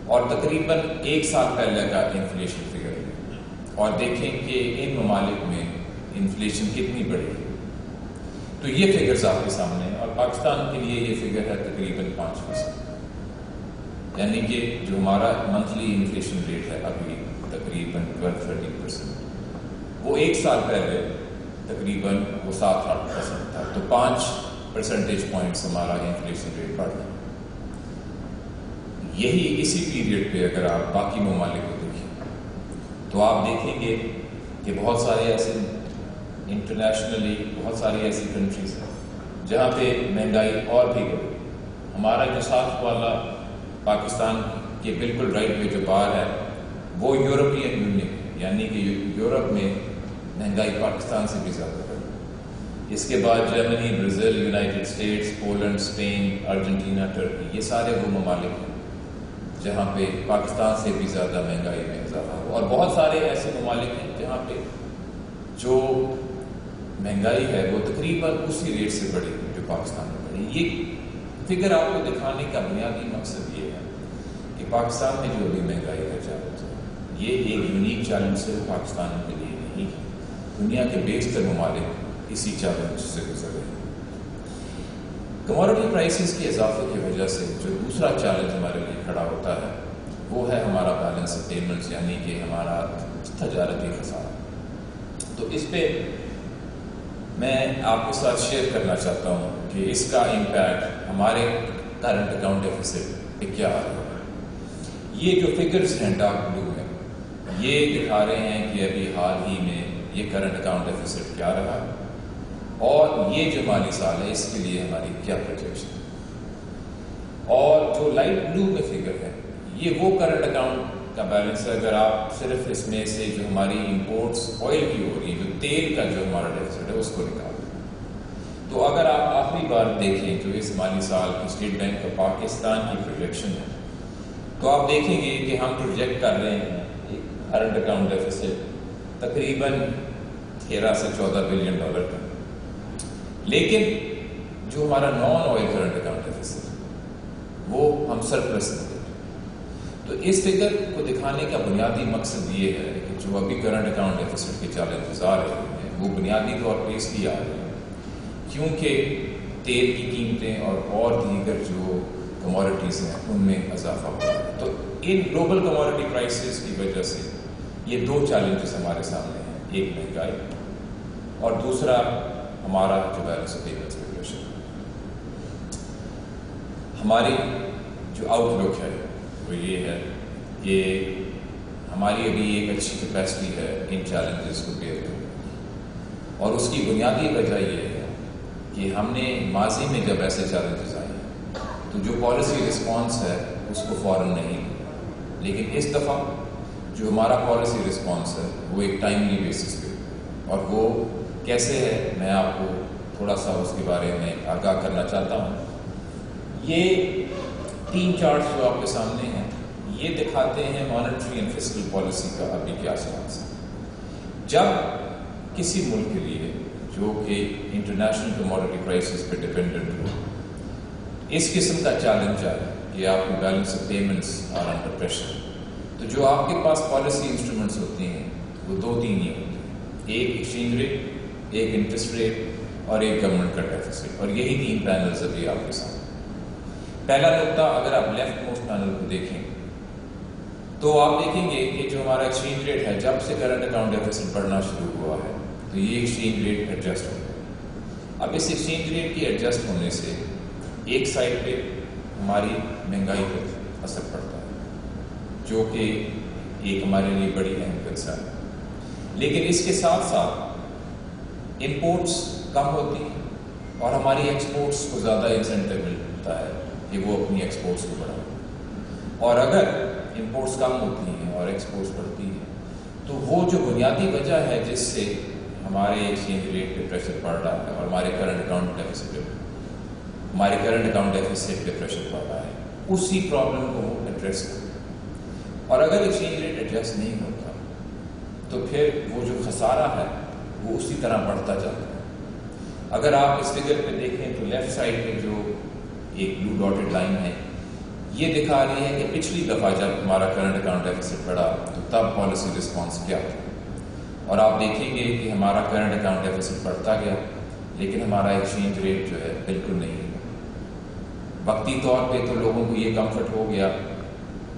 اور تقریباً 1 سال پہلے کا انفلیشن فگر لیں اور دیکھیں کہ ان ممالک میں انفلیشن کتنی بڑھی ہے تو یہ فگرز آپ کے سامنے ہیں. اور پاکستان کے لیے یہ فگر ہے تقریباً 5%. یعنی کہ جو ہمارا منتھلی انفلیشن ریٹ ہے ابھی تقریباً 12-13%, وہ 1 سال پہلے تقریباً وہ 7-8% تھا. تو 5 پرسنٹیج پوائنٹس ہمارا انفلیشن ریٹ بڑھ گیا. یہی اسی پیریڈ پہ اگر آپ باقی ممالک کو دیکھیں تو آپ دیکھیں گے کہ بہت سارے ایسے انٹرنیشنلی بہت ساری ایسی کنٹریز ہیں جہاں پہ مہنگائی اور بھی بڑھی. ہمارا جو ساتھ والا پاکستان کے بالکل رائٹ میں جو بار ہے وہ یورپین یونین, یعنی کہ یورپ میں مہنگائی پاکستان سے بھی زیادہ بڑھی. اس کے بعد Germany, Brazil, United States, Poland, Spain, Argentina, Turkey, یہ سارے وہ ممالک ہیں جہاں پہ پاکستان سے بھی زیادہ مہنگائی میں اضافہ ہوا. اور بہت سارے ایسے ممالک ہیں جہاں پہ جو مہنگائی ہے وہ تقریباً اسی ریٹ سے بڑھی جو پاکستان میں بڑھی. یہ فگر آپ کو دکھانے کا بنیادی مقصد یہ ہے کہ پاکستان میں جو ابھی مہنگائی کا چیلنج ہے یہ ایک یونیک چیلنج صرف پاکستان کے لیے نہیں ہے. دنیا کے بیشتر ممالک اسی چیلنج سے گزر رہے ہیں. کموڈٹی پرائسز کے اضافے کی وجہ سے جو دوسرا چیلنج ہمارے لیے کھڑا ہوتا ہے وہ ہے ہمارا بیلنس آف پیمنٹس، یعنی کہ ہمارا تجارتی خسارہ. تو اس پہ میں آپ کے ساتھ شیئر کرنا چاہتا ہوں کہ اس کا امپیکٹ ہمارے کرنٹ اکاؤنٹ ڈیفیسٹ پہ کیا آ رہا ہے. یہ جو فگرز ہیں ڈارک بلو میں، یہ دکھا رہے ہیں کہ ابھی حال ہی میں یہ کرنٹ اکاؤنٹ ڈیفیسٹ کیا رہا اور یہ جو مالی سال ہے اس کے لیے ہماری کیا پروجیکشن ہے. اور جو لائٹ بلو میں فگر ہے یہ وہ کرنٹ اکاؤنٹ کا بیلنس ہے. اگر آپ صرف اس میں سے جو ہماری امپورٹس آئل کی ہو رہی ہے، جو تیل کا جو ہمارا ڈیفیسٹ ہے اس کو نکال دیں، تو اگر آپ آخری بار دیکھیں جو اس مالی سال کی اسٹیٹ بینک آف پاکستان کی پروجیکشن ہے تو آپ دیکھیں گے کہ ہم پروجیکٹ کر رہے ہیں کرنٹ اکاؤنٹ ڈیفیسٹ تقریباً 13 سے 14 بلین ڈالر کا. لیکن جو ہمارا non oil current account deficit وہ ہم سرپلس میں. تو اس فگر کو دکھانے کا بنیادی مقصد یہ ہے کہ جو ابھی کرنٹ اکاؤنٹ ڈیفیسٹ کے چیلنجز آ رہے ہیں وہ بنیادی طور پہ اس لیے آ رہے ہیں کیونکہ تیل کی قیمتیں اور دیگر جو کموڈٹیز ہیں ان میں اضافہ ہو رہا ہے. تو ان گلوبل کموڈٹی پرائسز کی وجہ سے یہ دو چیلنجز ہمارے سامنے ہیں، ایک مہنگائی اور دوسرا ہمارا جو بیلنس آف پیمنٹس کا پریشر. ہماری جو آؤٹ لک ہے وہ یہ ہے کہ ہماری ابھی ایک اچھی کیپیسٹی ہے ان چیلنجز کو بیئر کرنے کی، اور اس کی بنیادی وجہ یہ ہے کہ ہم نے ماضی میں جب ایسے چیلنجز آئے تو جو پالیسی رسپانس ہے اس کو فوراً نہیں، لیکن اس دفعہ جو ہمارا پالیسی رسپانس ہے وہ ایک ٹائملی بیسس پہ، اور وہ کیسے ہے میں آپ کو تھوڑا سا اس کے بارے میں آگاہ کرنا چاہتا ہوں. یہ 3 چارٹس جو آپ کے سامنے ہیں یہ دکھاتے ہیں مانیٹری اینڈ فسکل پالیسی کا ابھی کیا سٹانس ہے. جب کسی ملک کے لیے جو کہ انٹرنیشنل کموڈٹی پرائسز پہ ڈپینڈنٹ ہو اس قسم کا چیلنج آئے کہ آپ کی balance of payments are under pressure, تو جو آپ کے پاس پالیسی انسٹرومنٹس ہوتے ہیں وہ 2-3 ہی ہوتے ہیں، ایک ایکسچینج ریٹ، ایک انٹرسٹ ریٹ اور ایک گورنمنٹ کا ڈیفیسٹ. اور یہی 3 پینلز ابھی آپ کے سامنے. پہلا نقطہ اگر آپ لیفٹ موسٹ پینل کو دیکھیں تو آپ دیکھیں گے کہ جو ہمارا ایکسچینج ریٹ ہے جب سے کرنٹ اکاؤنٹ ڈیفیسٹ بڑھنا شروع ہوا ہے تو یہ ایکسچینج ریٹ ایڈجسٹ ہو گیا. اب اس ایکسچینج ریٹ کی ایڈجسٹ ہونے سے ایک سائڈ پہ ہماری مہنگائی پر اثر پڑتا ہے جو کہ ایک ہمارے لیے بڑی اہم کنسرن ہے. لیکن اس کے ساتھ ساتھ امپورٹس کم ہوتی ہیں اور ہماری ایکسپورٹس کو زیادہ انسینٹیو ملتا ہے کہ وہ اپنی ایکسپورٹس کو بڑھائیں. اور اگر امپورٹس کم ہوتی ہیں اور ایکسپورٹس بڑھتی ہیں تو وہ جو بنیادی وجہ ہے جس سے ہمارے ایکسچینج ریٹ پہ پریشر پڑ رہا ہے اور ہمارے کرنٹ اکاؤنٹ ڈیفیسٹ پہ پریشر پڑ رہا ہے اسی پرابلم کو وہ ایڈریس کریں. اور اگر ایکسچینج ریٹ ایڈجسٹ نہیں ہوتا تو پھر وہ جو خسارہ ہے وہ اسی طرح بڑھتا جاتا ہے. اگر آپ اس فگر پہ دیکھیں تو لیفٹ سائڈ پہ جو ایک بلو ڈاٹڈ لائن ہے یہ دکھا رہی ہے کہ پچھلی دفعہ جب ہمارا کرنٹ اکاؤنٹ ڈیفیسٹ بڑھا تو تب پالیسی رسپانس کیا تھا. اور آپ دیکھیں گے کہ ہمارا کرنٹ اکاؤنٹ ڈیفیسٹ بڑھتا گیا لیکن ہمارا ایکسچینج ریٹ جو ہے بالکل نہیں. وقتی طور پہ تو لوگوں کو یہ کمفرٹ ہو گیا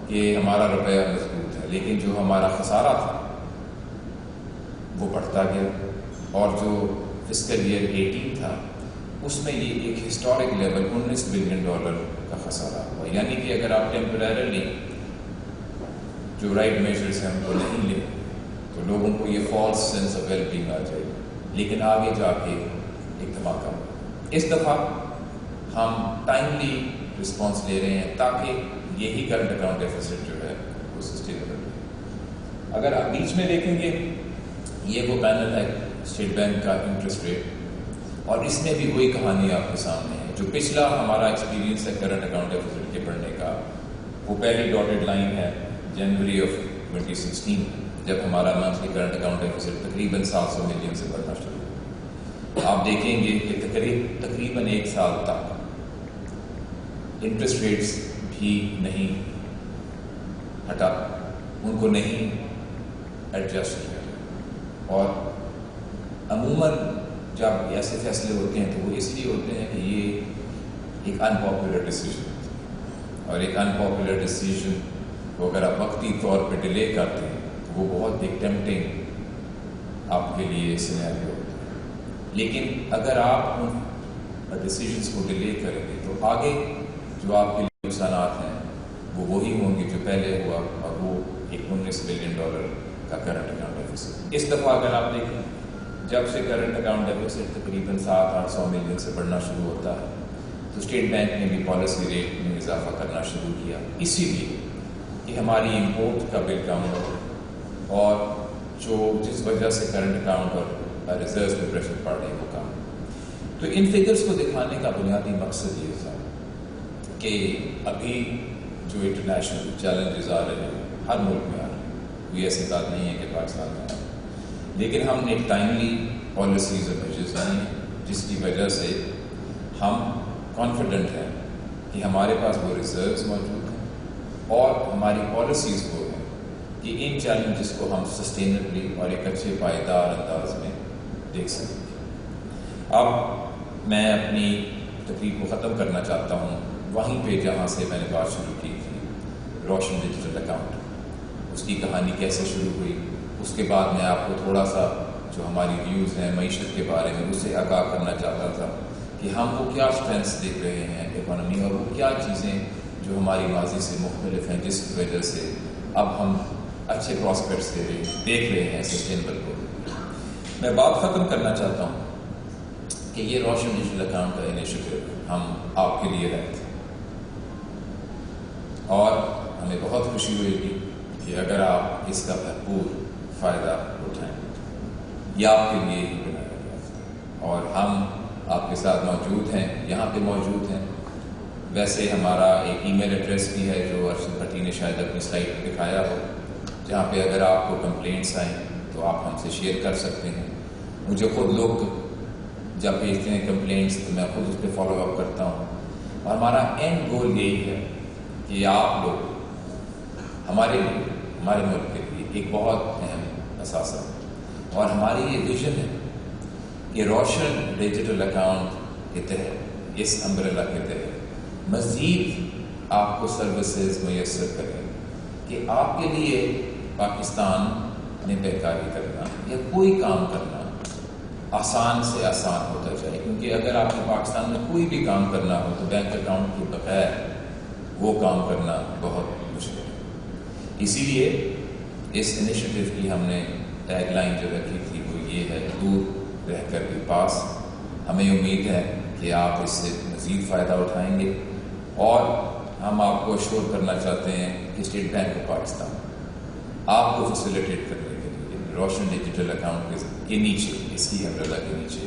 کہ ہمارا روپیہ مضبوط ہے، لیکن جو ہمارا خسارہ تھا وہ بڑھتا گیا. اور جو فسکل ایئر 18 تھا اس میں یہ ایک ہسٹورک لیول 19 بلین ڈالر کا خسارہ ہوا. یعنی کہ اگر آپ ٹیمپریرلی جو رائٹ میجرز ہیں ان کو نہیں لیں تو لوگوں کو یہ false sense of well being آ جائے گی، لیکن آگے جا کے ایک دھماکہ ہوا. اس دفعہ ہم ٹائملی رسپانس لے رہے ہیں تاکہ یہی کرنٹ اکاؤنٹ ڈیفیسٹ جو ہے وہ سسٹینیبل رہے. اگر آپ بیچ میں دیکھیں گے یہ وہ پینل ہے اسٹیٹ بینک کا انٹرسٹ ریٹ، اور اس میں بھی وہی کہانی آپ کے سامنے ہے. جو پچھلا ہمارا ایکسپیرینس ہے کرنٹ اکاؤنٹ ڈیفیسٹ کے بڑھنے کا وہ پہلی ڈاٹڈ لائن ہے جنوری آف 2016 جب ہمارا منتھلی کرنٹ اکاؤنٹ ڈیفیسٹ تقریباً 700 ملین سے بڑھنا شروع ہوا. آپ دیکھیں گے کہ تقریباً 1 سال تک انٹرسٹ ریٹس بھی نہیں ہٹا، ان کو نہیں ایڈجسٹ کیا. اور عموماً جب ایسے فیصلے ہوتے ہیں تو وہ اس لیے ہوتے ہیں کہ یہ ایک انپاپولر ڈیسیجن اور ایک انپاپولر ڈیسیجن کو اگر آپ وقتی طور پہ ڈیلے کرتے ہیں تو وہ بہت ایک ٹیمپٹنگ آپ کے لیے سینیریو ہوتا ہے. لیکن اگر آپ ان ڈیسیجنس کو ڈیلے کریں گے تو آگے جو آپ کے لیے نقصانات ہیں وہ وہی ہوں گے جو پہلے ہوا, اور وہ ایک $19 بلین کا کرنٹ اکاؤنٹ ڈیفیسٹ. اس دفعہ اگر آپ دیکھیں جب سے کرنٹ اکاؤنٹ ڈیفیسٹ تقریباً 700-800 ملین سے بڑھنا شروع ہوتا ہے تو اسٹیٹ بینک نے بھی پالیسی ریٹ میں اضافہ کرنا شروع کیا, اسی لیے کہ ہماری امپورٹ کا بل کم ہو اور جس وجہ سے کرنٹ اکاؤنٹ اور ریزروز پہ پریشر پڑ رہے ہیں وہ کم. تو ان فگرس کو دکھانے کا بنیادی مقصد یہ تھا کہ ابھی جو انٹرنیشنل چیلنجز آ رہے ہیں ہر ملک میں آ رہے ہیں, کوئی ایسی بات نہیں ہے کہ پاکستان میں آ رہے ہیں, لیکن ہم نے ٹائملی پالیسیز اور میجرز لی ہیں جس کی وجہ سے ہم کانفیڈنٹ ہیں کہ ہمارے پاس وہ ریزروز موجود ہیں اور ہماری پالیسیز وہ ہیں کہ ان چیلنجز کو ہم سسٹینبلی اور ایک اچھے پائیدار انداز میں دیکھ سکیں. اب میں اپنی تقریر کو ختم کرنا چاہتا ہوں وہیں پہ جہاں سے میں نے بات شروع کی تھی, روشن ڈیجیٹل اکاؤنٹ, اس کی کہانی کیسے شروع ہوئی. اس کے بعد میں آپ کو تھوڑا سا جو ہماری ویوز ہیں معیشت کے بارے میں اسے آگاہ کرنا چاہتا تھا کہ ہم وہ کیا اسٹرینتھس دیکھ رہے ہیں اکانومی, اور وہ کیا چیزیں جو ہماری ماضی سے مختلف ہیں جس کی وجہ سے اب ہم اچھے پراسپیکٹس دیکھ رہے ہیں سسٹینبل کو. میں بات ختم کرنا چاہتا ہوں کہ یہ روشن ڈیجیٹل اکاؤنٹ کا انیشیٹو ہم آپ کے لیے لائے تھے اور ہمیں بہت خوشی ہوئی گی کہ اگر آپ اس کا بھرپور فائدہ اٹھائیں. یہ آپ کے لیے ہی بنایا گیا تھا اور ہم آپ کے ساتھ موجود ہیں, یہاں پہ موجود ہیں. ویسے ہمارا ایک ای میل ایڈریس بھی ہے جو ارشد بھٹی نے شاید اپنی سلائڈ پہ دکھایا ہو, جہاں پہ اگر آپ کو کمپلینٹس آئیں تو آپ ہم سے شیئر کر سکتے ہیں. مجھے خود لوگ جب بھیجتے ہیں کمپلینٹس تو میں خود اس پہ فالو اپ کرتا ہوں, اور ہمارا اینڈ گول یہی ہے کہ آپ لوگ ہمارے ملک کے لیے ایک بہت اہم اثاثہ ہے, اور ہماری یہ ویژن ہے کہ روشن ڈیجیٹل اکاؤنٹ کے تحت, اس امبریلا کے تحت مزید آپ کو سروسز میسر کریں کہ آپ کے لیے پاکستان میں بہکاری کرنا یا کوئی کام کرنا آسان سے آسان ہوتا جائے. کیونکہ اگر آپ نے پاکستان میں کوئی بھی کام کرنا ہو تو بینک اکاؤنٹ کے بغیر وہ کام کرنا بہت مشکل ہے. اسی لیے اس انیشیٹو کی ہم نے ٹیگ لائن جو رکھی تھی وہ یہ ہے, دور رہ کر بھی پاس. ہمیں امید ہے کہ آپ اس سے مزید فائدہ اٹھائیں گے, اور ہم آپ کو اشور کرنا چاہتے ہیں کہ اسٹیٹ بینک آف پاکستان آپ کو فیسیلیٹیٹ کرنے کے لیے روشن ڈیجیٹل اکاؤنٹ کے نیچے, اس کی امبریلا کے نیچے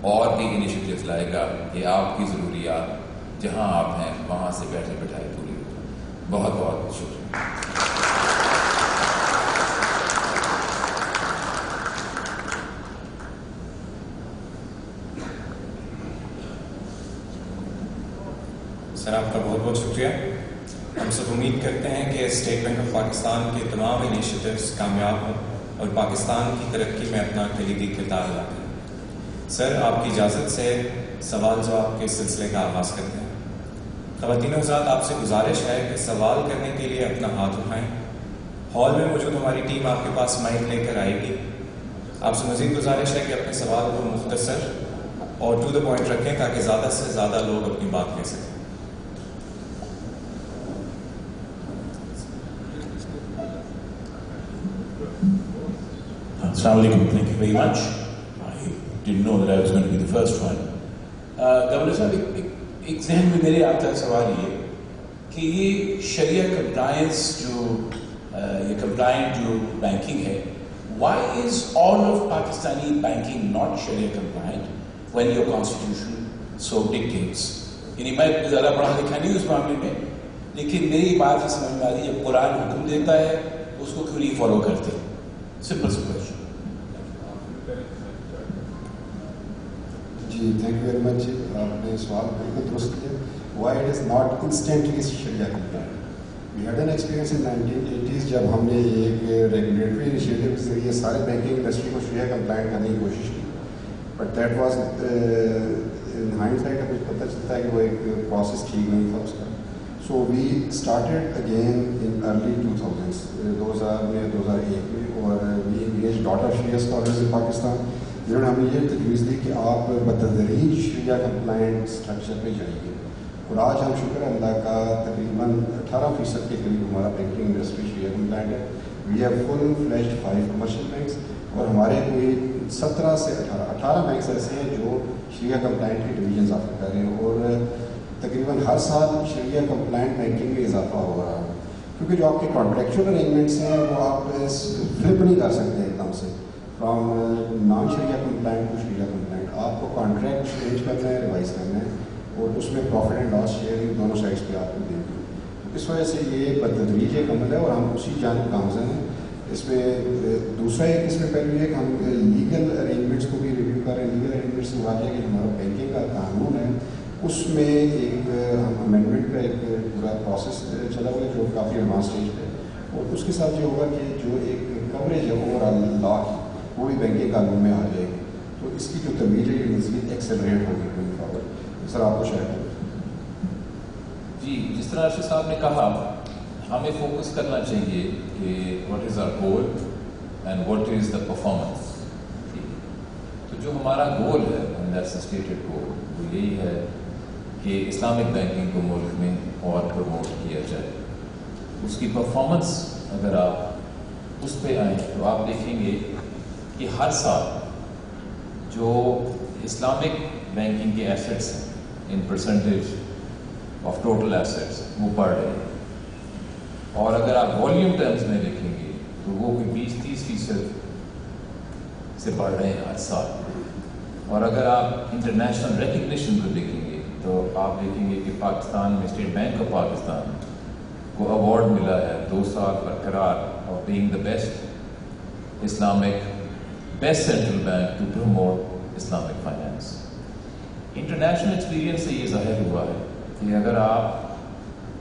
اور بھی انیشیٹیوز لائے گا کہ آپ کی ضروریات جہاں آپ ہیں وہاں سے بیٹھے بٹھائے پوری ہو. بہت بہت شکریہ. سر آپ کا بہت بہت شکریہ. ہم سب امید کرتے ہیں کہ اسٹیٹ بینک آف پاکستان کے تمام انیشیٹوز کامیاب ہوں اور پاکستان کی ترقی میں اپنا کلیدی کردار ادا کریں. سر آپ کی اجازت سے سوال جواب کے سلسلے کا آغاز کرتے ہیں. خواتین و حضرات, آپ سے گزارش ہے کہ سوال کرنے کے لیے اپنا ہاتھ اٹھائیں. ہال میں موجود ہماری ٹیم آپ کے پاس مائک لے کر آئے گی. آپ سے مزید گزارش ہے کہ اپنے سوال کو مختصر اور ٹو دا پوائنٹ رکھیں تاکہ زیادہ سے زیادہ لوگ اپنی بات کہہ سکیں. Assalamu alaikum. Thank you very much. I didn't know that I was going to be the first one. Governor صاحب, ایک ذہن میں میرے آتا ہے سوال یہ کہ یہ شریعہ کمپلائنس یہ کمپلائنٹ جو بینکنگ ہے, why is all of Pakistani banking not Sharia compliant when your constitution so dictates? یعنی میں زیادہ پڑھا لکھا نہیں اس معاملے میں, لیکن میری بات یہ سمجھ میں آ رہی ہے جب قرآن حکم دیتا ہے اس کو کیوں نہیں فالو کرتے. سمپل سا کویشچن. جی تھینک یو ویری مچ. آپ نے سوال بالکل درست کیا. Why it is not instantly Shariah compliant. We had an experience in 1980s جب ہم نے ایک ریگولیٹری انیشیٹو کے ذریعے سارے بینکنگ انڈسٹری کو شریعہ کمپلائنٹ کرنے کی کوشش کی. But that was hind side کا کچھ پتہ چلتا ہے کہ وہ ایک پروسیس ٹھیک نہیں تھا اس کا. So we started again in early 2000s 2000 میں 2001 میں, اور we engage daughter Shariah scholars in Pakistan, جنہوں نے ہمیں یہ تجویز دی کہ آپ بتدریج شریعہ کمپلائنٹ اسٹرکچر پہ جائیے. اور آج ہم شکر اللہ کا تقریباً 18% کے قریب ہمارا بینکنگ انڈسٹری شریعہ کمپلائنٹ ہے. We have full fledged 5 commercial banks, اور ہمارے کوئی 17 سے 18 بینکس ایسے ہیں جو شریعہ کمپلائنٹ کے ڈویژنز آفر کر رہے ہیں, اور تقریباً ہر سال شریعہ کمپلائنٹ بینکنگ میں اضافہ ہو رہا ہے, کیونکہ جو آپ کے کانٹریکچوئل ارینجمنٹس ہیں وہ آپ فلپ نہیں کر سکتے ایک دم سے from non Shariah compliant to Shariah compliant. آپ کو کانٹریکٹ چینج کرنا ہے, ریوائز کرنا ہے, اور اس میں پروفٹ اینڈ لاس شیئرنگ دونوں سائڈس پہ آپ کو دیں گے. اس وجہ سے یہ بتدریج ایک عمل ہے, اور ہم اسی جانب گامزن ہیں. اس میں دوسرا ایک اس میں پہلو یہ کہ ہم لیگل ارینجمنٹس کو بھی ریویو کر رہے ہیں. لیگل ارینجمنٹس سے مراد ہے کہ ہمارا بینکنگ کا قانون ہے, اس میں ایک امینڈمنٹ کا ایک پورا پروسیس چلا ہوا ہے جو کافی ایڈوانس اسٹیج پہ, اور اس کے ساتھ یہ ہوگا کہ جو ایک کوریج ہے اوور آل لا کی وہ بھی بینکنگ قانون میں آ جائے گی. تو اس کی جو تمیز ہے یہ مزید ایکسلریٹ ہوگی گوئنگ فارورڈ. سر آپ کو شاید جی, جس طرح ارشد صاحب نے کہا, ہمیں فوکس کرنا چاہیے کہ what is our goal and what is the performance. تو جو ہمارا گول ہے, دیٹس اے اسٹیٹڈ گول, وہ یہی ہے کہ اسلامک بینکنگ کو ملک میں اور پروموٹ کیا جائے. اس کی پرفارمنس اگر آپ اس پہ آئیں تو آپ دیکھیں گے کہ ہر سال جو اسلامک بینکنگ کے ایسٹس ہیں ان پرسنٹیج آف ٹوٹل ایسٹس وہ بڑھ رہے ہیں, اور اگر آپ والیوم ٹرمز میں دیکھیں گے تو وہ کوئی 20-30% سے بڑھ رہے ہیں ہر سال. اور اگر آپ انٹرنیشنل ریکگنیشن کو دیکھیں گے تو آپ دیکھیں گے کہ پاکستان میں اسٹیٹ بینک آف پاکستان کو ایوارڈ ملا ہے 2 سال برقرار of being the best Islamic best central bank to promote Islamic finance. International experience سے یہ ظاہر ہوا ہے کہ اگر آپ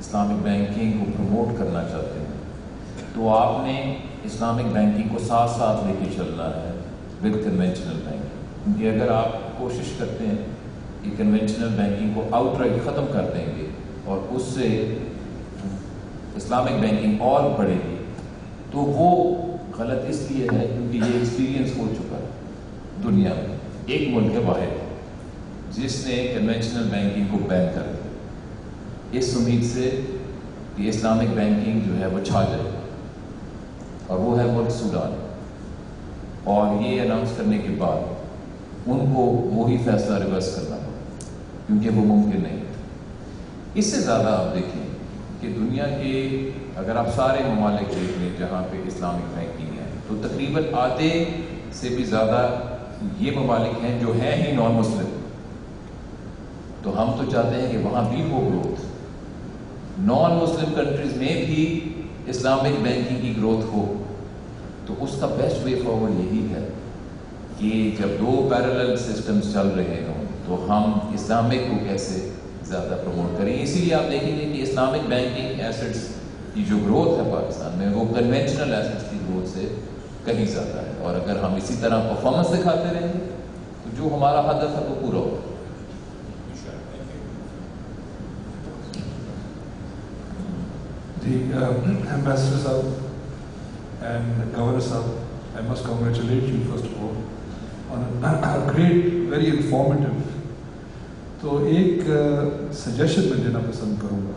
اسلامک بینکنگ کو پروموٹ کرنا چاہتے ہیں تو آپ نے اسلامک بینکنگ کو ساتھ ساتھ لے کے چلنا ہے ود کنونشنل بینکنگ. کیونکہ اگر آپ کوشش کرتے ہیں کہ کنونشنل بینکنگ کو آؤٹ رائٹ ختم کر دیں گے اور اس سے اسلامک بینکنگ اور بڑھے گی, تو وہ غلط اس لیے ہے کیونکہ یہ ایکسپیرینس ہو چکا ہے دنیا میں. ایک ملک ہے واحد جس نے کنونشنل بینکنگ کو بین کر دیا اس امید سے کہ اسلامک بینکنگ جو ہے وہ چھا جائے, اور وہ ہے ملک سوڈان. اور یہ اناؤنس کرنے کے بعد ان کو وہی فیصلہ ریورس کرنا پڑا کیونکہ وہ ممکن نہیں تھا. اس سے زیادہ آپ دیکھیں کہ دنیا کے اگر آپ سارے ممالک دیکھ لیں جہاں پہ اسلامک بینکنگ ہے تو تقریباً آدھے سے بھی زیادہ یہ ممالک ہیں جو ہیں ہی نان مسلم. تو ہم تو چاہتے ہیں کہ وہاں بھی ہو گروتھ, نان مسلم کنٹریز میں بھی اسلامک بینکنگ کی گروتھ ہو. تو اس کا بیسٹ وے فارورڈ یہی ہے کہ جب 2 پیرالل سسٹمز چل رہے ہوں تو ہم اسلامک کو کیسے زیادہ پروموٹ کریں. اسی لیے آپ دیکھیں گے کہ اسلامک بینکنگ ایسٹس کی جو گروتھ ہے پاکستان میں وہ کنونشنل ایسٹس کی گروتھ سے کہیں زیادہ ہے. اور اگر ہم اسی طرح پرفارمنس دکھاتے رہیں گے تو جو ہمارا ہدف ہے وہ پورا ہوگا. Ambassador Sahab and Governor Sahab, I must congratulate you first of all on a great, very informative. تو ایک سجیشن میں دینا پسند کروں گا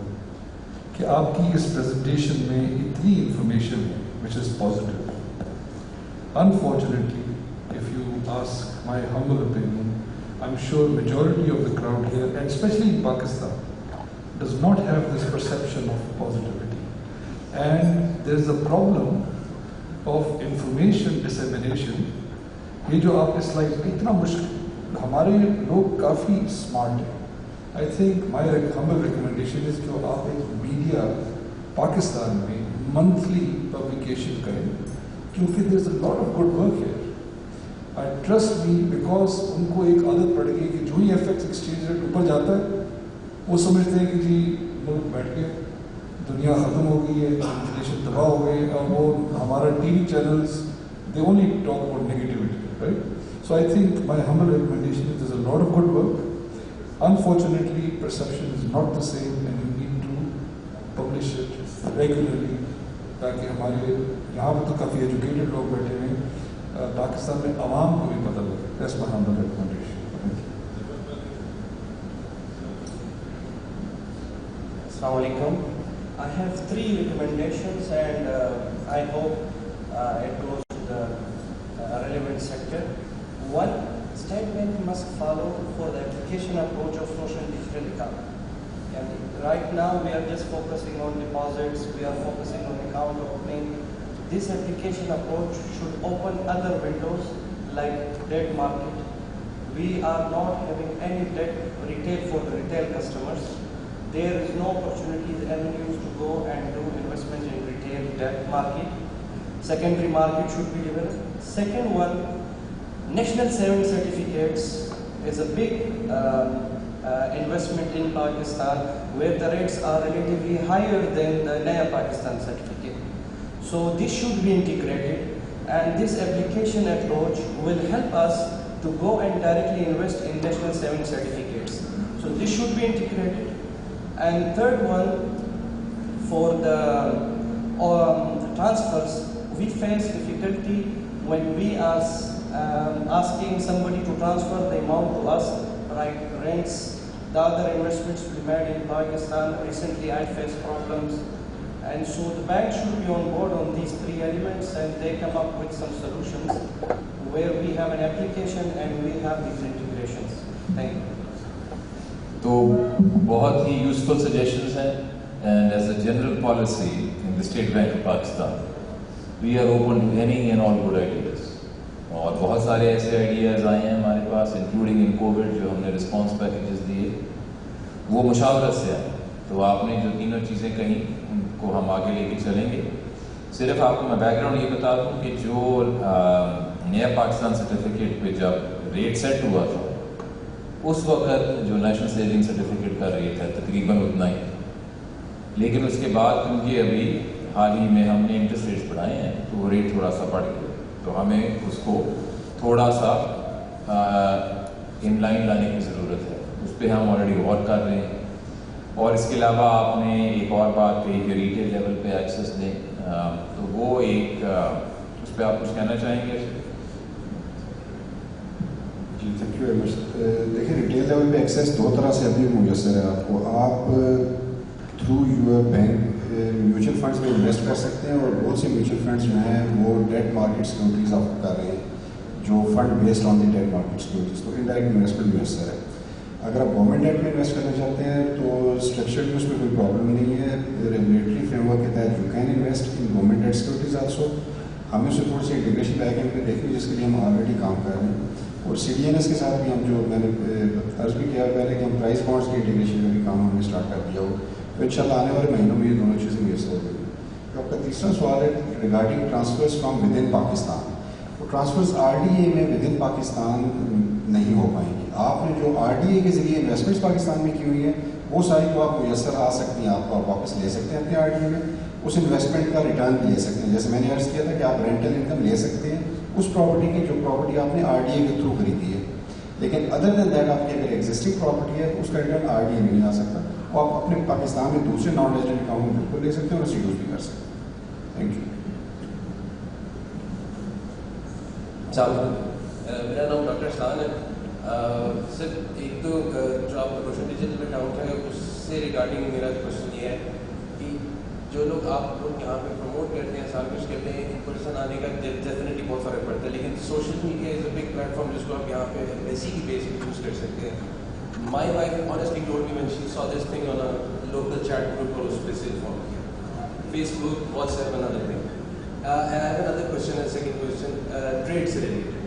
کہ آپ کی اس پریزنٹیشن میں اتنی انفارمیشن ہے which is positive. Unfortunately, if you ask my humble opinion, I'm sure majority of the crowd here, and especially in Pakistan, does not have this perception of positivity. And there is a problem of information dissemination. یہ جو آپ کے slide پہ اتنا مشکل, ہمارے لوگ کافی smart ہیں. I think my humble recommendation از کہ آپ ایک میڈیا پاکستان میں منتھلی پبلیکیشن کریں کیونکہ there is a lot of good work here. I trust me because ان کو ایک عادت پڑ گئی کہ جو ہی ایف ایکس ایکسچینج ریٹ اوپر جاتا ہے وہ سمجھتے ہیں کہ جی ملک بیٹھ گیا, دنیا ختم ہو گئی ہے, انفلیشن تباہ ہو گئی. اور وہ ہمارا T V channels they only talk about negativity, right. So I think my humble recommendation is there's a lot of good work. Unfortunately, perception is not the same and you need to publish it regularly تاکہ ہمارے یہاں پہ تو کافی educated لوگ بیٹھے ہیں, پاکستان میں عوام کو بھی پتہ لگے. That's my humble recommendation. Assalamu alaikum. I have 3 recommendations and I hope it goes to the relevant sector. One, State Bank must follow for the application approach of social digital account. And right now we are just focusing on deposits, we are focusing on account opening. This application approach should open other windows like debt market. We are not having any debt retail for the retail customers. There is no opportunities, avenues to go and do investment in retail debt market. Secondary market should be developed. Second one, national saving certificates is a big investment in Pakistan where the rates are relatively higher than the Naya Pakistan certificate. So this should be integrated and this application approach will help us to go and directly invest in national saving certificates. So this should be integrated. And third one, for the transfers, we face difficulty when we are asking somebody to transfer the amount to us, like rents, the other investments we made in Pakistan. Recently I faced problems. And so the bank should be on board on these 3 elements and they come up with some solutions where we have an application and we have these integrations. Thank you. تو بہت ہی useful suggestions ہیں and as a general policy in the State bank of Pakistan we are open to any and all good ideas. اور بہت سارے ایسے ideas آئے ہیں ہمارے پاس انکلوڈنگ ان کووڈ جو ہم نے رسپانس پیکیجز دیے وہ مشاورت سے آئے. تو آپ نے جو تینوں چیزیں کہیں ان کو ہم آگے لے کے چلیں گے. صرف آپ کو میں بیک گراؤنڈ یہ بتا دوں کہ جو نیا پاکستان سرٹیفکیٹ پہ جب ریٹ سیٹ ہوا تھا اس وقت جو نیشنل سیونگ سرٹیفکیٹ کا ریٹ ہے تقریباً اتنا ہی, لیکن اس کے بعد کیونکہ ابھی حال ہی میں ہم نے انٹرسٹ ریٹس بڑھائے ہیں تو وہ ریٹ تھوڑا سا بڑھ گیا, تو ہمیں اس کو تھوڑا سا ان لائن لانے کی ضرورت ہے. اس پہ ہم آلریڈی غور کر رہے ہیں. اور اس کے علاوہ آپ نے ایک اور بات کہی کہ ریٹیل لیول پہ ایکسیس دیں, تو وہ ایک اس پہ آپ کچھ کہنا چاہیں گے؟ جی تھینک یو ویری مچ. دیکھیں ریٹیل لیول پہ ایکسیس 2 طرح سے ابھی میسر ہے آپ کو. آپ through your bank mutual funds میں انویسٹ کر سکتے ہیں اور بہت سے میوچل فنڈس جو ہیں وہ ڈیٹ مارکیٹ سیکورٹیز آپ کر رہے ہیں جو fund based on the debt market securities. تو انڈائریکٹ انویسٹمنٹ میسر ہے. اگر آپ گورنمنٹ ڈیٹ میں انویسٹ کرنا چاہتے ہیں تو اسٹرکچر میں اس میں کوئی پرابلم نہیں ہے. ریگولیٹری فریم ورک کے تحت you can invest in government debt securities also. ہمیں اس سے تھوڑی سی انٹیگریشن بیک اینڈ میں دیکھیں جس کے لیے ہم آلریڈی کام کر رہے ہیں. اور سی ڈی این ایس کے ساتھ بھی ہم جو میں نے عرض بھی کیا پہلے کہ ہم پرائز بانڈس کی انٹیگریشن کا بھی کام ہم نے اسٹارٹ کر دیا ہو. تو ان شاء اللہ آنے والے مہینوں میں یہ دونوں چیزیں میسر ہو گئی. تو آپ کا تیسرا سوال ہے regarding transfers from with in Pakistan. وہ ٹرانسفرز آر ڈی اے میں ود ان پاکستان نہیں ہو پائیں گی. آپ نے جو آر ڈی اے کے ذریعے انویسٹمنٹس پاکستان میں کی ہوئی ہیں وہ ساری تو آپ میسر آ سکتی ہیں, آپ واپس لے سکتے ہیں اپنے آر ڈی اے میں, اس انویسٹمنٹ کا ریٹرن لے سکتے ہیں. جیسے میں نے عرض کیا تھا کہ آپ رینٹل انکم لے سکتے ہیں اس پراپرٹی کی جو پراپرٹی آپ نے آر ڈی اے کے تھرو خریدی ہے. لیکن ادر دین دیٹ آپ کی اگر ایگزسٹنگ پراپرٹی ہے اس کا ریٹرن آر ڈی اے میں نہیں آ سکتا. وہ آپ اپنے پاکستان میں دوسرے نان ریزیڈنٹ اکاؤنٹ میں بالکل لے سکتے ہیں اور اسے یوز بھی کر سکتے ہیں. Thank you. میرا نام ڈاکٹر اسلان ہے. سر ایک تو جو آپ کا روشن ڈیجیٹل اکاؤنٹ ہے اس سے ریگارڈنگ میرا کوشچن یہ ہے کہ جو لوگ آپ لوگ یہاں پہ پروموٹ کرتے ہیں سارکش کرتے ہیں ان پرسن آنے کا ڈیفینیٹلی بہت فرق پڑتا ہے, لیکن social media is a big plate form جس کو آپ یہاں پہ ایسی کی بیس پہ یوز کر سکتے ہیں. My wife honestly told me when she saw this thing on a local chat group اور اس پہ سے انفارم کیا. فیس بک, واٹس ایپ بنا لیتے ہیں. another question ہے, second question ٹریڈ سے ریلیٹڈ.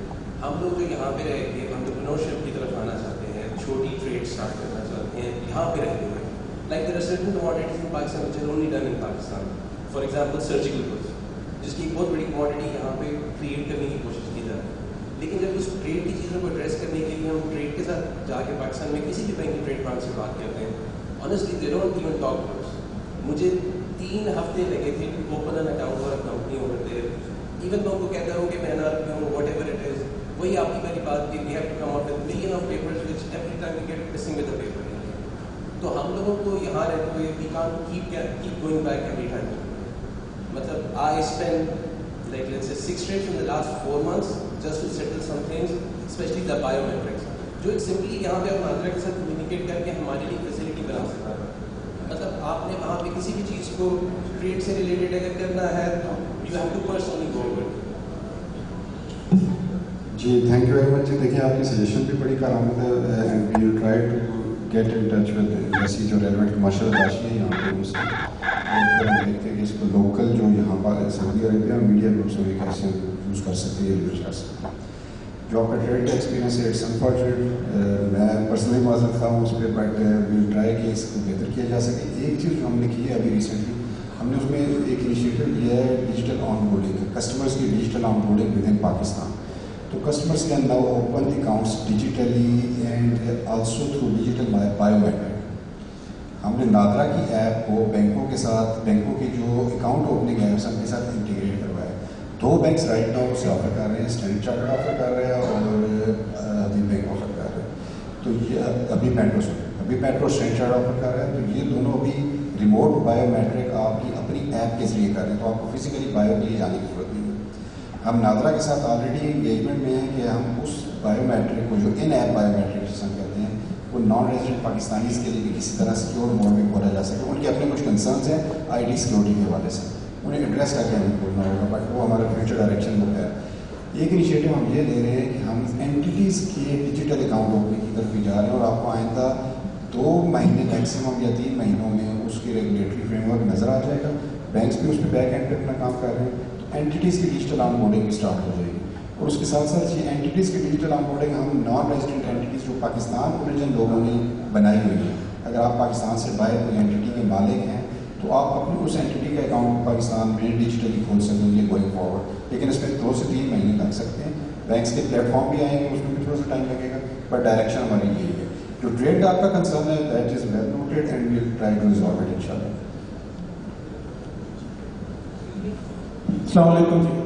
ہم لوگ جو یہاں پہ رہ کے انٹرپرینورشپ کی طرف آنا چاہتے ہیں, چھوٹی ٹریڈ اسٹارٹ کرنا چاہتے ہیں یہاں پہ رہتے ہوئے, like there are certain commodities in Pakistan which are only done in Pakistan. For example surgical goods جس کی ایک بہت بڑی کموڈیٹی یہاں پہ کریٹ کرنے کی کوشش کی جا رہی ہے, لیکن جب اس ٹریڈ کی چیزوں کو ایڈریس کرنے کے لیے ہم ٹریڈ کے ساتھ جا کے پاکستان میں کسی بھی بینکنگ ٹریڈ برانچ سے بات کرتے ہیں, honestly they don't even talk to us. مجھے 3 ہفتے لگے تھے to open an account for a company over there. Even میں ان کو کہتا ہوں کہ میں NRP ہوں, واٹ ایور اٹ از, وہ وہی آپ کی پہلی بات کہ we have to come up with million of papers which every time we get missing with the paper. تو ہم لوگوں کو یہاں رہتے ہوئے we can't keep going back every time. مطلب I spent like let's say 6 trips in the last 4 months just to settle some things, especially the biometrics. جو ایک سمپلی یہاں پہ آپ ناظرہ کے ساتھ کمیونیکیٹ کر کے ہمارے لیے فیسلٹی بنا سکتا ہے. مطلب آپ نے وہاں پہ کسی بھی چیز کو ٹریڈ سے ریلیٹڈ اگر کرنا ہے تو you have to personally go over. جی تھینک یو ویری مچ. جی دیکھیں آپ کی سجیشن بھی بڑی کارآمد ہے and we will try to get in touch with ایسی جو ریلیونٹ کمرشل اتاشی ہیں یہاں پہ ان سے اور ہم دیکھتے ہیں کہ اس کو لوکل جو یہاں پر سعودی عربیہ میڈیا گروپس میں کیسے یوز کر سکتے ہیں یوز کر سکتے ہیں. جو آپ کا ٹریڈ کا ایکسپیرینس ہے اٹس انفارچونیٹ. میں پرسنلی معذرت خواہ ہوں اس پہ بٹ وی ول ٹرائی کہ اس کو بہتر کیا جا سکے. ایک چیز جو ہم نے کی ہے ابھی ریسنٹلی ہم نے اس میں ایک انیشیٹو لیا ہے ڈیجیٹل آن بورڈنگ, کسٹمرس کی digital onboarding within Pakistan. تو customers can now open the accounts digitally and also through digital biometric. ہم نے نادرا کی ایپ کو بینکوں کے ساتھ, بینکوں کی جو اکاؤنٹ اوپننگ ہے سب کے ساتھ انٹیگریٹ کروایا. 2 بینکس رائٹ ناؤ اسے آفر کر رہے ہیں, اسٹینڈرڈ چارٹرڈ آفر کر رہے ہیں اور حدیث بینک آفر کر رہے ہیں. تو یہ ابھی میٹرو اسٹینڈرڈ چارٹرڈ آفر کر رہے ہیں. تو یہ دونوں بھی ریموٹ بایو میٹرک آپ کی اپنی ایپ کے ذریعے کر رہے ہیں, تو آپ کو فزیکلی بایو کے لیے جانے کی ضرورت نہیں ہے. ہم نادرا کے ساتھ آلریڈی انگیجمنٹ میں ہیں کہ ہم اس بایو میٹرک کو جو ان ایپ بایو میٹرک جس ہم کہتے ہیں وہ نان ریزیڈنٹ پاکستانیز کے لیے بھی کسی طرح سیکیور موڈ میں کھولا جا سکے. ان کے اپنے کچھ کنسرنس ہیں آئی ٹی سیکورٹی کے حوالے سے, انہیں ایڈریس کر کے ہمیں کھولنا ہوگا, بٹ وہ ہمارا فیوچر ڈائریکشن ہوتا ہے. ایک انیشیٹو ہم یہ لے رہے ہیں کہ ہم اینٹیز کے ڈیجیٹل اکاؤنٹ اوپننگ کی طرف بھی جا رہے ہیں اور آپ کو آئندہ 2 مہینے میکسیمم یا 3 مہینوں میں اس کے ریگولیٹری فریم ورک نظر آ جائے گا. بینکس بھی اس پہ بیک اینڈ پہ اپنا کام کر رہے ہیں. تو اینٹیز کی ڈیجیٹل آن بورڈنگ بھی اسٹارٹ ہو جائے گی. اور اس کے ساتھ ساتھ یہ اینٹیز کی ڈیجیٹل آن بورڈنگ ہم نان ریزیڈنٹ اینٹیز جو پاکستان اوریجن لوگوں نے بنائی ہوئی ہے, اگر آپ پاکستان سے باہر کوئی اینٹی کے مالک ہیں تو آپ اپنی اس اینٹی کا اکاؤنٹ پاکستان میں ڈیجیٹلی کھول سکیں گے گوئنگ فارورڈ. لیکن اس میں 2 سے 3 مہینے لگ سکتے ہیں. بینکس کے پلیٹ فارم بھی آئیں گے, اس میں بھی تھوڑا سا ٹائم لگے گا, بٹ ڈائریکشن ہماری یہی ہے. جو ٹریڈ کا آپ کا کنسرن ہے that is well noted and we will try to resolve it انشاءاللہ. السلام علیکم جی.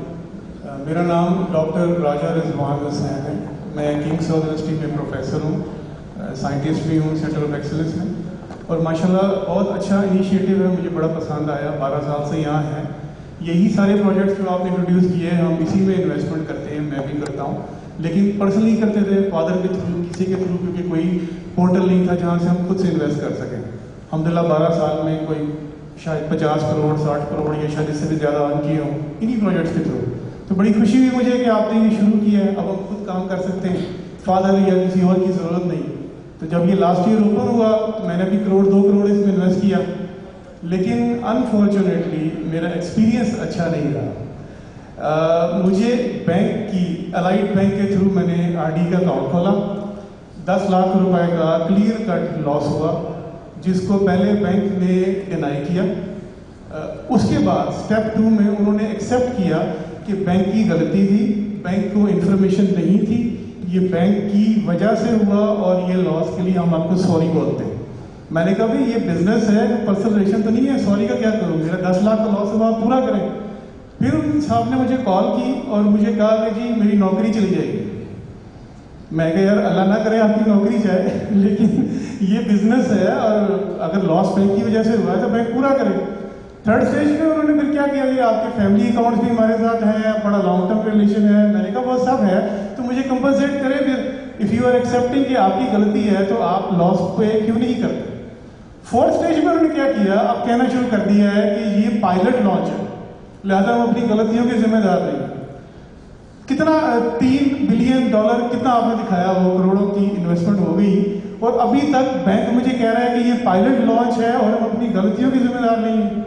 میرا نام ڈاکٹر راجہ رضوان حسین ہے. میں کنگ ساؤتھ یونیورسٹی میں پروفیسر ہوں, سائنٹسٹ بھی ہوں سینٹر آف ایکسلنس میں. اور ماشاءاللہ بہت اچھا انیشیٹو ہے, مجھے بڑا پسند آیا. 12 سال سے یہاں ہیں. یہی سارے پروجیکٹس جو آپ نے انٹروڈیوس کیے ہیں ہم اسی میں انویسٹمنٹ کرتے ہیں, میں بھی کرتا ہوں. لیکن پرسنلی کرتے تھے فادر کے تھرو, کسی کے تھرو, کیونکہ کوئی پورٹل نہیں تھا جہاں سے ہم خود سے انویسٹ کر سکیں. الحمدللہ 12 سال میں کوئی شاید 50 کروڑ 60 کروڑ یا شاید اس سے بھی زیادہ ارن کیے ہوں انہی پروجیکٹس کے تھرو. تو بڑی خوشی ہوئی مجھے کہ آپ نے یہ شروع کیا ہے, اب ہم خود کام کر سکتے ہیں, فادر یا کسی اور کی ضرورت نہیں. تو جب یہ لاسٹ ایئر اوپن ہوا تو میں نے بھی 1 کروڑ 2 کروڑ اس میں انویسٹ کیا, لیکن انفارچونیٹلی میرا ایکسپیرینس اچھا نہیں رہا. مجھے بینک کی الائٹ بینک کے تھرو میں نے آر ڈی کا اکاؤنٹ کھولا. 10 لاکھ روپے کا کلیئر کٹ لاس ہوا, جس کو پہلے بینک نے ڈینائی کیا. اس کے بعد اسٹیپ 2 میں انہوں نے ایکسیپٹ کیا کہ بینک کی غلطی تھی, بینک کو انفارمیشن نہیں تھی, یہ بینک کی وجہ سے ہوا اور یہ لاس کے لیے ہم آپ کو سوری بولتے ہیں. میں نے کہا بھائی یہ بزنس ہے, پرسنل ریلیشن تو نہیں ہے, سوری کا کیا کروں, میرا 10 لاکھ کا لاس ہوا آپ پورا کریں. پھر ان صاحب نے مجھے کال کی اور مجھے کہا کہ جی میری نوکری چلی جائے گی. میں کہا یار اللہ نہ کرے آپ کی نوکری جائے, لیکن یہ بزنس ہے اور اگر لاس بینک کی وجہ سے ہوا ہے تو بینک پورا کرے. 3rd اسٹیج میں انہوں نے پھر کیا کیا, یہ آپ کے فیملی اکاؤنٹس بھی ہمارے ساتھ ہیں, بڑا لانگ ٹرم ریلیشن ہے. میں نے کہا وہ سب ہے تو مجھے کمپنسیٹ کرے. پھر اف یو آر ایکسیپٹنگ کہ آپ کی غلطی ہے تو آپ لاس پہ کیوں نہیں کرتے. 4th اسٹیج میں انہوں نے کیا کیا, اب کہنا شروع کر دیا ہے کہ یہ پائلٹ لانچ ہے, لہٰذا ہم اپنی غلطیوں کے ذمہ دار نہیں. کتنا $3 بلین کتنا آپ نے دکھایا, وہ کروڑوں کی انویسٹمنٹ ہو گئی اور ابھی تک بینک مجھے کہہ رہا ہے کہ یہ پائلٹ لانچ ہے اور ہم اپنی غلطیوں کی ذمہ دار نہیں ہیں.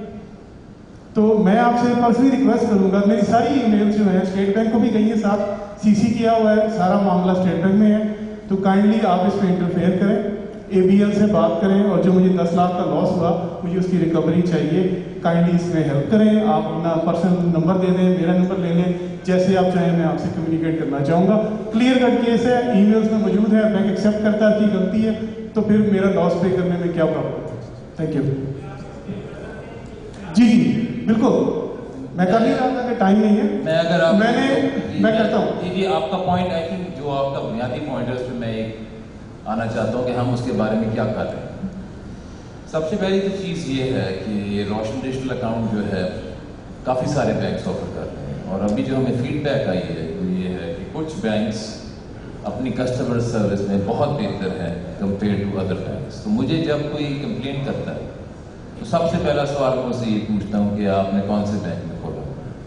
تو میں آپ سے پرسنلی ریکویسٹ کروں گا, میری ساری ای میلز جو ہیں اسٹیٹ بینک کو بھی گئی ہیں, ساتھ CC کیا ہوا ہے, سارا معاملہ اسٹیٹ بینک میں ہے. تو کائنڈلی آپ اس پہ انٹرفیئر کریں, ABL سے بات کریں, اور جو مجھے 10 لاکھ کا لاس ہوا مجھے اس کی ریکوری چاہیے, کائنڈلی اس میں ہیلپ کریں. آپ اپنا پرسنل نمبر دے دیں, میرا نمبر لے لیں, جیسے آپ چاہیں میں آپ سے کمیونیکیٹ کرنا چاہوں گا. کلیئر کٹ کیس ہے, ای میلز میں موجود ہے, بینک ایکسیپٹ کرتا ہے کہ غلطی ہے, تو پھر میرا لاس پے کرنے میں کیا پرابلم ہے. Thank you. جی بالکل. میں کر نہیں رہا تھا کہ ٹائم نہیں ہے. میں اگر آپ میں کرتا ہوں. جی آپ کا پوائنٹ آئی تھنک جو آپ کا بنیادی پوائنٹ ہے اس پہ میں ایک آنا چاہتا ہوں کہ ہم اس کے بارے میں کیا کر رہے ہیں. سب سے پہلی تو چیز یہ ہے کہ روشن ڈیجیٹل اکاؤنٹ جو ہے کافی سارے بینکس آفر کر رہے ہیں، اور ابھی جو ہمیں فیڈ بیک آئی ہے وہ یہ ہے کہ کچھ بینکس اپنی کسٹمر سروس میں بہت بہتر ہے کمپیئر ٹو ادر بینکس. تو مجھے جب کوئی کمپلین کرتا ہے تو سب سے پہلا سوال میں اسے یہ پوچھتا ہوں کہ آپ نے کون سے بینک میں کھولا،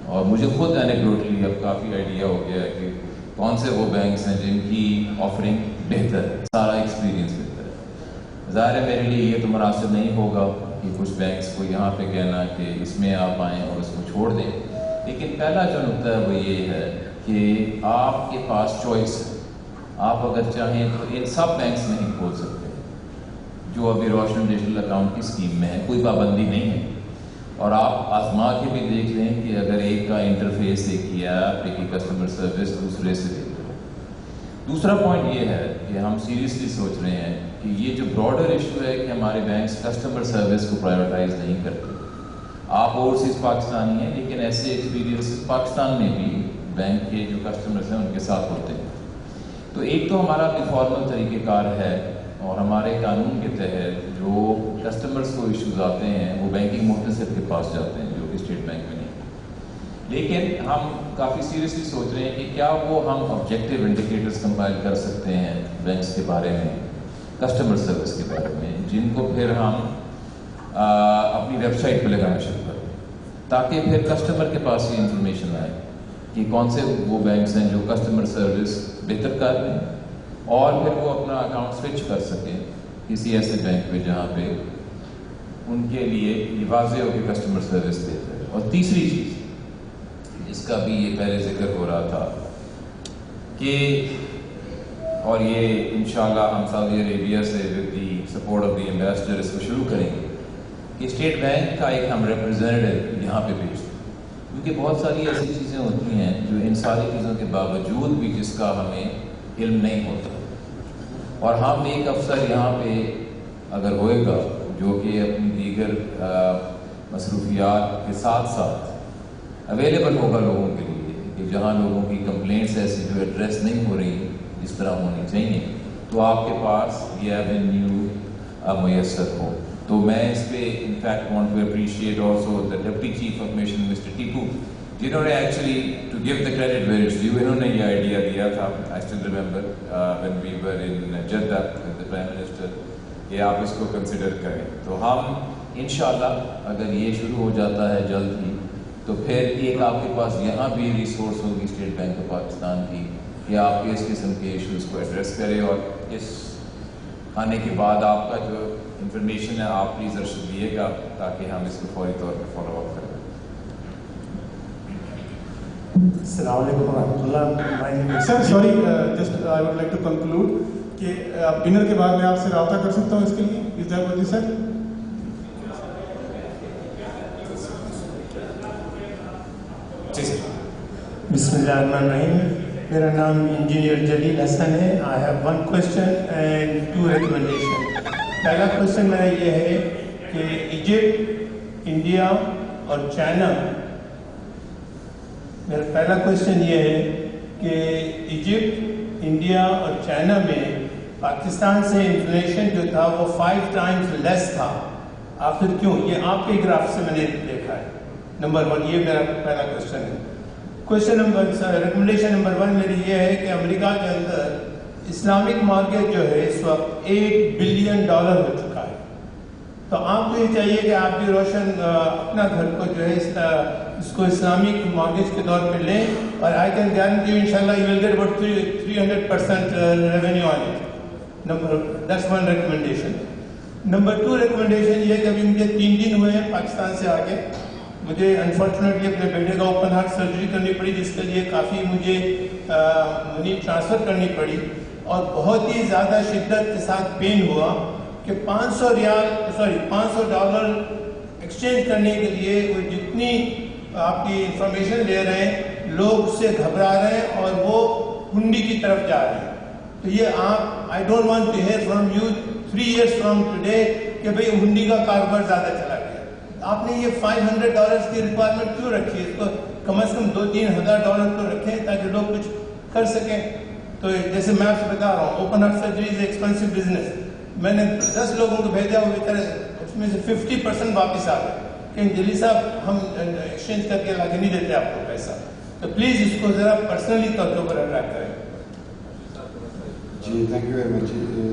اور مجھے خود اینیکڈوٹلی اب کافی آئیڈیا ہو گیا ہے کہ کون سے وہ بینکس ہیں جن کی آفرنگ بہتر ہے، سارا ایکسپیرینس بہتر ہے. ظاہر ہے میرے لیے یہ تو مناسب نہیں ہوگا کہ کچھ بینکس کو یہاں پہ کہنا کہ اس میں آپ آئیں اور اس کو چھوڑ دیں، لیکن پہلا جو نقطہ ہے وہ یہ ہے کہ آپ کے پاس چوائس ہے. آپ اگر چاہیں تو ان سب بینکس میں ہی کھول سکتے ہیں جو ابھی روشن ڈیجیٹل اکاؤنٹ کی اسکیم میں ہے، کوئی پابندی نہیں ہے. اور آپ آزما کے بھی دیکھ لیں کہ اگر ایک کا انٹرفیس ایک کیا ایک کی کسٹمر سروس دوسرے سے دیکھ لیں. دوسرا پوائنٹ یہ ہے کہ ہم سیریسلی سوچ رہے ہیں کہ یہ جو براڈر ایشو ہے کہ ہمارے بینکس کسٹمر سروس کو پرائیورٹائز نہیں کرتے. آپ اوورسیز پاکستانی ہیں لیکن ایسے ایکسپیرینس پاکستان میں بھی بینک کے جو کسٹمرز ہیں ان کے ساتھ ہوتے ہیں. تو ایک تو ہمارا فارمل طریقہ کار ہے، اور ہمارے قانون کے تحت جو کسٹمرز کو ایشوز آتے ہیں وہ بینکنگ محتسب کے پاس جاتے ہیں جو کہ اسٹیٹ بینک میں نہیں. لیکن ہم کافی سیریسلی سوچ رہے ہیں کہ کیا وہ ہم آبجیکٹیو انڈیکیٹرز کمپائل کر سکتے ہیں بینکس کے بارے میں، کسٹمر سروس کے بارے میں، جن کو پھر ہم اپنی ویب سائٹ پہ لگانا شروع کریں تاکہ پھر کسٹمر کے پاس یہ انفارمیشن آئے کہ کون سے وہ بینکس ہیں جو کسٹمر سروس بہتر کر رہے ہیں، اور پھر وہ اپنا اکاؤنٹ سوئچ کر سکیں کسی ایسے بینک پہ جہاں پہ ان کے لیے یہ واضح ہو کہ کسٹمر سروس بہتر ہے. اور تیسری چیز جس کا بھی یہ پہلے ذکر ہو رہا تھا کہ، اور یہ انشاءاللہ ہم سعودی عربیہ سے with the support of the ambassador اس کو شروع کریں گے کہ اسٹیٹ بینک کا ایک ہم ریپرزینٹیو یہاں پہ بھیجتے ہیں، کیونکہ بہت ساری ایسی چیزیں ہوتی ہیں جو ان ساری چیزوں کے باوجود بھی جس کا ہمیں علم نہیں ہوتا، اور ہم ایک افسر یہاں پہ اگر ہوئے گا جو کہ اپنی دیگر مصروفیات کے ساتھ ساتھ اویلیبل ہوگا لوگوں کے لیے کہ جہاں لوگوں کی کمپلینٹس ایسی جو ایڈریس نہیں ہو رہی جس طرح ہونی چاہیے، تو آپ کے پاس یہ ایونیو میسر ہو. تو میں اس پہ in fact want to appreciate also the deputy chief of mission mister Tipu, جنہوں نے actually to give the credit where it's due, انہوں نے یہ آئیڈیا دیا تھا. I still remember when we were in Jeddah with the prime minister کہ آپ اس کو کنسیڈر کریں. تو ہم انشاءاللہ اگر یہ شروع ہو جاتا ہے جلد ہی تو پھر ایک آپ کے پاس یہاں بھی ریسورس ہوگی اسٹیٹ بینک آف پاکستان کی کہ آپ اس قسم کے ایشوز کو ایڈریس کریں، اور اس آنے کے بعد آپ کا جو انفارمیشن ہے آپ پلیز ارشد دیے گا تاکہ ہم اس کو فوری طور پہ فالو اپ کریں. السلام علیکم ورحمۃ اللہ. Sir sorry just I would like to conclude کہ ڈنر کے بعد میں آپ سے رابطہ کر سکتا ہوں اس کے لیے، is that what you said? جی سر. بسم اللہ الرحمن الرحیم. میرا نام انجینئر جلیل حسن ہے. I have one question and two recommendation. پہلا کوشچن میرا یہ ہے کہ ایجپٹ، انڈیا اور چائنا، میرا پہلا کوشچن یہ ہے کہ ایجپٹ، انڈیا اور چائنا میں پاکستان سے انفلیشن جو تھا وہ 5 times لیس تھا. آخر کیوں؟ یہ آپ کے گراف سے میں نے دیکھا ہے. نمبر 1 یہ میرا پہلا کوشچن ہے. کوشچن نمبر ریکمنڈیشن نمبر 1 میری یہ ہے کہ امریکہ کے اندر اسلامک مارکیٹ جو ہے اس وقت $8 بلین ہو چکا ہے. تو آپ کو یہ چاہیے کہ آپ بھی روشن اپنا گھر کو جو ہے اس کو اسلامک مارگیج کے طور پہ لیں، اور آئی کین گارنٹی یو انشاءاللہ you will get about 300% revenue on it. That's one recommendation. Number 2 recommendation یہ ہے کہ ابھی مجھے 3 دن ہوئے ہیں پاکستان سے آگے. مجھے انفارچونیٹلی اپنے بیٹے کا اوپن ہارٹ سرجری کرنی پڑی جس کے لیے کافی مجھے منی ٹرانسفر کرنی پڑی، اور بہت ہی زیادہ شدت کے ساتھ پین ہوا کہ $500 ایکسچینج کرنے کے لیے وہ جتنی آپ کی انفارمیشن لے رہے ہیں لوگ اس سے گھبرا رہے ہیں اور وہ ہنڈی کی طرف جا رہے ہیں. تو یہ آپ I don't want to hear from you 3 years from today کہ بھئی ہنڈی کا کاروبار زیادہ چلا گیا. آپ نے یہ $500 کی ریکوائرمنٹ کیوں رکھی ہے؟ اس کو کم از کم $2-3,000 تو رکھیں تاکہ لوگ کچھ کر سکیں. تو جیسے میں آپ سے بتا رہا ہوں open heart surgery is expensive business. میں نے 10 لوگوں کو بھیجا وہ بےچارے اس میں سے 50% واپس آ گئے کہ جلی صاحب ہم ایکسچینج کر کے لا کے نہیں دیتے آپ کو پیسہ. تو پلیز اس کو ذرا پرسنلی طور پر اٹریکٹ کریں. جی تھینک یو ویری مچ.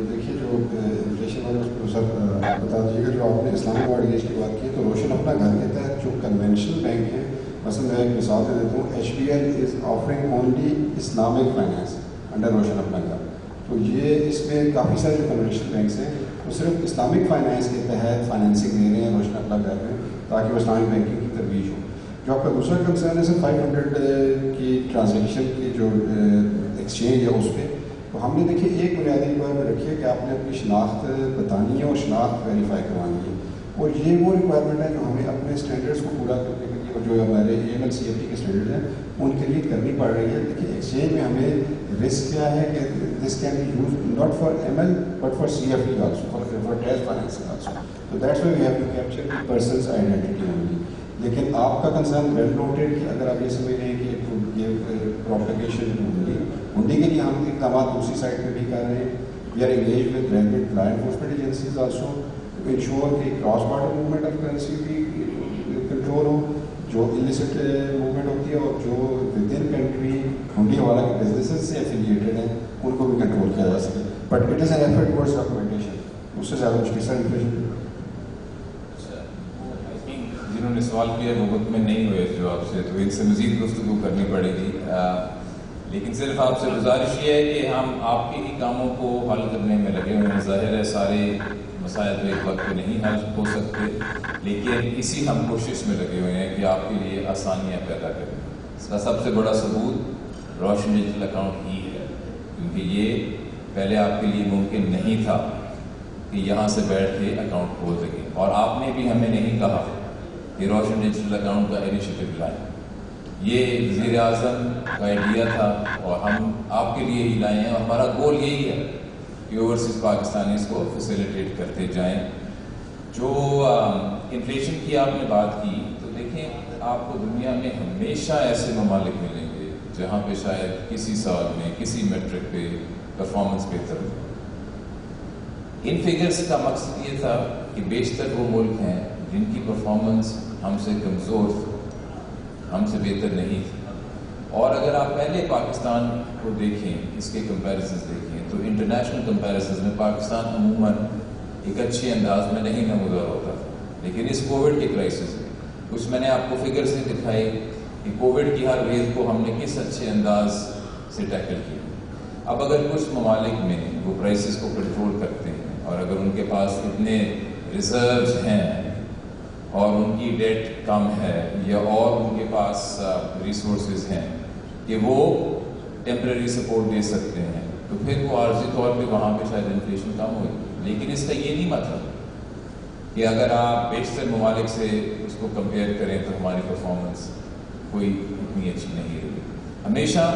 دیکھیے جو انفلیشن والا اس کو سر آپ بتا دیجیے گا. جو آپ نے اسلامی مارگیج کی بات کی تو روشن اپنا گھر کے تحت جو کنونشنل بینک ہیں, مثلا میں ایک مثال دے دیتا ہوں, HBL is offering only Islamic finance under روشن اپنا گھر. تو یہ اس میں کافی سارے جو کنونشنل بینکس ہیں وہ صرف اسلامک فائنینس کے تحت فائنینسنگ دے رہے ہیں روشن اپنا گھر میں تاکہ وہ اسلامک بینکنگ کی ترویج ہو. جو آپ کا دوسرا کنسرن ہے سر 500 کی ٹرانزیکشن کی جو ایکسچینج ہے اس پہ, تو ہم نے دیکھیے ایک بنیادی ریکوائرمنٹ رکھی ہے کہ آپ نے اپنی شناخت بتانی ہے اور شناخت ویریفائی کروانی ہے. اور یہ وہ ریکوائرمنٹ ہے جو ہمیں اپنے اسٹینڈرڈس کو پورا کرنے کے لیے اور جو ہمارے AML CFT کے اسٹینڈرڈ ہیں ان کے لیے کرنی پڑ رہی ہے. دیکھیے ایکسچینج میں ہمیں رسک کیا ہے کہ this can be used not for ML but for CFT also for trail financing also. تو that's why we have to capture the person's identity only. لیکن آپ کا کنسرن ویل نوٹڈ کہ اگر آپ یہ سمجھ رہے ہیں کہ یہ پروپیگیشن ہنڈی کے لیے ہم اقدامات دوسری سائڈ پہ بھی کر رہے ہیں. We are engage with relevant law enforcement agencies also to ensure کہ cross border movement of currency بھی کنٹرول ہو, جو illicit موومنٹ ہوتی ہے اور جو ود ان کنٹری ہنڈی والا کے بزنسز سے ایفیلیٹڈ ہیں ان کو بھی کنٹرول کیا جا سکے. But it is an effort towards documentation. اس سے زیادہ مشکل سر انفلیشن جنہوں نے سوال کیا وہ وقت میں نہیں ہوئے جو آپ سے, تو ان سے مزید گفتگو کرنی پڑے گی. لیکن صرف آپ سے گزارش یہ ہے کہ ہم آپ کے ہی کاموں کو حل کرنے میں لگے ہوئے ہیں. ظاہر ہے سارے مسائل تو ایک وقت پہ نہیں حل ہو سکتے, لیکن اسی ہم کوشش میں لگے ہوئے ہیں کہ آپ کے لیے آسانیاں پیدا کریں. اس کا سب سے بڑا ثبوت روشن ڈیجیٹل اکاؤنٹ ہی ہے, کیونکہ یہ پہلے آپ کے لیے ممکن نہیں تھا کہ یہاں سے بیٹھ کے اکاؤنٹ کھول سکیں. اور آپ نے بھی ہمیں نہیں کہا کہ روشن ڈیجیٹل اکاؤنٹ کا انیشیٹو لائیں. یہ وزیر اعظم کا آئیڈیا تھا اور ہم آپ کے لیے ہی لائے ہیں, اور ہمارا گول یہی ہے کہ اوورسیز پاکستانی اس کو فیسیلیٹیٹ کرتے جائیں. جو انفلیشن کی آپ نے بات کی, تو دیکھیں آپ کو دنیا میں ہمیشہ ایسے ممالک ملیں گے جہاں پہ شاید کسی سال میں کسی میٹرک پہ پرفارمنس بہتر ہو. ان فگرز کا مقصد یہ تھا کہ بیشتر وہ ملک ہیں جن کی پرفارمنس ہم سے کمزور تھی, ہم سے بہتر نہیں تھی. اور اگر آپ پہلے پاکستان کو دیکھیں, اس کے کمپیریزنز دیکھیں, تو انٹرنیشنل کمپیریزنز میں پاکستان عموماً ایک اچھے انداز میں نہیں نمودار ہوتا تھا. لیکن اس کووڈ کے کرائسس میں کچھ میں نے آپ کو فگر سے دکھائی کہ کووڈ کی ہر ویو کو ہم نے کس اچھے انداز سے ٹیکل کیا. اب اگر کچھ ممالک میں وہ کرائسس کو کنٹرول کرتے ہیں اور اگر ان کے پاس اتنے ریزروز ہیں اور ان کی ڈیٹ کم ہے یا اور ان کے پاس ریسورسز ہیں کہ وہ ٹیمپرری سپورٹ دے سکتے ہیں, تو پھر وہ عارضی طور پہ وہاں پہ شاید انفلیشن کم ہوگی. لیکن اس کا یہ نہیں مطلب کہ اگر آپ بیشتر ممالک سے اس کو کمپیئر کریں تو ہماری پرفارمنس کوئی اتنی اچھی نہیں رہی. ہمیشہ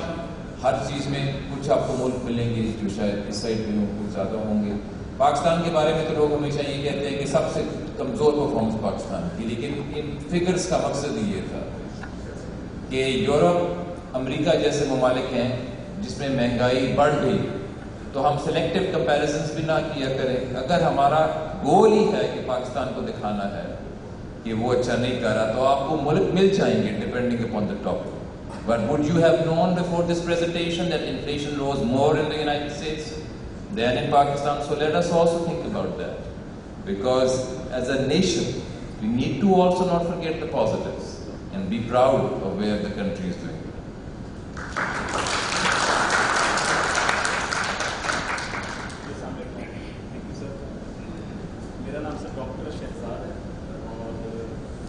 ہر چیز میں کچھ آپ کو ملک ملیں گے جو شاید اس سائڈ پہ کچھ زیادہ ہوں گے. پاکستان کے بارے میں تو لوگ ہمیشہ یہ کہتے ہیں کہ سب سے کمزور پرفارمنس پاکستان کی, لیکن ان فگرز کا مقصد یہ تھا کہ یورپ امریکہ جیسے ممالک ہیں جس میں مہنگائی بڑھ گئی, تو ہم سلیکٹو کمپیریزنس بھی نہ کیا کریں. اگر ہمارا گول ہی ہے کہ پاکستان کو دکھانا ہے کہ وہ اچھا نہیں کر رہا, تو آپ کو ملک مل جائیں گے depending upon the topic. But would you have known before this presentation that inflation rose more in the United States than in Pakistan? So let us also think about that, because as a nation we need to also not forget the positives and be proud of where the country is doing. میرا نام sir doctor Shahzad ہے اور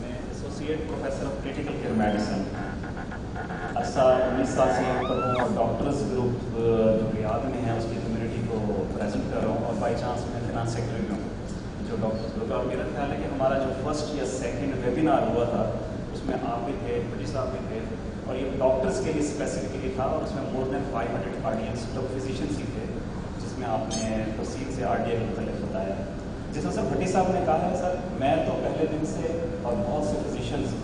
میں associate professor of critical care medicine عرصہ 19 سال سے یہاں پر ہوں, اور ڈاکٹرز گروپ جو ریاض میں ہیں اس کی کمیونٹی کو پریزنٹ کر رہا ہوں, اور بائی چانس میں فنانس سیکٹر بھی ہوں جو ڈاکٹرز گروپ ہے. اور میرا خیال ہے کہ ہمارا جو فرسٹ یا سیکنڈ ویبینار ہوا تھا اس میں آپ بھی تھے, بھٹی صاحب بھی تھے, اور یہ ڈاکٹرز کے لیے اسپیسیفکلی تھا, اور اس میں مور دین 500 آڈینس ڈاکٹر فزیشینس ہی تھے, جس میں آپ نے تفصیل سے RDA کے متعلق بتایا. جیسا سر بھٹی صاحب نے کہا ہے سر میں تو پہلے دن سے اور بہت سے فزیشنز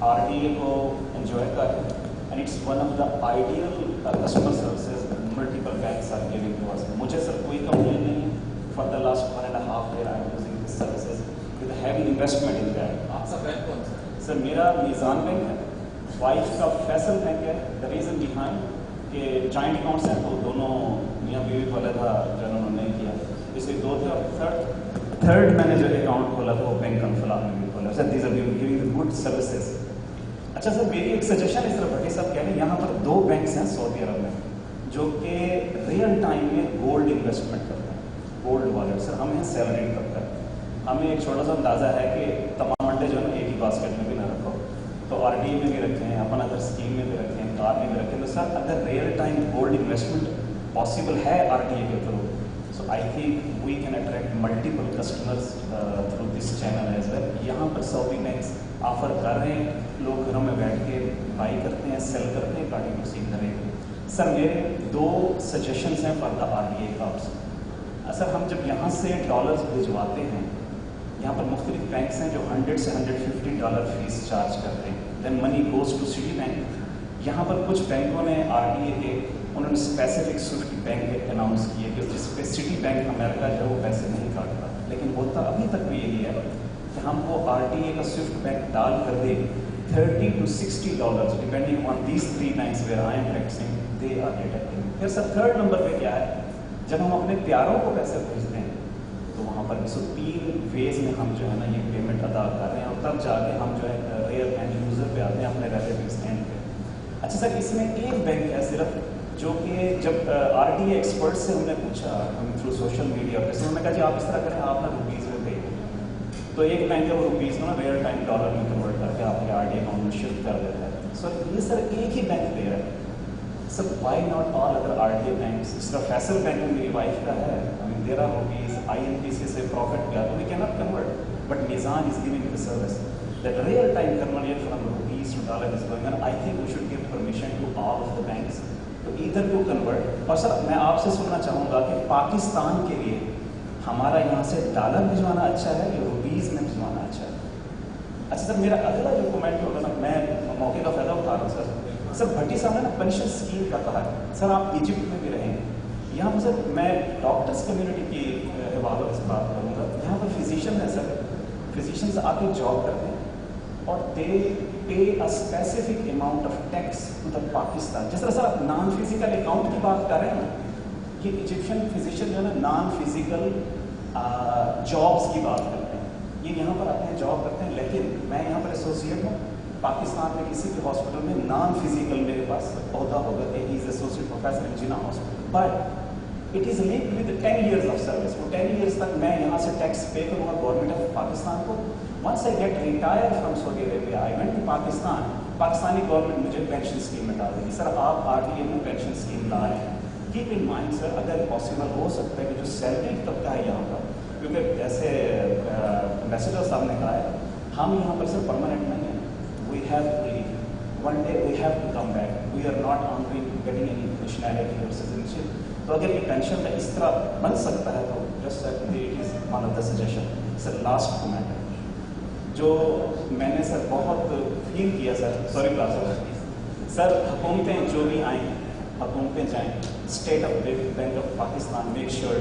RDA کو انجوائے کر رہے ہیں and it's one of the ideal customer services multiple banks are giving to us. مجھے سر کوئی کمپلین نہیں ہے. For the last 1.5 year I am using this services with heavy investment in that. آپ کا bank کون سا؟ سر میرا میزان بینک ہے, وائف کا فیصل بینک ہے. دا ریزن بیہائنڈ کہ جوائنٹ اکاؤنٹس ہیں تو دونوں میاں بیوی والا تھا جو انہوں نے کیا, اس لیے 2 تھے. اور تھرڈ میں نے جو اکاؤنٹ کھولا تھا وہ بینک انفلاح میں بھی کھولا. Sir these are giving good services. اچھا سر میری ایک سجیشن اس طرح بھٹی صاحب کہہ رہے ہیں یہاں پر 2 بینکس ہیں سعودی عرب میں جو کہ ریئل ٹائم میں گولڈ انویسٹمنٹ کرتے ہیں, گولڈ والٹ. سر ہم ہیں سیلریڈ طبقہ, ہمیں ایک چھوٹا سا اندازہ ہے کہ تمام انڈے جو ہے نا ایک ہی باسکٹ میں بھی نہ رکھو, تو RDA میں بھی رکھیں, اپنا اگر اسکیم میں بھی رکھیں, کار میں بھی رکھیں. تو سر اگر real time gold investment possible ہے RDA کے through, so I think we can attract multiple customers through this channel as well. یہاں پر سعودی بینکس آفر کر رہے ہیں, لوگ گھروں میں بیٹھ کے بائی کرتے ہیں, سیل کرتے ہیں, کارڈنگ پروسیڈ کریں. سر میرے 2 سجیشنس ہیں فار دا RDA کارڈس. سر ہم جب یہاں سے ڈالرز بھجواتے ہیں, یہاں پر مختلف بینکس ہیں جو $100 سے $150 فیس چارج کرتے ہیں. دین منی گوز ٹو سٹی بینک. یہاں پر کچھ بینکوں نے RDA کے انہوں نے اسپیسیفک سوئفٹ بینک اناؤنس کیے کہ جس پہ سٹی بینک امریکہ جو ہے وہ پیسے نہیں کاٹتا, لیکن ہوتا ابھی تک بھی یہی ہے کہ ہم کو RDA کا سوئفٹ بینک ڈال کر دے $30 to $60 depending on these 3 banks where I am practising they are detecting. پھر سر تھرڈ نمبر پہ کیا ہے, جب ہم اپنے پیاروں کو پیسے بھیجتے ہیں تو وہاں پر 3 ویز میں ہم جو ہے نا یہ پیمنٹ ادا کر رہے ہیں, اور تب جا کے ہم جو ہے ریئل اینڈ یوزر پہ آتے ہیں, اپنے ریلیٹیوز اینڈ پہ. اچھا سر اس میں ایک بینک ہے صرف جو کہ جب RDA ایکسپرٹ سے ہم نے پوچھا ہم تھرو سوشل میڈیا پہ, انہوں نے کہا جی آپ اس طرح کریں آپ نا روپیز میں پے. تو ایک بینک ہے وہ روپیز کو نا ریئل ٹائم ڈالر میں کنورٹ کر کے آپ کے RDA اکاؤنٹ میں شفٹ کر دیتا ہے. سو یہ سر ایک ہی بینک دے رہا ہے. Sir why not all other RDA banks. اس طرح فیصل بینک میں میری وائف کا ہے, میرا روپیز INPC سے پروفٹ گیا تو we can not convert, but Meezan is giving the service that real time conversion from rupees to dollar is going on. I think we should give permission to all of the banks to either to convert. اور سر میں آپ سے سننا چاہوں گا کہ پاکستان کے لیے ہمارا یہاں سے ڈالر بھجوانا اچھا ہے یا روپیز میں بھجوانا اچھا ہے؟ اچھا سر میرا اگلا جو کمنٹ ہوگا نا, میں موقع کا فائدہ اٹھا رہا ہوں سر بھٹی صاحب نے نا پینشن اسکیم کا کہا ہے. سر آپ ایجپٹ میں بھی رہیں, یہاں پر سر میں ڈاکٹرس کمیونٹی کی حوالے سے بات کروں گا. یہاں پر فزیشین ہے سر, فزیشینز آ کے جاب کرتے ہیں اور they pay a specific amount of tax to the Pakistan. جس طرح سر آپ نان فزیکل اکاؤنٹ کی بات کر رہے ہیں نا, یہ ایجپشین فزیشین جو ہے نا نان فزیکل جابس کی بات کرتے ہیں, یہ یہاں پر آتے ہیں جاب کرتے ہیں. لیکن میں یہاں پر ایسوسیٹ ہوں پاکستان میں کسی بھی ہاسپٹل میں نان فزیکل میرے پاس عہدہ ہوگا کہ ہی از ایسوسیٹ پروفیسر ان جنا hospital, but it is linked with 10 years of service. وہ 10 years تک میں یہاں سے ٹیکس پے کروں گا گورنمنٹ آف پاکستان کو. Once I get retired from Saudi Arabia, I went to Pakistan. Pakistani government مجھے پینشن اسکیم میں ڈال دے گی. سر آپ RDA میں پینشن اسکیم لا رہے ہیں, کیپ ان مائنڈ سر اگر پاسبل ہو سکتا ہے کہ جو سیلری طبقہ ہے یہاں پر, کیونکہ جیسے امبیسڈر صاحب نے کہا ہے ہم یہاں پر سر پرماننٹ نہیں ہیں. We have to leave, one day we have to come back. We are not ongoing getting any nationality اور سٹیزنشپ. تو اگر یہ پینشن کا اس طرح بن سکتا ہے تو just it is one of the suggestion. Sir last comment جو میں نے سر بہت فیل کیا سر, سوری سر حکومتیں جو بھی آئیں, حکومتیں جائیں, state of bank of Pakistan make sure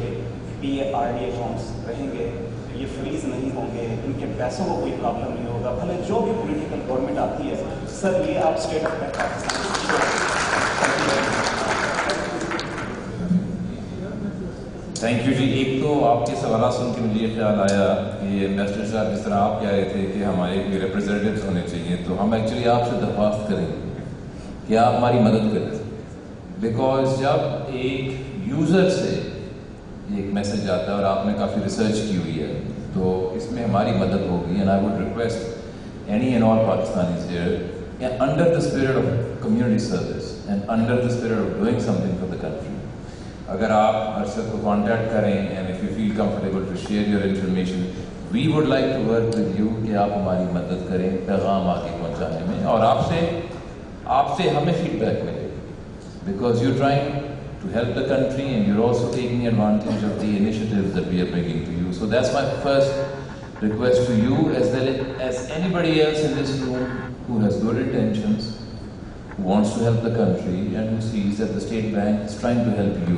کہ یہ RDA اکاؤنٹس رہیں گے, یہ فریز نہیں ہوں گے, ان کے پیسوں کو کوئی پرابلم نہیں ہوگا, بھلے جو بھی پولیٹیکل گورنمنٹ آتی ہے. سر یہ آپ state of bank Pakistan. Thank you جی. ایک تو آپ کے سوالات سن کے مجھے یہ خیال آیا کہ انویسٹر صاحب جس طرح آپ کہہ رہے تھے کہ ہمارے کوئی ریپرزینٹیوز ہونے چاہیے, تو ہم ایکچولی آپ سے درخواست کریں کہ آپ ہماری مدد کریں. بیکاز جب ایک یوزر سے ایک میسج آتا ہے اور آپ نے کافی ریسرچ کی ہوئی ہے تو اس میں ہماری مدد ہوگی. And I would request any and all Pakistanis here under the spirit of community service and under the spirit of doing something for the country, اگر آپ ارشد کو کانٹیکٹ کریں and if you feel comfortable to share your information, we would like to work with you کہ آپ ہماری مدد کریں پیغام آگے پہنچانے میں, اور آپ سے ہمیں فیڈ بیک ملے because you trying to help the country, and you're also taking advantage of the initiatives that we are bringing to you. So that's my first request to you, as well as anybody else in this room who has good intentions, who wants to help the country, and who sees that the State Bank is trying to help you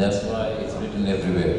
That's why it's written everywhere.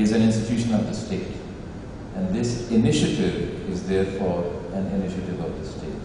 is an institution of the state, and this initiative is therefore an initiative of the state.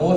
more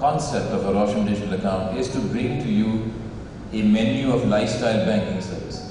concept of a Roshan digital account is to bring to you a menu of lifestyle banking services.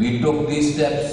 We took these steps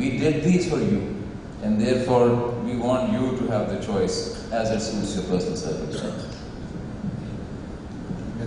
We did these for you, and therefore we want you to have the choice as it suits your personal circumstances.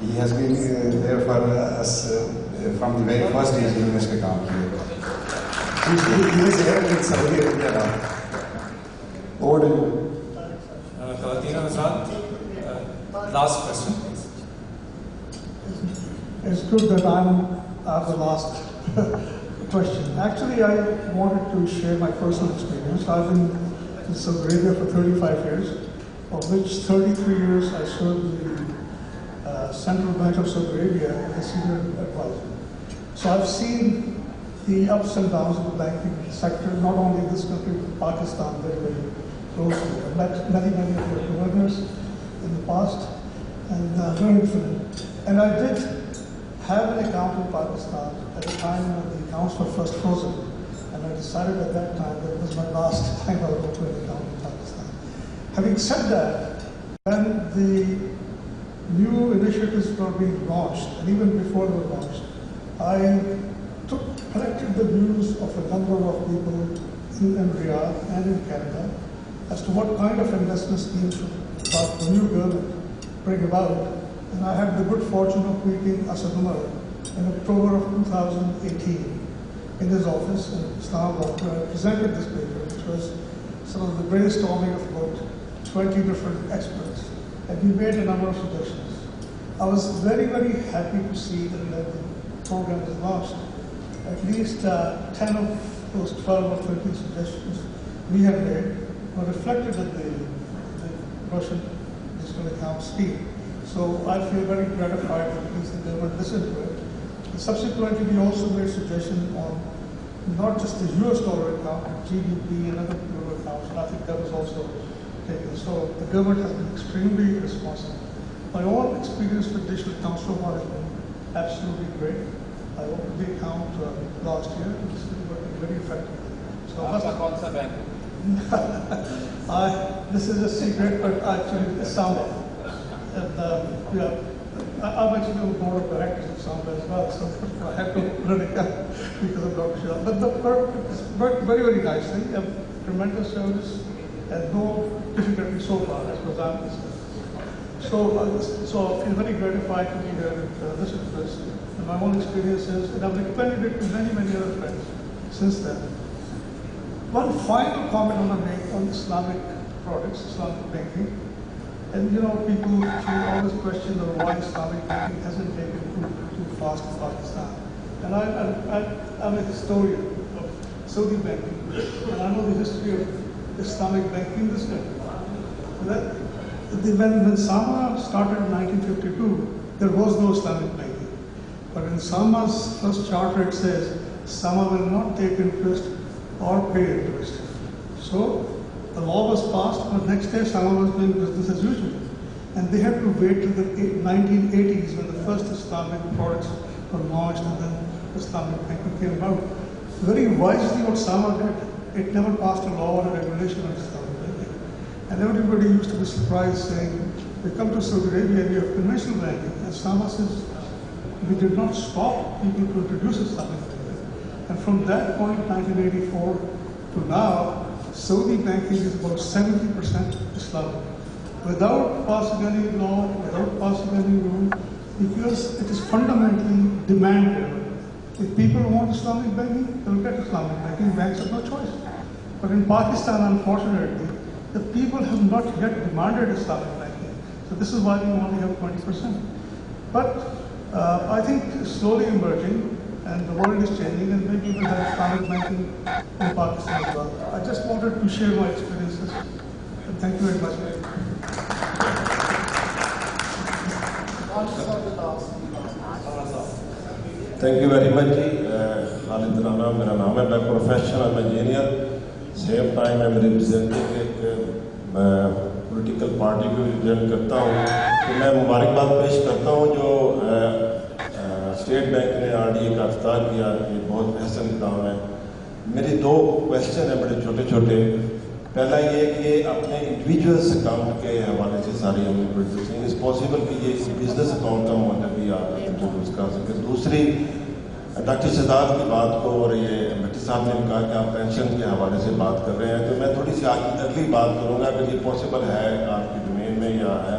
He has been there for us from the very first days انہوں نے اس پہ کام کیا. He is here in Saudi Arabia now. Over to you. خواتین و حضرات, last question. It's good that I'm the last question. Actually, I wanted to share my personal experience. I've been in Saudi Arabia for 35 years, of which 33 years I served the Central Bank of Saudi Arabia as a senior advisor. So I've seen the ups and downs of the banking sector, not only in this country, but Pakistan very, very closely. I've met many of your governors in the past, and learned from them. And I did have an account in Pakistan at the time when the accounts were first frozen. And I decided at that time that it was my last time I would open an account in Pakistan. Having said that, when the new initiatives were being launched, and even before they were launched, I collected the views of a number of people in Riyadh and in Canada as to what kind of investment schemes should the new government bring about. And I had the good fortune of meeting Asad Umar in October of 2018 in his office in Islamabad, where I presented this paper, which was sort of the brainstorming of about 20 different experts. And we made a number of suggestions. I was very, very happy to see that when the program was launched, at least 10 of those 12 or 13 suggestions we had made were reflected in the Russian digital account scheme. So I feel very gratified that at least the government listened to it. And subsequently, we also made suggestions on not just the US dollar account, but GBP and other euro accounts, and I think that was also taken. So the government has been extremely responsive. My own experience with digital accounts so far has been absolutely great. I opened the account last year, and it's been working very effectively. So this is a secret, but actually it sounded. And I'm actually on the board of directors of Samba as well, so I had to run it because of Dr. Shah. But the work is worked very, very nicely. Tremendous service and no difficulty so far, as far as I'm concerned. So I feel very gratified to be here and listen to this. And my own experiences, and I've recommended it to many, many other friends since then. One final comment I want to make on Islamic products, Islamic banking. And people always question why Islamic banking hasn't taken too fast in Pakistan. And I'm a historian of Saudi banking, and I know the history of Islamic banking in this country. When Sama started in 1952, there was no Islamic banking. But in Sama's first charter, it says, Sama will not take interest or pay interest. So the law was passed, but next day Sama was doing business as usual. And they had to wait till the 1980s when the first Islamic products were launched and then Islamic banking came about. Very wisely what Sama did, it never passed a law or a regulation on Islamic banking. And everybody used to be surprised saying, we come to Saudi Arabia, we have conventional banking. And Sama says, we did not stop people to introduce Islamic banking. And from that point, 1984 to now, Saudi banking is about 70% Islamic. Without passing any law, without passing any rule, because it is fundamentally demand-driven. If people want Islamic banking, they'll get Islamic banking. Banks have no choice. But in Pakistan, unfortunately, the people have not yet demanded Islamic banking. So this is why we only have 20%. But I think it's slowly emerging, and the world is changing, and maybe we'll have Islamic banking in Pakistan as well. I just wanted to share my experiences. And thank you very much. Thank you very much جی. خالد رانا میرا نام ہے. میں professional engineer, same time میں representing ایک political party کو represent کرتا ہوں. تو میں مبارکباد پیش کرتا ہوں جو اسٹیٹ بینک نے RDA کا افتتاح کیا. یہ بہت احسن کام ہے. میری 2 کویشچن ہیں بڑے چھوٹے چھوٹے. پہلا یہ کہ اپنے انڈیویجولس اکاؤنٹ کے حوالے سے ساری ہم انٹروڈیوسنگ از پاسبل کہ یہ بزنس اکاؤنٹ کا مطلب بھی آپ انٹروڈیوس کر سکیں. دوسری ڈاکٹر شہزاد کی بات کو, اور یہ بھٹی صاحب نے کہا کہ آپ پینشن کے حوالے سے بات کر رہے ہیں, تو میں تھوڑی سی اگلی بات کروں گا کہ یہ پاسبل ہے آپ کی ڈومین میں یا ہے